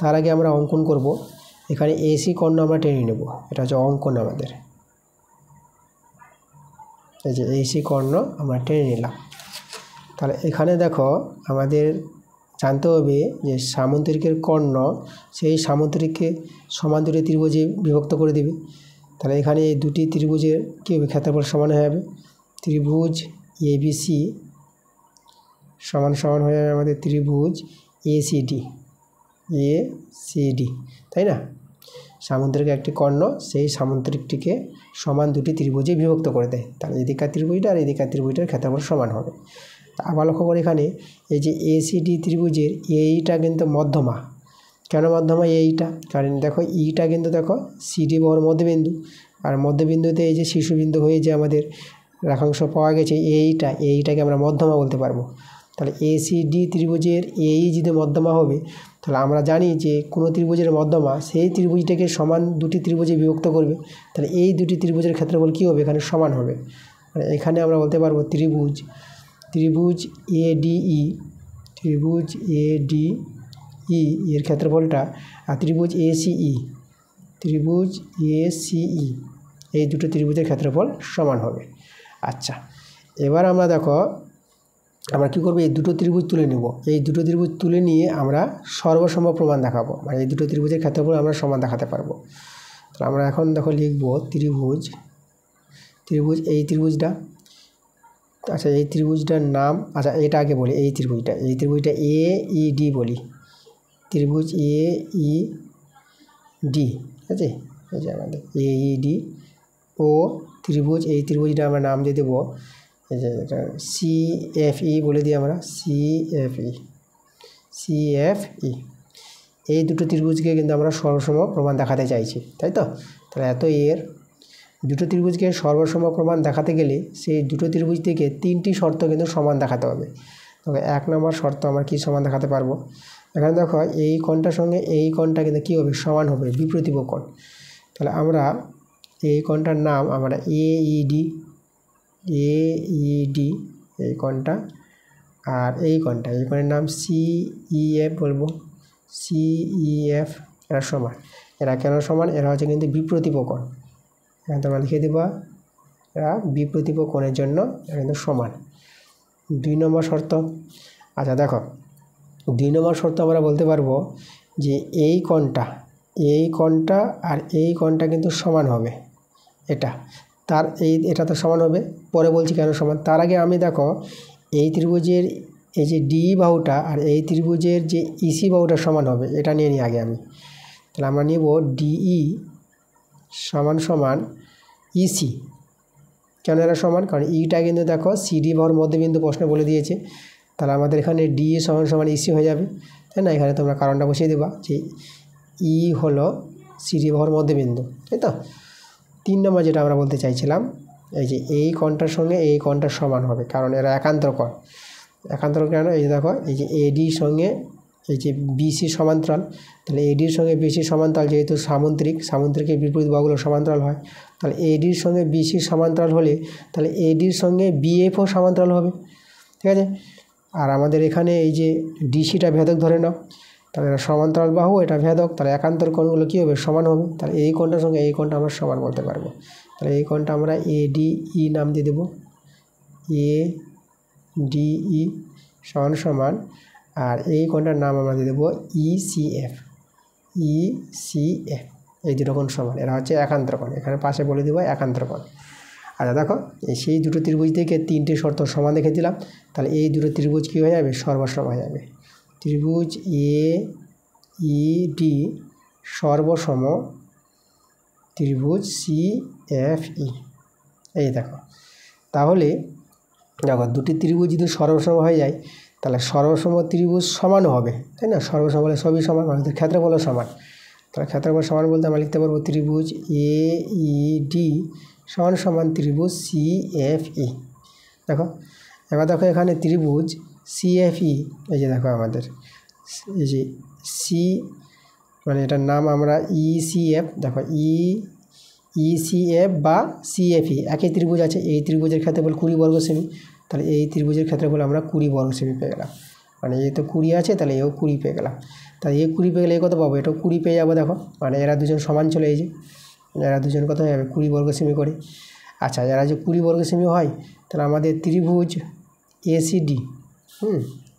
তার আগে আমরা অঙ্কন করব। এখানে এসি কর্ণ আমরা টেনে নেব, এটা হচ্ছে অঙ্কন আমাদের। এই যে এসি কর্ণ আমরা টেনে নিলাম। তাহলে এখানে দেখো আমাদের জানতে হবে যে সামুদ্রিকের কর্ণ সেই সামুদ্রিককে সমান দুটি ত্রিভুজে বিভক্ত করে দেবে। তাহলে এখানে এই দুটি ত্রিভুজের কী হবে? ক্ষেত্রফল সমান হয়ে যাবে। ত্রিভুজ এবিসি সমান সমান হয়ে যাবে আমাদের ত্রিভুজ এসিডি, তাই না? সামুদ্রিক একটি কর্ণ সেই সামুদ্রিকটিকে সমান দুটি ত্রিভুজে বিভক্ত করে দেয়, তাহলে এদিকার ত্রিভুজটা আর এদিকার ত্রিভুজটার ক্ষেত্রফল সমান হবে। আবার লক্ষ্য করে এখানে এই যে এসিডি ত্রিভুজের এইটা কিন্তু মধ্যমা। কেন মধ্যমা এইটা? কারণ দেখো ইটা কিন্তু দেখো সিডি বাহুর মধ্যবিন্দু, আর মধ্যবিন্দুতে এই যে শীর্ষবিন্দু হয়ে যে আমাদের রেখাংশ পাওয়া গেছে এইটাকে আমরা মধ্যমা বলতে পারবো। তাহলে এসিডি ত্রিভুজের এই যদি মধ্যমা হবে, তাহলে আমরা জানি যে কোনো ত্রিভুজের মধ্যমা সেই ত্রিভুজটাকে সমান দুটি ত্রিভুজে বিভক্ত করবে, তাহলে এই দুটি ত্রিভুজের ক্ষেত্রফল কী হবে? এখানে সমান হবে। মানে এখানে আমরা বলতে পারবো ত্রিভুজ এডিই, এর ক্ষেত্রফলটা, আর ত্রিভুজ এসিই এই দুটো ত্রিভুজের ক্ষেত্রফল সমান হবে। আচ্ছা, এবার আমরা দেখো আমরা কী করবো? এই দুটো ত্রিভুজ তুলে নেব। এই দুটো ত্রিভুজ তুলে নিয়ে আমরা সর্বসম প্রমাণ দেখাবো, মানে এই দুটো ত্রিভুজের ক্ষেত্রফল আমরা সমান দেখাতে পারবো। তাহলে আমরা এখন দেখো লিখব ত্রিভুজ এই ত্রিভুজটা। আচ্ছা, এই ত্রিভুজটার নাম, আচ্ছা এটা আগে বলি, এই ত্রিভুজটা এইডি বলি, ত্রিভুজ এইডি, ঠিক আছে? এই যে আমাদের এইডি ও ত্রিভুজ, এই ত্রিভুজটা আমরা নাম দিয়ে দেবো এই যে এটা সিএফই বলে দিই আমরা, সিএফই। এই দুটো ত্রিভুজকে কিন্তু আমরা সর্বসম প্রমাণ দেখাতে চাইছি, তাই তো? তাহলে এর দুটো ত্রিভুজকে সর্বসম প্রমাণ দেখাতে গেলে সেই দুটো ত্রিভুজ থেকে 3টি শর্ত কিন্তু সমান দেখাতে হবে। তবে 1 নম্বর শর্ত আমরা কি সমান দেখাতে পারবো? এখানে দেখো এই কোণটার সঙ্গে এই কোণটা কিন্তু কী হবে? সমান হবে, বিপ্রতীপ কোণ। তাহলে আমরা এই কোণটার নাম আমরা এইডি এই কোণটা, আর এই কোণের নাম সিইএফ বলবো, সিইএফ। এরা সমান। এরা কেন সমান? এরা হচ্ছে কিন্তু বিপ্রতীপ কোণ। এখানে তোমরা লিখে দেবা এরা বিপ্রতীপ কোণের জন্য এরা কিন্তু সমান। 2 নম্বর শর্ত। আচ্ছা দেখো 2 নম্বর শর্ত আমরা বলতে পারবো যে এই কোণটা আর এই কোণটা কিন্তু সমান হবে। এটা তো সমান হবে, পরে বলছি কেন সমান। তার আগে আমি দেখো এই ত্রিভুজের এই যে ডি বাহুটা আর এই ত্রিভুজের যে ইসি বাহুটা সমান হবে, এটা নিয়ে নিই আগে আমি। তাহলে আমরা নিব ডিই সমান ইসি। কেন এরা সমান? কারণ ইটা কিন্তু দেখো সিডি বাহুর মধ্যবিন্দু প্রশ্নে বলে দিয়েছে, তাহলে আমাদের এখানে ডি সমান ইসি হয়ে যাবে, তাই না? এখানে তোমরা কারণটা বসিয়ে দেবা যে ই হলো সিডি বাহুর মধ্যবিন্দু, তাই তো? 3 নম্বর যেটা আমরা বলতে চাইছিলাম, এই যে এই কোণটার সঙ্গে এই কোণটা সমান হবে, কারণ এরা একান্তর কোণ। একান্তর কেন? এই যে দেখো এই যে এডির সঙ্গে এই যে বিসি সমান্তরাল, তাহলে এডির সঙ্গে বিসি সমান্তরাল, যেহেতু সামুদ্রিকের বিপরীত বাহুগুলো সমান্তরাল হয়, তাহলে এডির সঙ্গে বিসি সমান্তরাল হলে তাহলে এডির সঙ্গে বিএফও সমান্তরাল হবে, ঠিক আছে? আর আমাদের এখানে এই যে ডিসিটা ভেদক ধরে নাও, তাহলে এটা সমান্তরাল বাহু, এটা ভেদক, তাহলে একান্তর কোণগুলো কী হবে? সমান হবে। তাহলে এই কোণটার সঙ্গে এই কোণটা আমরা সমান বলতে পারবো। তাহলে এই কোণটা আমরা এডিই নাম দিয়ে দেবো, এডিই সমান, আর এই কোণটার নাম আমরা দিয়ে দেবো ইসিএফ। এই দুটো কোণ সমান, এরা হচ্ছে একান্তর কোণ। এখানে পাশে বলে দেবো একান্তর কোণ। আচ্ছা দেখো, সেই দুটো ত্রিভুজ থেকে তিনটে শর্ত সমান দেখে দিলাম, তাহলে এই দুটো ত্রিভুজ কী হয়ে যাবে? সর্বসম হয়ে যাবে। ত্রিভুজ এ ই ডি সর্বসম ত্রিভুজ সি এফ ই। এই দেখো, তাহলে দেখো দুটি ত্রিভুজ যদি সর্বসম হয়ে যায় তাহলে সর্বসম ত্রিভুজ সমানও হবে, তাই না? সর্বসম হলে সবই সমান, মানে ক্ষেত্রফলও সমান। তাহলে ক্ষেত্রফল সমান বলতে আমরা লিখতে পারবো ত্রিভুজ এ ই ডি সমান সমান ত্রিভুজ সি এফ ই। দেখো এবার দেখো এখানে ত্রিভুজ সি এফ ই, এই যে দেখো আমাদের এই যে সি, মানে এটার নাম আমরা ইসিএফ। দেখো ইসিএফ বা সিএফই একই ত্রিভুজ আছে। এই ত্রিভুজের ক্ষেত্রফল 20 বর্গ সেমি, তাহলে এই ত্রিভুজের ক্ষেত্রফল আমরা 20 বর্গ সেমি পেয়ে গেলাম। মানে এ তো 20 আছে, তাহলে এও 20 পেয়ে গেলাম। তাহলে এ 20 পেয়ে গেলে এ কত পাবো? এটাও 20 পেয়ে যাবো। দেখো মানে এরা দুজন সমান চলে, এই যে এরা দুজন কত হয়ে যাবে? 20 বর্গ সেমি করে। আচ্ছা, এরা যে 20 বর্গ সেমি হয়, তাহলে আমাদের ত্রিভুজ এসিডি,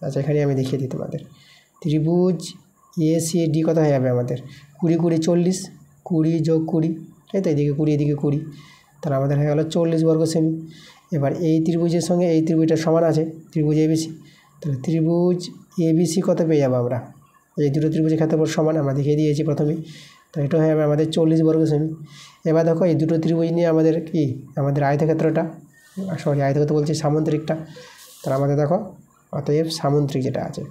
আচ্ছা এখানে আমি দেখিয়ে দিই তোমাদের। ত্রিভুজ এসিডি কত হয়ে যাবে আমাদের? 20 20 40, 20 যোগ 20, তাই তো? এদিকে 20 এদিকে 20, তাহলে আমাদের হয়ে গেলো 40 বর্গ সেমি। এবার এই ত্রিভুজের সঙ্গে এই ত্রিভুজটা সমান আছে, ত্রিভুজ এবিসি। তাহলে ত্রিভুজ এবিসি কত পেয়ে যাবো আমরা? এই দুটো ত্রিভুজের ক্ষেত্রফল সমান, আমরা দেখিয়ে দিয়েছি প্রথমেই। তো এটা হয়ে যাবে আমাদের 40 বর্গ সেমি। এবার দেখো এই দুটো ত্রিভুজ নিয়ে আমাদের কি, আমাদের আয়তক্ষেত্রটা, সরি আয়তক্ষেত্র বলছি সামুদ্রিকটা। তাহলে আমাদের দেখো অতএব সামুদ্রিক যেটা আছে,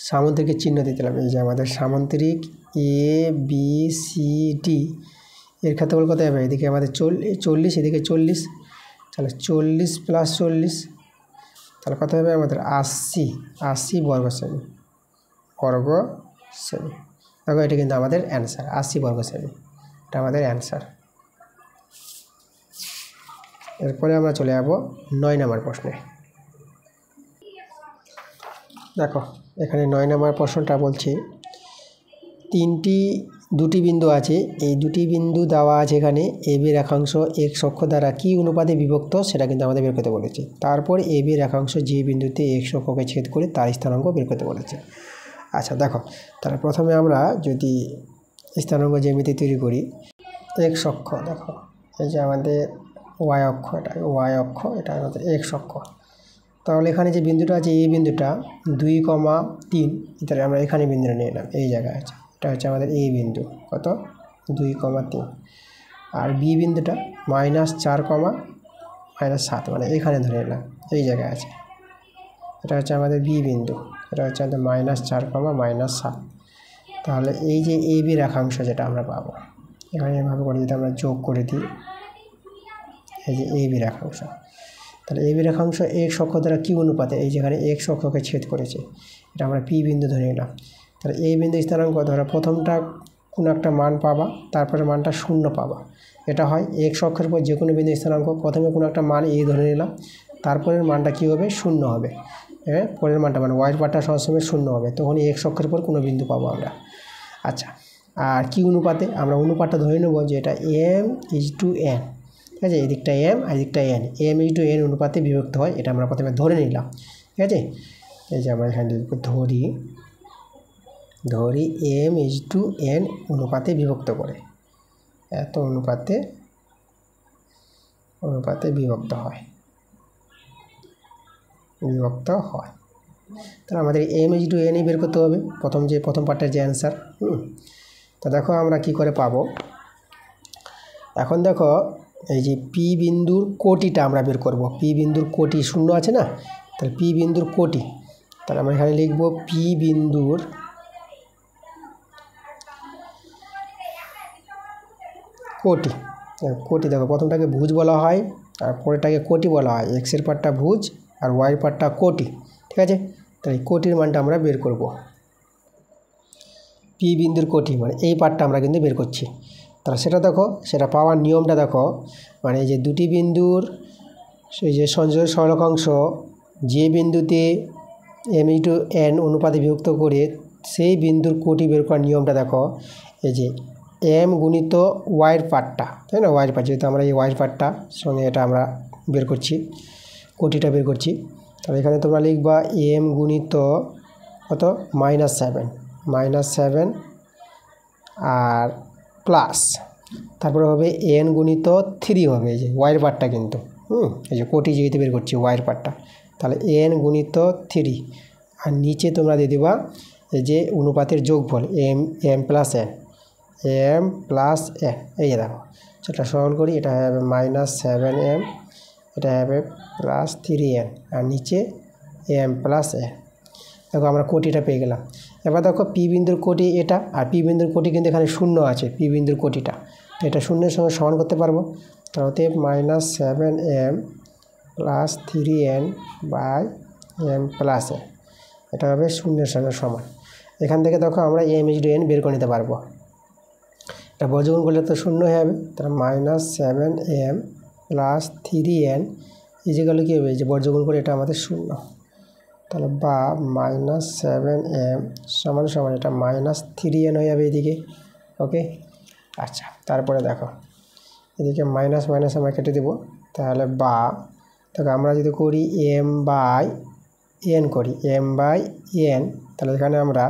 সামুদ্রিকের চিহ্ন দিতে হবে। এই যে আমাদের সামুদ্রিক এ বি সি ডি এর ক্ষেত্রফল কত হবে? এদিকে আমাদের 40, এদিকে 40, তাহলে 40 + 40, তাহলে কত হবে আমাদের? 80 বর্গ সেমি। দেখো এটা কিন্তু আমাদের অ্যান্সার, 80 বর্গ সেমি, এটা আমাদের অ্যান্সার। এরপরে আমরা চলে যাবো 9 নম্বর প্রশ্নে। দেখো এখানে 9 নম্বর প্রশ্নটা বলছে দুটি বিন্দু আছে, এই দুটি বিন্দু দেওয়া আছে এখানে। এবি রেখাংশ x অক্ষ দ্বারা কি অনুপাতে বিভক্ত সেটা কিন্তু আমাদের বের করতে বলেছে। তারপর এবি রেখাংশ যে বিন্দুতে x অক্ষকে ছেদ করে তার স্থানাঙ্ক বের করতে বলেছে। আচ্ছা দেখো, তাহলে প্রথমে আমরা যদি স্থানাঙ্ক জ্যামিতি তৈরি করি, x অক্ষ দেখো এই যে আমাদের y অক্ষ, এটা y অক্ষ, এটা আমাদের x অক্ষ। তাহলে এখানে যে বিন্দুটা আছে এই বিন্দুটা 2,3, তাহলে আমরা এখানে বিন্দুটা নিয়ে এলাম, এই জায়গায় আছে, এটা হচ্ছে আমাদের এই বিন্দু, কত? 2,3। আর বি বিন্দুটা -4, -7, মানে এখানে ধরে এলাম, এই জায়গায় আছে, এটা হচ্ছে আমাদের বি বিন্দু, এটা হচ্ছে আমাদের -4, -7। তাহলে এই যে এ বি রেখাংশ যেটা আমরা পাবো, এখানে এভাবে করে যদি আমরা যোগ করে দিই, এই যে এ বি রেখাংশ, তাহলে এ বি রেখাংশ x অক্ষ দ্বারা কি অনুপাতে, এই যেখানে x অক্ষকে ছেদ করেছে, এটা আমরা পি বিন্দু ধরে নিলাম। তাহলে এই বিন্দু স্থানাঙ্ক ধরো প্রথমটা কোনো একটা মান পাবা, তারপরে মানটা 0 পাবা। এটা হয় x অক্ষের পর যে কোনো বিন্দু স্থানাঙ্ক, প্রথমে কোনো একটা মান a ধরে নিলাম, তারপরের মানটা কী হবে? 0 হবে। পরের মানটা মানে ওয়াইয়ের পার্টটা সবসময় 0 হবে, তখনই x অক্ষের পর কোনো বিন্দু পাবো আমরা। আচ্ছা, আর কি অনুপাতে? আমরা অনুপাতটা ধরে নেব যে এটা m/n, ঠিক আছে? এদিকটা m আর এদিকটা n, m/n অনুপাতে বিভক্ত হয়, এটা আমরা প্রথমে ধরে নিলাম, ঠিক আছে? এই যে আমরা এখানে ধরি m/n অনুপাতে বিভক্ত করে, এত অনুপাতে বিভক্ত হয়। তাহলে আমাদের m/nই বের করতে হবে, প্রথম পার্টের যে অ্যান্সার। তো দেখো আমরা কি করে পাবো। এখন দেখো এই যে পি বিন্দুর কোটিটা আমরা বের করব। পি বিন্দুর কোটি 0 আছে না, তাহলে পি বিন্দুর কোটি, তাহলে আমরা এখানে লিখব পি বিন্দুর কোটি। দেখো প্রথমটাকে ভুজ বলা হয় আর পরেরটাকে কোটি বলা হয়, এক্সের পার্টটা ভুজ আর ওয়াইয়ের পার্টটা কোটি, ঠিক আছে? তাহলে কোটির মানটা আমরা বের করব। পি বিন্দুর কোটি মানে এই পার্টটা আমরা কিন্তু বের করছি। তাহলে সেটা দেখো, সেটা পাওয়ার নিয়মটা দেখো, মানে এই যে দুটি বিন্দুর সেই যে সংযোগের সরলরেখাংশ যে বিন্দুতে m/n অনুপাতে বিভক্ত করে সেই বিন্দুর কোটি বের করার নিয়মটা দেখো। এই যে m গুণিত ওয়াইয়ের পার্টটা, তাই না? ওয়াইয়ের পার্ট, যেহেতু আমরা এই ওয়াইয়ের পার্টটা সঙ্গে এটা আমরা বের করছি, কোটিটা বের করছি। তাহলে এখানে তোমরা লিখবা m গুণিত কত? -7 আর প্লাস তারপরে হবে এন গুণিত 3 হবে, এই যে ওয়াইয়ের পার্টটা কিন্তু এই যে কোটি যেহেতু বের করছি ওয়াইয়ের পার্টটা, তাহলে এন গুণিত 3 আর নিচে তোমরা দিয়ে দেবা এই যে অনুপাতের যোগফল এম প্লাস এন এই দেখো সেটা সরল করি, এটা হবে -7m, এটা হবে +3n আর নিচে এম প্লাস এন। দেখো আমরা কোটিটা পেয়ে গেলাম। এবার দেখো পি বিন্দুর কোটি এটা, আর পি বিন্দুর কোটি কিন্তু এখানে শূন্য আছে, পি বিন্দুর কোটিটা, তো এটা শূন্যের সঙ্গে সমান করতে পারবো। তাহলে -7m + 3n by M plus N, এটা হবে শূন্যের সঙ্গে সমান। এখান থেকে দেখো আমরা m/n বের করে নিতে পারবো, এটা বর্গমূল করলে তো শূন্য হয়ে যাবে। তাহলে -7m + 3n ইজিক্যাল কী হবে, যে বর্গমূল করে এটা আমাদের শূন্য, তাহলে বা -7m সমান এটা -3n হয়ে যাবে এদিকে। ওকে, আচ্ছা তারপরে দেখো এদিকে মাইনাস আমরা কেটে দেবো, তাহলে বা দেখো আমরা যদি করি m/n করি m/n, তাহলে এখানে আমরা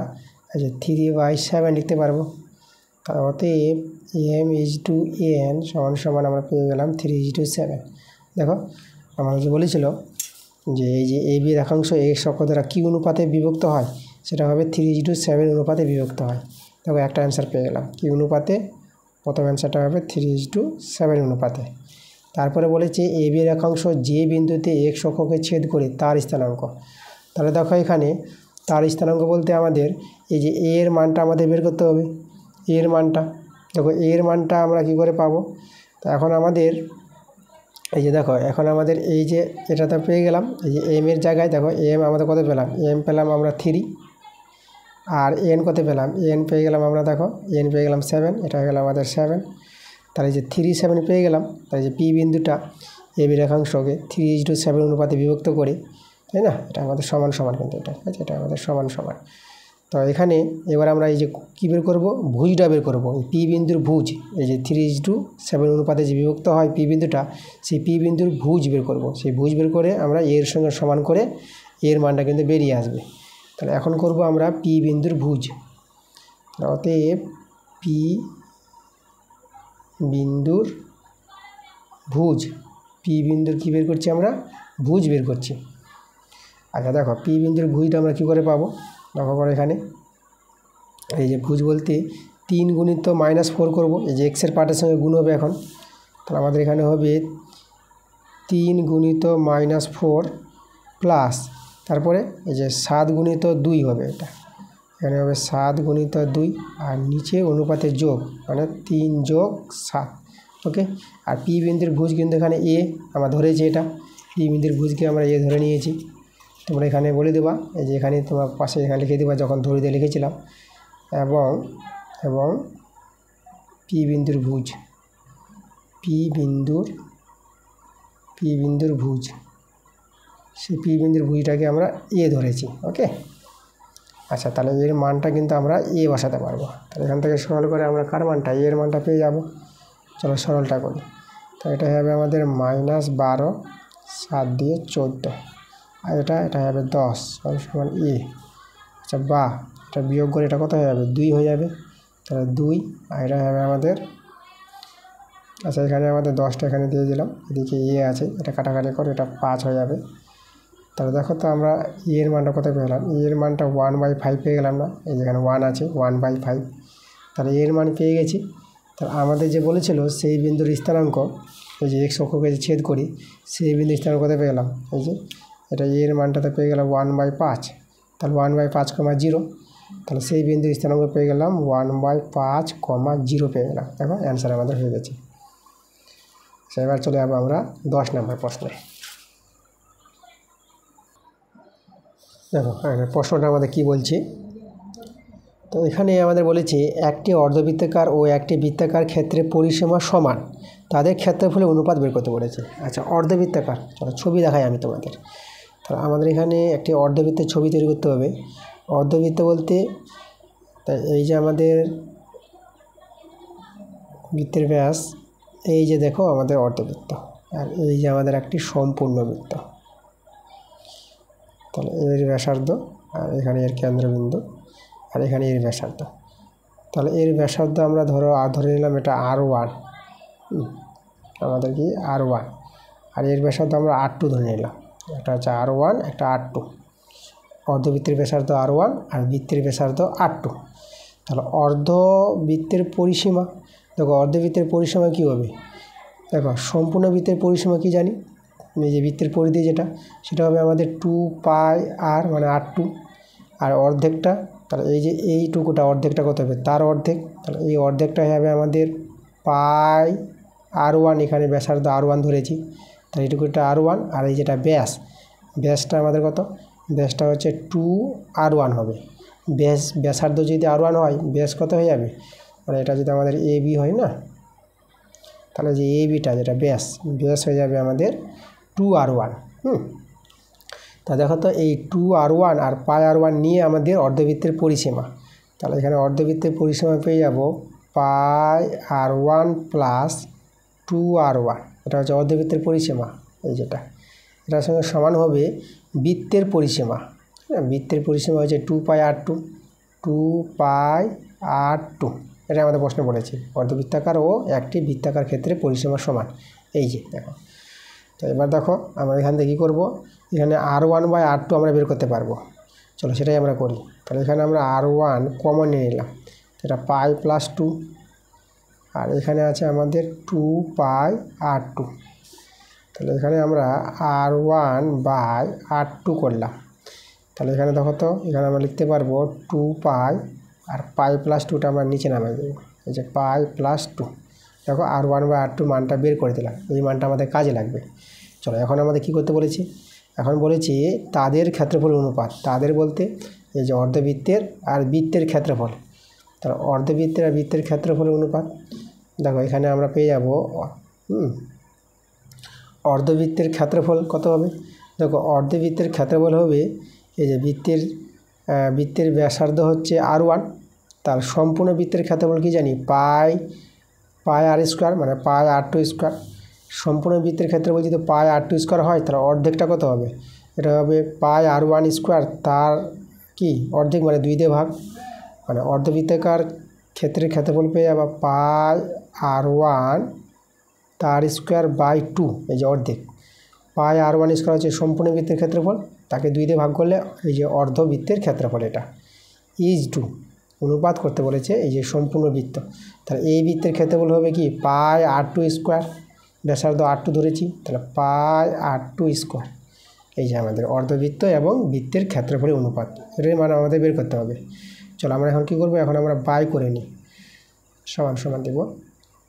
এই যে 3/7 লিখতে পারবো। তাহলে অতএব m/n সমান আমরা পেয়ে গেলাম 3/7। দেখো আমরা যে বলেছিল যে এই যে এ বি রেখাংশ এক্স অক্ষ দ্বারা কী অনুপাতে বিভক্ত হয়, সেটা হবে 3:7 অনুপাতে বিভক্ত হয়। দেখো একটা অ্যান্সার পেয়ে গেলাম, কী অনুপাতে, প্রথম অ্যান্সারটা হবে 3:7 অনুপাতে। তারপরে বলেছে এ বি রেখাংশ যে বিন্দুতে এক্স অক্ষকে ছেদ করে তার স্থানাঙ্ক। তাহলে দেখো এখানে তার স্থানাঙ্ক বলতে আমাদের এই যে এর মানটা আমাদের বের করতে হবে, এর মানটা। দেখো এর মানটা আমরা কি করে পাবো, তো এখন আমাদের এই যে দেখো এখন আমাদের এই যে এটা তো পেয়ে গেলাম, এই যে এম এর জায়গায় দেখো এম আমাদের কত পেলাম, এম পেলাম আমরা 3, আর এন কত পেলাম, এন পেয়ে গেলাম আমরা দেখো এন পেয়ে গেলাম 7, এটা হয়ে গেল আমাদের 7। তাহলে যে 3/7 পেয়ে গেলাম, তাই যে পি বিন্দুটা এ বি রেখাংশকে 3:7 অনুপাতে বিভক্ত করে, তাই না, এটা আমাদের সমান কিন্তু এটা, ঠিক আছে, এটা আমাদের সমান। তো এখানে এবার আমরা এই যে কী বের করবো, ভুজটা বের করবো, এই পি বিন্দুর ভুজ, এই যে 3:7 অনুপাতে যে বিভক্ত হয় পি বিন্দুটা, সেই পি বিন্দুর ভুজ বের করব। সেই ভুজ বের করে আমরা এর সঙ্গে সমান করে এর মানটা কিন্তু বেরিয়ে আসবে। তাহলে এখন করব আমরা পি বিন্দুর ভুজ, অতএব পি বিন্দুর ভুজ, পি বিন্দুর কী বের করছি আমরা, ভুজ বের করছি। আচ্ছা দেখো পি বিন্দুর ভুজটা আমরা কী করে পাবো, লক্ষ্য করো এখানে এই যে ভুজ বলতে 3 গুণিত -4 করব, এই যে এক্সের পার্টের সঙ্গে গুণ হবে এখন, তাহলে আমাদের এখানে হবে 3 গুণিত -4 প্লাস তারপরে এই যে 7 গুণিত 2 হবে, এটা এখানে হবে 7 গুণিত 2 আর নিচে অনুপাতের যোগ মানে 3 যোগ 7। ওকে, আর পি বিন্দুর ভুজ কিন্তু এখানে এ আমরা ধরেছি, এটা পি বিন্দুর ভুজকে আমরা এ ধরে নিয়েছি। তোমরা এখানে বলে দেবা, এই যে এখানে তোমার পাশে এখানে লিখে দেবা যখন ধরে দিয়ে লিখেছিলাম, এবং পি বিন্দুর ভুজ, পি বিন্দুর ভুজ, সেই পি বিন্দুর ভুজটাকে আমরা এ ধরেছি। ওকে, আচ্ছা তাহলে এর মানটা কিন্তু আমরা এ বসাতে পারবো। তাহলে এখান থেকে সরল করে আমরা কার মানটা, এর মানটা পেয়ে যাব। চলো সরলটা করি, তো এটা হবে আমাদের -12 7 দিয়ে 14, আর এটা হবে 10 সমান এ। আচ্ছা বা এটা বিয়োগ করে এটা কত হয়ে যাবে, 2 হয়ে যাবে, তাহলে 2, আর এটা হবে আমাদের, আচ্ছা এখানে আমাদের 10টা এখানে দিয়ে দিলাম, এদিকে এ আছে, এটা কাটাকাটি করে এটা 5 হয়ে যাবে। তাহলে দেখো তো আমরা এর মানটা কত পেলাম, এর মানটা 1/5 পেয়ে গেলাম না, এই যেখানে 1 আছে 1/5, তাহলে এর মান পেয়ে গেছি। তাহলে আমাদের যে বলেছিল সেই বিন্দুর স্থানাঙ্ক, এই যে এক্স অক্ষকে যে ছেদ করি সেই বিন্দুর স্থানাঙ্ক কত পেয়ে গেলাম, এই যে এটা এর মানটাতে পেয়ে গেলাম 1/5, তাহলে 1/5, 0, তাহলে সেই বিন্দুর স্থানাঙ্ক পেয়ে গেলাম 1/5, 0 পেয়ে গেলাম। দেখো অ্যান্সার আমাদের হয়ে গেছে। এবার চলে যাবো আমরা 10 নম্বর প্রশ্নে। দেখো প্রশ্নটা আমাদের কি বলছে, তো এখানে আমাদের বলেছে একটি অর্ধবৃত্তাকার ও একটি বৃত্তাকার ক্ষেত্রে পরিসীমা সমান, তাদের ক্ষেত্রফলের অনুপাত বের করতে বলেছে। আচ্ছা অর্ধবৃত্তাকার, চলো ছবি দেখাই আমি তোমাদের। তাহলে আমাদের এখানে একটি অর্ধবৃত্তের ছবি তৈরি করতে হবে। অর্ধবৃত্ত বলতে তাই এই যে আমাদের বৃত্তের ব্যাস, এই যে দেখো আমাদের অর্ধবৃত্ত, আর এই যে আমাদের একটি সম্পূর্ণ বৃত্ত। তাহলে এর ব্যাসার্ধ, আর এখানে এর কেন্দ্রবিন্দু, আর এখানে এর ব্যাসার্ধ। তাহলে এর ব্যাসার্ধ আমরা ধরে নিলাম এটা R1, আমাদের কি R1, আর এর ব্যাসার্ধ আমরা R2 ধরে নিলাম। এটা হচ্ছে R1, একটা R2। অর্ধবৃত্তের ব্যাসার্ধ R1 আর বৃত্তের ব্যাসার্ধ R2। তাহলে অর্ধবৃত্তের পরিসীমা, দেখো অর্ধবৃত্তের পরিসীমা কী হবে, দেখো সম্পূর্ণ বৃত্তের পরিসীমা কি জানি, এই যে বৃত্তের পরিধি যেটা, সেটা হবে আমাদের 2πr মানে R2, আর অর্ধেকটা, তাহলে এই যে এইটুকুটা অর্ধেকটা কত হবে, তার অর্ধেক, তাহলে এই অর্ধেকটা হবে আমাদের πr1, এখানে ব্যাসার্ধ R1 ধরেছি, তাহলে এইটুকুটা R1, আর এই যেটা ব্যাসটা আমাদের কত, ব্যাসটা হচ্ছে 2r1 হবে। ব্যাসার্ধ যদি R1 হয়, ব্যাস কত হয়ে যাবে, মানে এটা যদি আমাদের AB হয় না, তাহলে যে ABটা যেটা ব্যাস হয়ে যাবে আমাদের 2r1। তা দেখো তো এই 2r1 আর πr1 নিয়ে আমাদের অর্ধবৃত্তের পরিসীমা, তাহলে এখানে অর্ধবৃত্তের পরিসীমা পেয়ে যাব πr1 প্লাস 2r1, এটা হচ্ছে অর্ধবৃত্তের পরিসীমা, এই যেটা এটার সঙ্গে সমান হবে বৃত্তের পরিসীমা। বৃত্তের পরিসীমা হচ্ছে 2πr2, এটা আমাদের প্রশ্ন বলেছে অর্ধবৃত্তাকার ও একটি বৃত্তাকার ক্ষেত্রে পরিসীমা সমান। এই যে দেখো, তো এবার দেখো আমরা এখান থেকে কী করবো, এখানে R1/R2 আমরা বের করতে পারবো, চলো সেটাই আমরা করি। তাহলে এখানে আমরা R1 কমন নিয়ে নিলাম, এটা পাই প্লাস 2, আর এখানে আছে আমাদের 2πr2, তাহলে এখানে আমরা R1/R2 করলাম। তাহলে এখানে দেখো তো, এখানে আমরা লিখতে পারবো 2π আর পাই প্লাস 2টা আমরা নিচে নামিয়ে দেবো, এই যে পাই প্লাস 2। দেখো R1/R2 মানটা বের করে দিলাম, এই মানটা আমাদের কাজে লাগবে। চলো এখন আমাদের কি করতে বলেছি, এখন বলেছি তাদের ক্ষেত্রফল অনুপাত, তাদের বলতে এই যে অর্ধবৃত্তের আর বৃত্তের ক্ষেত্রফল, তাহলে অর্ধবৃত্তের আর বৃত্তের ক্ষেত্রফলের অনুপাত। দেখো এখানে আমরা পেয়ে যাব অর্ধবৃত্তের ক্ষেত্রফল কত হবে, দেখো অর্ধবৃত্তের ক্ষেত্রফল হবে এই যে বৃত্তের ব্যাসার্ধ হচ্ছে R1, তার সম্পূর্ণ বৃত্তের ক্ষেত্রফল কি জানি πr², মানে πr2²। সম্পূর্ণ বৃত্তের ক্ষেত্রফল যদি πr2² হয়, তাহলে অর্ধেকটা কত হবে, এটা হবে πr1², তার কি অর্ধেক মানে 2 দিয়ে ভাগ, মানে অর্ধবৃত্তাকার ক্ষেত্রের ক্ষেত্রফল পেয়ে যাবে πr1 তার স্কোয়ার/2, এই যে অর্ধেক, πr1² হচ্ছে সম্পূর্ণ বৃত্তের ক্ষেত্রফল, তাকে 2 দিয়ে ভাগ করলে এই যে অর্ধবৃত্তের ক্ষেত্রফল, এটা = অনুপাত করতে বলেছে এই যে সম্পূর্ণ বৃত্ত। তাহলে এই বৃত্তের ক্ষেত্রফল হবে কি πr2², ব্যাসার্ধ R2 ধরেছি, তাহলে πr2², এই যে আমাদের অর্ধবৃত্ত এবং বৃত্তের ক্ষেত্রফলের অনুপাত, এটার মান আমাদের বের করতে হবে। চলো আমরা এখন কী করবো, এখন আমরা বাই করে নিই, সমান দেব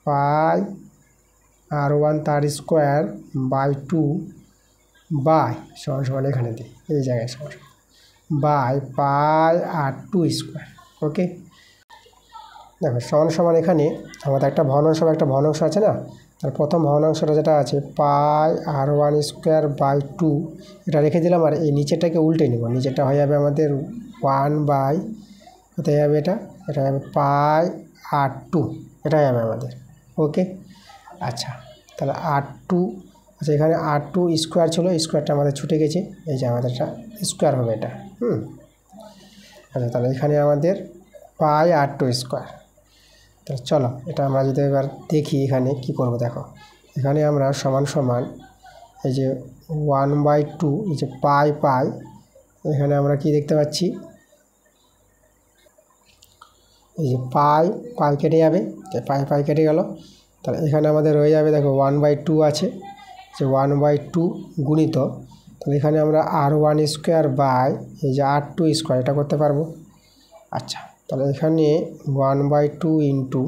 πr1 তার স্কোয়ার/2 বাই সমান এখানে দিই, এই জায়গায় সমান বাই πr2²। ওকে, দেখো সমান এখানে আমাদের একটা ভগ্নাংশ আছে না, তার প্রথম ভগ্নাংশটা যেটা আছে πr1²/2, এটা রেখে দিলাম, আর এই নিচেরটাকে উল্টে নেব, নিচেরটা হয়ে যাবে আমাদের 1/, কোথায় যাবে এটা হবে πr2, এটাই হবে আমাদের। ওকে, আচ্ছা তাহলে R2, আচ্ছা এখানে R2² ছিল, স্কোয়ারটা আমাদের ছুটে গেছে, এই যে আমাদের এটা স্কোয়ার হবে এটা। আচ্ছা তাহলে এখানে আমাদের πr2²। তাহলে চলো এটা আমরা যদি এবার দেখি এখানে কি করব, দেখো এখানে আমরা সমান এই যে 1/2, এই যে পাই, এখানে আমরা কি দেখতে পাচ্ছি, এই যে পাই কেটে যাবে, পাই কেটে গেল, তাহলে এখানে আমাদের রয়ে যাবে দেখো 1/2 আছে, যে 1/2 গুণিত, তাহলে এখানে আমরা R1² এই যে R2², এটা করতে পারবো। আচ্ছা তাহলে এখানে 1/2 ইন্টু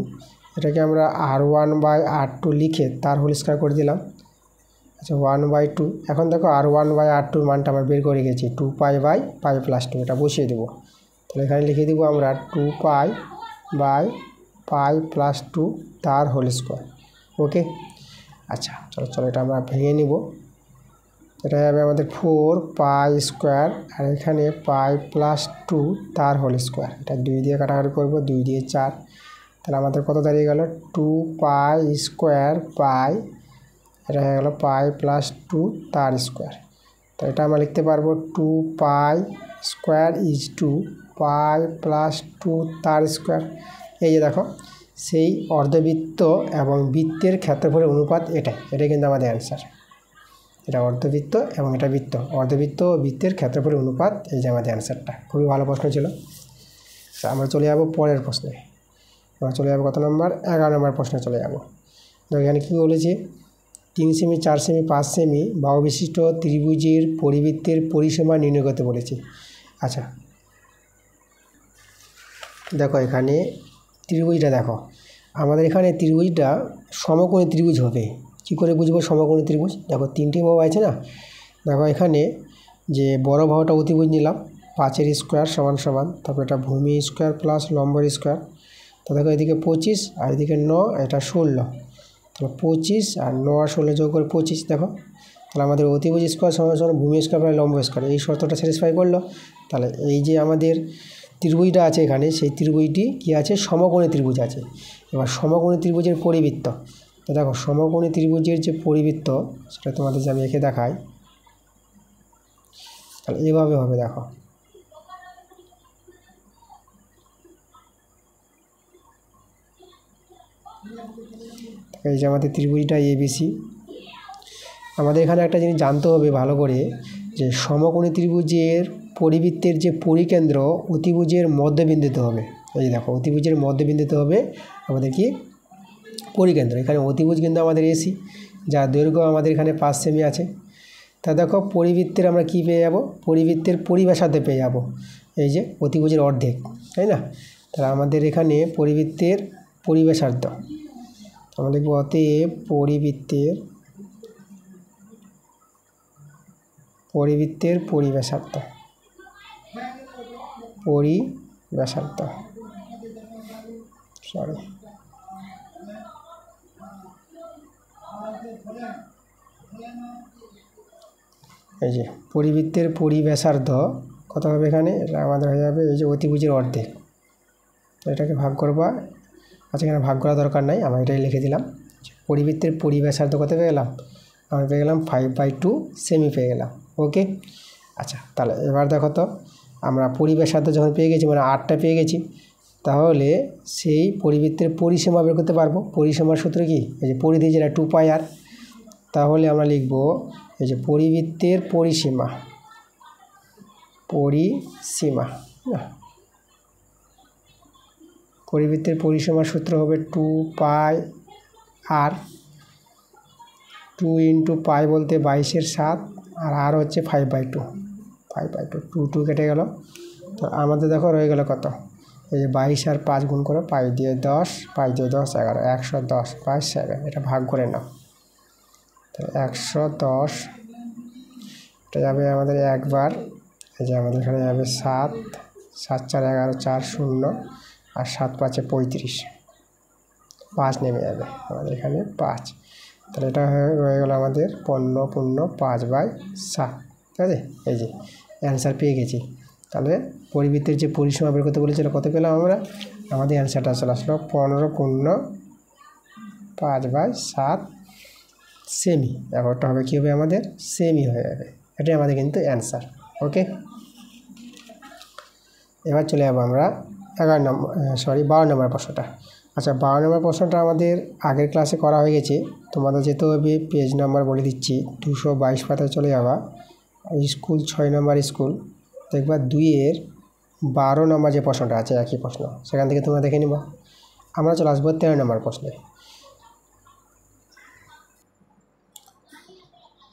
এটাকে আমরা R1/R2 লিখে তার হোল স্কয়ার করে দিলাম। আচ্ছা 1/2, এখন দেখো R1/R2 মানটা আমরা বের করে গেছি 2π/পাই প্লাস 2, এটা বসিয়ে দেবো। তাহলে এখানে লিখে দেবো আমরা 2π/পাই প্লাস 2 তার হোল স্কয়ার। ওকে, আচ্ছা চলো এটা আমরা ভেঙে নিব, এটা হবে আমাদের 4π², আর এখানে পাই প্লাস 2 তার হোল স্কোয়ার, এটা 2 দিয়ে কাটাকাটি করবো, 2 দিয়ে 4, তাহলে আমাদের কত দাঁড়িয়ে গেল 2π² পাই, এটা হয়ে গেল পাই প্লাস 2 তার স্কোয়ার। তো এটা আমরা লিখতে পারবো 2π² = পাই প্লাস 2 তার স্কোয়ার, এই যে দেখো সেই অর্ধবৃত্ত এবং বৃত্তের ক্ষেত্রফলের অনুপাত এটাই কিন্তু আমাদের অ্যান্সার। এটা অর্ধবৃত্ত এবং এটা বৃত্ত, অর্ধবৃত্ত ও বৃত্তের ক্ষেত্রফলের অনুপাত, এই যে আমাদের অ্যান্সারটা। খুবই ভালো প্রশ্ন ছিল। আমরা চলে যাব পরের প্রশ্নে। আমরা চলে যাবো কত নম্বর? 11 নম্বর প্রশ্নে চলে যাব। দেখো এখানে কী বলেছে, 3 সেমি 4 সেমি 5 সেমি বাহু বিশিষ্ট ত্রিভুজের পরিবৃত্তের পরিসীমা নির্ণয় করতে বলেছি। আচ্ছা দেখো এখানে ত্রিভুজটা দেখো, আমাদের এখানে ত্রিভুজটা সমকোণী ত্রিভুজ হবে। কী করে বুঝবো সমকোণী ত্রিভুজ? দেখো 3টি বাহু আছে না, দেখো এখানে যে বড় বাহুটা অতিভুজ নিলাম, 5-এর স্কোয়ার সমান, তারপর এটা ভূমি স্কোয়ার প্লাস লম্বের স্কোয়ার। তো দেখো এদিকে 25 আর এদিকে 9, এটা 16, তাহলে 25 আর 9 আর 16 যোগ করে 25। দেখো তাহলে আমাদের অতিভুজ স্কোয়ার সমান ভূমি স্কোয়ার প্লাস লম্ব স্কোয়ার, এই শর্তটা স্যাটিসফাই করলো। তাহলে এই যে আমাদের ত্রিভুজটা আছে এখানে, সেই ত্রিভুজটি কী আছে? সমকোণী ত্রিভুজ আছে। এবার সমকোণী ত্রিভুজের পরিবৃত্ত, তো দেখো সমকোণী ত্রিভুজের যে পরিবৃত্ত সেটা তোমাদের আমি এঁকে দেখাই। তাহলে এভাবে হবে, দেখো এই যে আমাদের ত্রিভুজটা ABC। আমাদের এখানে একটা জিনিস জানতে হবে ভালো করে, যে সমকোণী ত্রিভুজের পরিবৃত্তের যে পরিকেন্দ্র অতিভুজের মধ্যবিন্দুতে হবে। এই যে দেখো অতিভুজের মধ্যবিন্দুতে হবে আমাদের কি পরিকেন্দ্র। এখানে অতিভুজ কিন্তু আমাদের AC, যার দৈর্ঘ্য আমাদের এখানে 5 সেমি আছে। তা দেখো পরিবৃত্তের আমরা কি পেয়ে যাব? পরিবৃত্তের পরিব্যাসার্ধ পেয়ে যাব, এই যে অতিভুজের অর্ধেক, তাই না? তাহলে আমাদের এখানে পরিবৃত্তের পরিব্যাসার্ধ, আমরা লিখব অতএব পরিবৃত্তের পরিব্যাসার্ধ, সরি এই যে পরিবৃত্তের পরিব্যাসার্ধ কত হবে এখানে? এটা আমাদের হয়ে যাবে এই যে অতিভুজের অর্ধেক। এটাকে ভাগ করবা, আচ্ছা এখানে ভাগ করা দরকার নাই, আমরা এটাই লিখে দিলাম। পরিবৃত্তের পরিব্যাসার্ধ কত পেয়ে গেলাম? আমরা পেয়ে গেলাম 5/2 সেমি পেয়ে গেলাম। ওকে, আচ্ছা তাহলে এবার দেখো তো, আমরা পরিব্যাসার্ধ যখন পেয়ে গেছি, মানে 8টা পেয়ে গেছি, তাহলে সেই পরিবৃত্তের পরিসীমা বের করতে পারবো। পরিসীমার সূত্র কি? এই যে পরিধি যেটা 2πr, তাহলে আমরা লিখব এই যে পরিবৃত্তের পরিসীমা পরিবৃত্তের পরিসীমার সূত্র হবে 2πr, 2 × π বলতে 22/7 আর r হচ্ছে 5/2, 2 কেটে গেল। তো আমাদের দেখো রয়ে গেল কত? এই যে 22 আর 5 গুণ করো, 5 দিয়ে 10, 5 দিয়ে 10 11, 110 5 7, এটা ভাগ করে নাও। তাহলে 110 এটা যাবে আমাদের একবার, এই যে আমাদের এখানে যাবে 7, 7 4 11, 4 0 আর 7 5 35, 5 নেমে যাবে আমাদের এখানে 5। তাহলে এটা হয়ে গেল আমাদের 15/5/7, ঠিক আছে? এই যে অ্যান্সার পেয়ে গেছি। তাহলে পরিবৃত্তের যে পরিসীমা বের করতে বলেছিল কত পেলাম আমরা? আমাদের অ্যান্সারটা চলে আসলো 15/5/7 সেমি। ব্যাপারটা হবে কী হবে? আমাদের সেমি হয়ে যাবে। এটাই আমাদের কিন্তু অ্যান্সার। ওকে, এবার চলে যাবো আমরা 12 নম্বর প্রশ্নটা। আচ্ছা 12 নম্বর প্রশ্নটা আমাদের আগের ক্লাসে করা হয়ে গেছে, তোমাদের যেতে হবে পেজ নাম্বার বলে দিচ্ছি, 222 পাতায় চলে যাবা, স্কুল 6 নম্বর স্কুল, দেখবা 2-এর 12 নম্বর যে প্রশ্নটা আছে একই প্রশ্ন, সেখান থেকে তোমরা দেখে নিবা। আমরা চলে আসবো 13 নম্বর প্রশ্নে।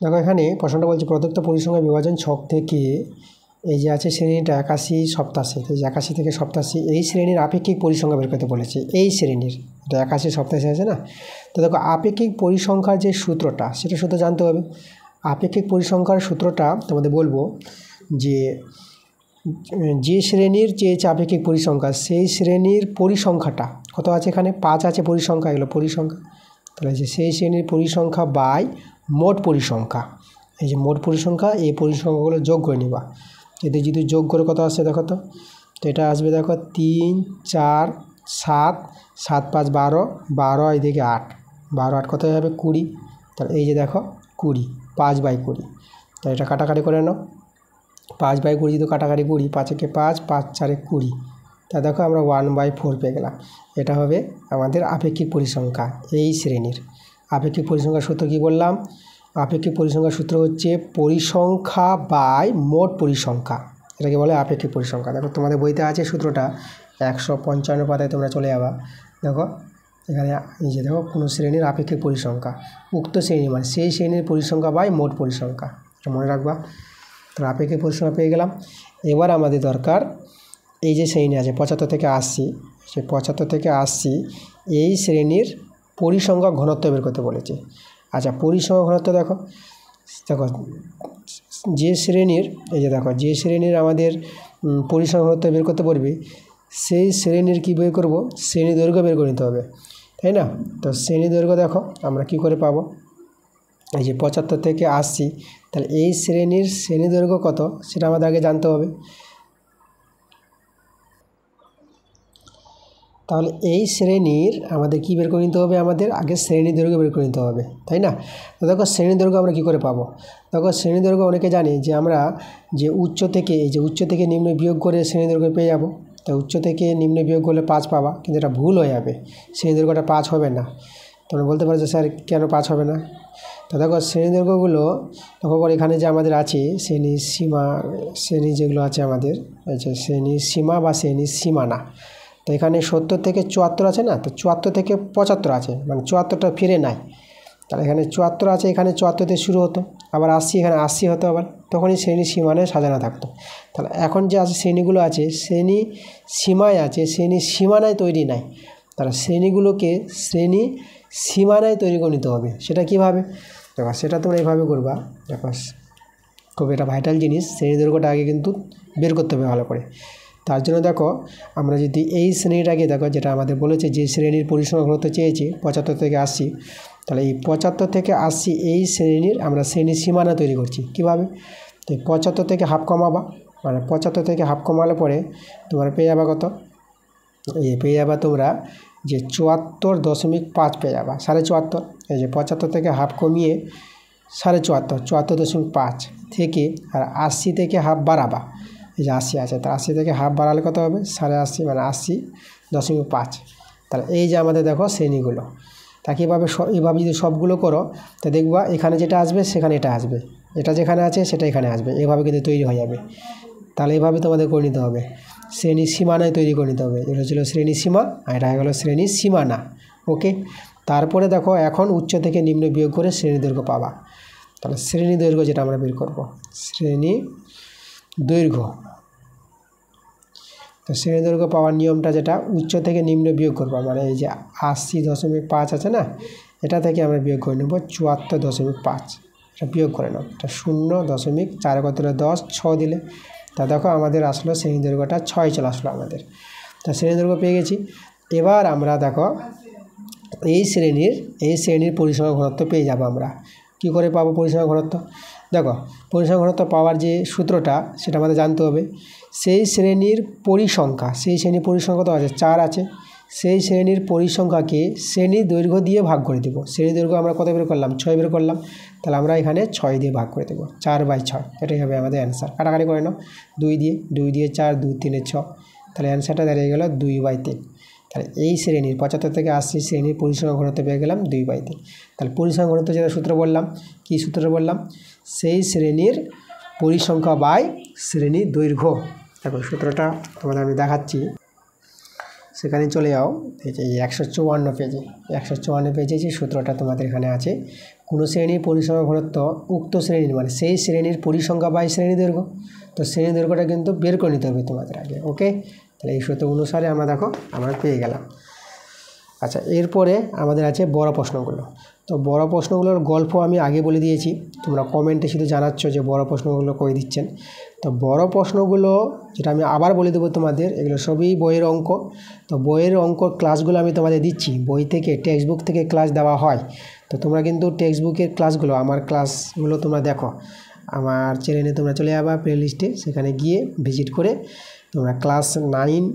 দেখো এখানে প্রশ্নটা বলছে প্রদত্ত পরিসংখ্যান বিভাজন ছক থেকে এই যে আছে শ্রেণীটা 81 87, তো 81 থেকে 87 এই শ্রেণীর আপেক্ষিক পরিসংখ্যা বের করতে বলেছে। এই শ্রেণীর এটা 81 87 আছে না, তো দেখো আপেক্ষিক পরিসংখ্যার যে সূত্রটা সেটা সূত্র জানতে হবে। আপেক্ষিক পরিসংখ্যার সূত্রটা তোমাদের বলবো যে শ্রেণীর যে আপেক্ষিক পরিসংখ্যা, সেই শ্রেণীর পরিসংখ্যাটা কত আছে? এখানে 5 আছে পরিসংখ্যা, এগুলো পরিসংখ্যা। তাহলে যে সেই শ্রেণীর পরিসংখ্যা বাই মোট পরিসংখ্যা, এই যে মোট পরিসংখ্যা, এই পরিসংখ্যাগুলো যোগ করে নিবা। যদি যোগ করে কত আসছে দেখো তো, এটা আসবে দেখো 3 4 7, 7 5 12, 12 এদিকে 8, 12 8 কত হবে? 20। তাহলে এই যে দেখো 20, 5/20, তাহলে এটা কাটাকাটি করে নাও, 5/20 যদি কাটাকাটি 20, 5 একে 5, 5 4 20, তা দেখো আমরা 1/4 পেয়ে গেলাম। এটা হবে আমাদের আপেক্ষিক পরিসংখ্যা এই শ্রেণীর। আপেক্ষিক পরিসংখ্যার সূত্র কী বললাম? আপেক্ষিক পরিসংখ্যার সূত্র হচ্ছে পরিসংখ্যা বাই মোট পরিসংখ্যা, এটাকে বলে আপেক্ষিক পরিসংখ্যা। দেখো তোমাদের বইতে আছে সূত্রটা, 155 পাতায় তোমরা চলে যাবা। দেখো এখানে এই যে দেখো কোনো শ্রেণীর আপেক্ষিক পরিসংখ্যা, উক্ত শ্রেণী মানে সেই শ্রেণীর পরিসংখ্যা বাই মোট পরিসংখ্যা, এটা মনে রাখবা। তো আপেক্ষিক পরিসংখ্যা পেয়ে গেলাম। এবার আমাদের দরকার এই যে শ্রেণী আছে 75 থেকে 80, সেই 75 থেকে 80 এই শ্রেণীর পরিসংখ্যা ঘনত্ব বের করতে বলেছে। আচ্ছা, পরিসংখ্যা ঘনত্ব দেখো যে শ্রেণীর, এই যে দেখো যে শ্রেণীর আমাদের পরিসংখ্যা ঘনত্ব বের করতে পারবে, সেই শ্রেণীর কি বের করব? শ্রেণী দৈর্ঘ্য বের করে নিতে হবে, তাই না? তো শ্রেণী দৈর্ঘ্য দেখো আমরা কি করে পাবো? এই যে 75 থেকে 80, তাহলে এই শ্রেণীর শ্রেণী দৈর্ঘ্য কত সেটা আমাদের আগে জানতে হবে। তাহলে এই শ্রেণীর আমাদের কি বের করে নিতে হবে? আমাদের আগে শ্রেণী দৈর্ঘ্য বের করে নিতে হবে, তাই না? তো দেখো শ্রেণী দৈর্ঘ্য আমরা কী করে পাবো? দেখো শ্রেণী দৈর্ঘ্য অনেকে জানে যে আমরা যে উচ্চ থেকে, এই যে উচ্চ থেকে নিম্ন বিয়োগ করে শ্রেণী দৈর্ঘ্য পেয়ে যাবো। তো উচ্চ থেকে নিম্ন বিয়োগ করলে 5 পাবা, কিন্তু এটা ভুল হয়ে যাবে, শ্রেণী দৈর্ঘ্যটা 5 হবে না। তোমরা বলতে পারো যে স্যার কেন 5 হবে না? তো দেখো শ্রেণী দৈর্ঘ্যগুলো দেখো এখানে যে আমাদের আছে শ্রেণীর সীমা, শ্রেণী যেগুলো আছে আমাদের, এই যে শ্রেণীর সীমা বা শ্রেণীর সীমানা, তো এখানে 70 থেকে 74 আছে না, তো 74 থেকে 75 আছে, মানে 74টা ফিরে নাই। তাহলে এখানে 74 আছে, এখানে 74 দিয়ে শুরু হতো, আবার 80 এখানে 80 হতো, আবার তখনই শ্রেণী সীমানায় সাজানো থাকতো। তাহলে এখন যে আছে শ্রেণীগুলো আছে শ্রেণী সীমায় আছে, শ্রেণী সীমানায় তৈরি নাই। তাহলে শ্রেণীগুলোকে শ্রেণী সীমানায় তৈরি করে নিতে হবে। সেটা কীভাবে? দেখো সেটা তোমরা এইভাবে করবা। দেখো খুব এটা ভাইটাল জিনিস, শ্রেণী দৈর্ঘ্যটা আগে কিন্তু বের করতে হবে ভালো করে। তার জন্য দেখো আমরা যদি এই শ্রেণীটাকে দেখো, যেটা আমাদের বলেছে যে শ্রেণীর পরিসংখ্যা ঘনত্ব চেয়েছে 75 থেকে 80, তাহলে এই 75 থেকে 80 এই শ্রেণীর আমরা শ্রেণী সীমানা তৈরি করছি। কীভাবে? তো 75 থেকে হাফ কমাবা, মানে 75 থেকে হাফ কমালে পরে তোমরা পেয়ে যাবা কত? এই পেয়ে যাবা তোমরা যে 74.5 পেয়ে যাবা, 74.5। এই যে 75 থেকে হাফ কমিয়ে 74.5, 74.5 থেকে আর 80 থেকে হাফ বাড়াবা, এই যে 80 আছে, তো 80 থেকে হাফ বাড়ালে কত হবে? 80.5, মানে 80.5। তাহলে এই যে আমাদের দেখো শ্রেণীগুলো, তাকে এইভাবে যদি সবগুলো করো তা দেখবা এখানে যেটা আসবে সেখানে এটা আসবে, এটা যেখানে আছে সেটা এখানে আসবে, এভাবে কিন্তু তৈরি হয়ে যাবে। তাহলে এইভাবে তোমাদের করে নিতে হবে, শ্রেণী সীমানায় তৈরি করে নিতে হবে। এটা ছিল শ্রেণী সীমা, আর এটা হয়ে গেলো শ্রেণী সীমানা। ওকে, তারপরে দেখো এখন উচ্চ থেকে নিম্ন বিয়োগ করে শ্রেণী দৈর্ঘ্য পাবা। তাহলে শ্রেণী দৈর্ঘ্য যেটা আমরা বের করব, শ্রেণী দৈর্ঘ্য। তো শ্রেণী দৈর্ঘ্য পাওয়ার নিয়মটা যেটা, উচ্চ থেকে নিম্ন বিয়োগ করবা, মানে এই যে 80.5 আছে না, এটা থেকে আমরা বিয়োগ করে নেব 74.5, এটা বিয়োগ করে নাও। এটা 0.4 কত 10, 6 দিলে তা দেখো আমাদের আসলো শ্রেণী দৈর্ঘ্যটা 6 চলে আসলো আমাদের। তা শ্রেণী দৈর্ঘ্য পেয়ে গেছি। এবার আমরা দেখো এই শ্রেণীর পরিসংখ্যা ঘনত্ব পেয়ে যাবো। আমরা কি করে পাবো পরিসংখ্যা ঘনত্ব? দেখো পরিসংখ্যা ঘনত্ব পাওয়ার যে সূত্রটা সেটা আমাদের জানতে হবে। সেই শ্রেণীর পরিসংখ্যা, সেই শ্রেণীর পরিসংখ্যা তো আছে 4 আছে, সেই শ্রেণীর পরিসংখ্যাকে শ্রেণীর দৈর্ঘ্য দিয়ে ভাগ করে দেবো। শ্রেণীর দৈর্ঘ্য আমরা কত বের করলাম? 6 বের করলাম। তাহলে আমরা এখানে 6 দিয়ে ভাগ করে দেবো, 4/6, এটাই হবে আমাদের অ্যান্সার। কাটাকাটি করে নাও, 2 দিয়ে 4, 2 3 6, তাহলে অ্যান্সারটা দাঁড়িয়ে গেল 2/3। তাহলে এই শ্রেণীর 75 থেকে 80 শ্রেণীর পরিসংখ্যা ঘনত্ব পেয়ে গেলাম 2/3। তাহলে পরিসংখ্যা ঘনত্ব যেটা সূত্র বললাম, কী সূত্র বললাম? সেই শ্রেণীর পরিসংখ্যা বাই শ্রেণী দৈর্ঘ্য। দেখো সূত্রটা তোমাদের আমি দেখাচ্ছি, সেখানে চলে যাও। এই যে 154 পেজে, 154 পেজে যে সূত্রটা তোমাদের এখানে আছে, কোনো শ্রেণীর পরিসংখ্যা ঘনত্ব উক্ত শ্রেণীর মানে সেই শ্রেণীর পরিসংখ্যা বাই শ্রেণী দৈর্ঘ্য। তো শ্রেণী দৈর্ঘ্যটা কিন্তু বের করে নিতে হবে তোমাদের আগে। ওকে, তাহলে এই সূত্র অনুসারে আমরা পেয়ে গেলাম। আচ্ছা, এরপরে আমাদের আছে বড় প্রশ্নগুলো। তো বড় প্রশ্নগুলোর গল্প আমি আগে বলে দিয়েছি, তোমরা কমেন্টে শুধু জানাচ্ছ যে বড় প্রশ্নগুলো কই দিচ্ছেন। তো বড় প্রশ্নগুলো যেটা আমি আবার বলে দেবো তোমাদের, এগুলো সবই বইয়ের অঙ্ক। তো বইয়ের অঙ্ক ক্লাসগুলো আমি তোমাদের দিচ্ছি, বই থেকে টেক্সট বুক থেকে ক্লাস দেওয়া হয়। তো তোমরা কিন্তু টেক্সট বুকের ক্লাসগুলো, আমার ক্লাসগুলো তোমরা দেখো, আমার চ্যানেলে তোমরা চলে যাবা প্লেলিস্টে, সেখানে গিয়ে ভিজিট করে তোমরা ক্লাস 9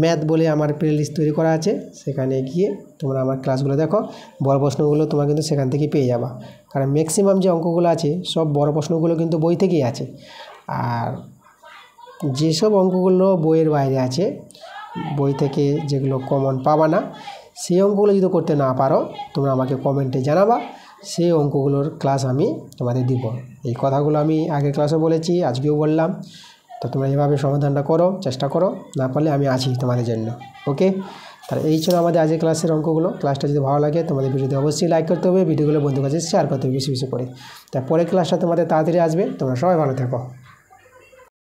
ম্যাথ বলে আমার প্লেলিস্ট তৈরি করা আছে, সেখানে গিয়ে তোমরা আমার ক্লাসগুলো দেখো। বড় প্রশ্নগুলো তোমরা কিন্তু সেখান থেকে পেয়ে যাবা, কারণ ম্যাক্সিমাম যে অঙ্কগুলো আছে সব বড় প্রশ্নগুলো কিন্তু বই থেকেই আছে। আর যেসব অঙ্কগুলো বইয়ের বাইরে আছে বই থেকে যেগুলো কমন পাবা না সেই অঙ্কগুলো যদি করতে না পারো তোমরা আমাকে কমেন্টে জানাবা, সেই অঙ্কগুলোর ক্লাস আমি তোমাদের দিব। এই কথাগুলো আমি আগের ক্লাসে বলেছি, আজকেও বললাম। তো তোমরা এভাবে সমাধানটা করো, চেষ্টা করো, না পারলে আমি আছি তোমাদের জন্য। ওকে, তাহলে এই ছিল আমাদের আজকের ক্লাসের অঙ্কগুলো। ক্লাসটা যদি ভালো লাগে তোমাদের ভিডিওতে অবশ্যই লাইক করতে হবে, ভিডিওগুলো বন্ধুর কাছে শেয়ার করতে হবে বেশি বেশি করে। তারপরে ক্লাসটা তোমাদের তাড়াতাড়ি আসবে। তোমরা সবাই ভালো থাকো।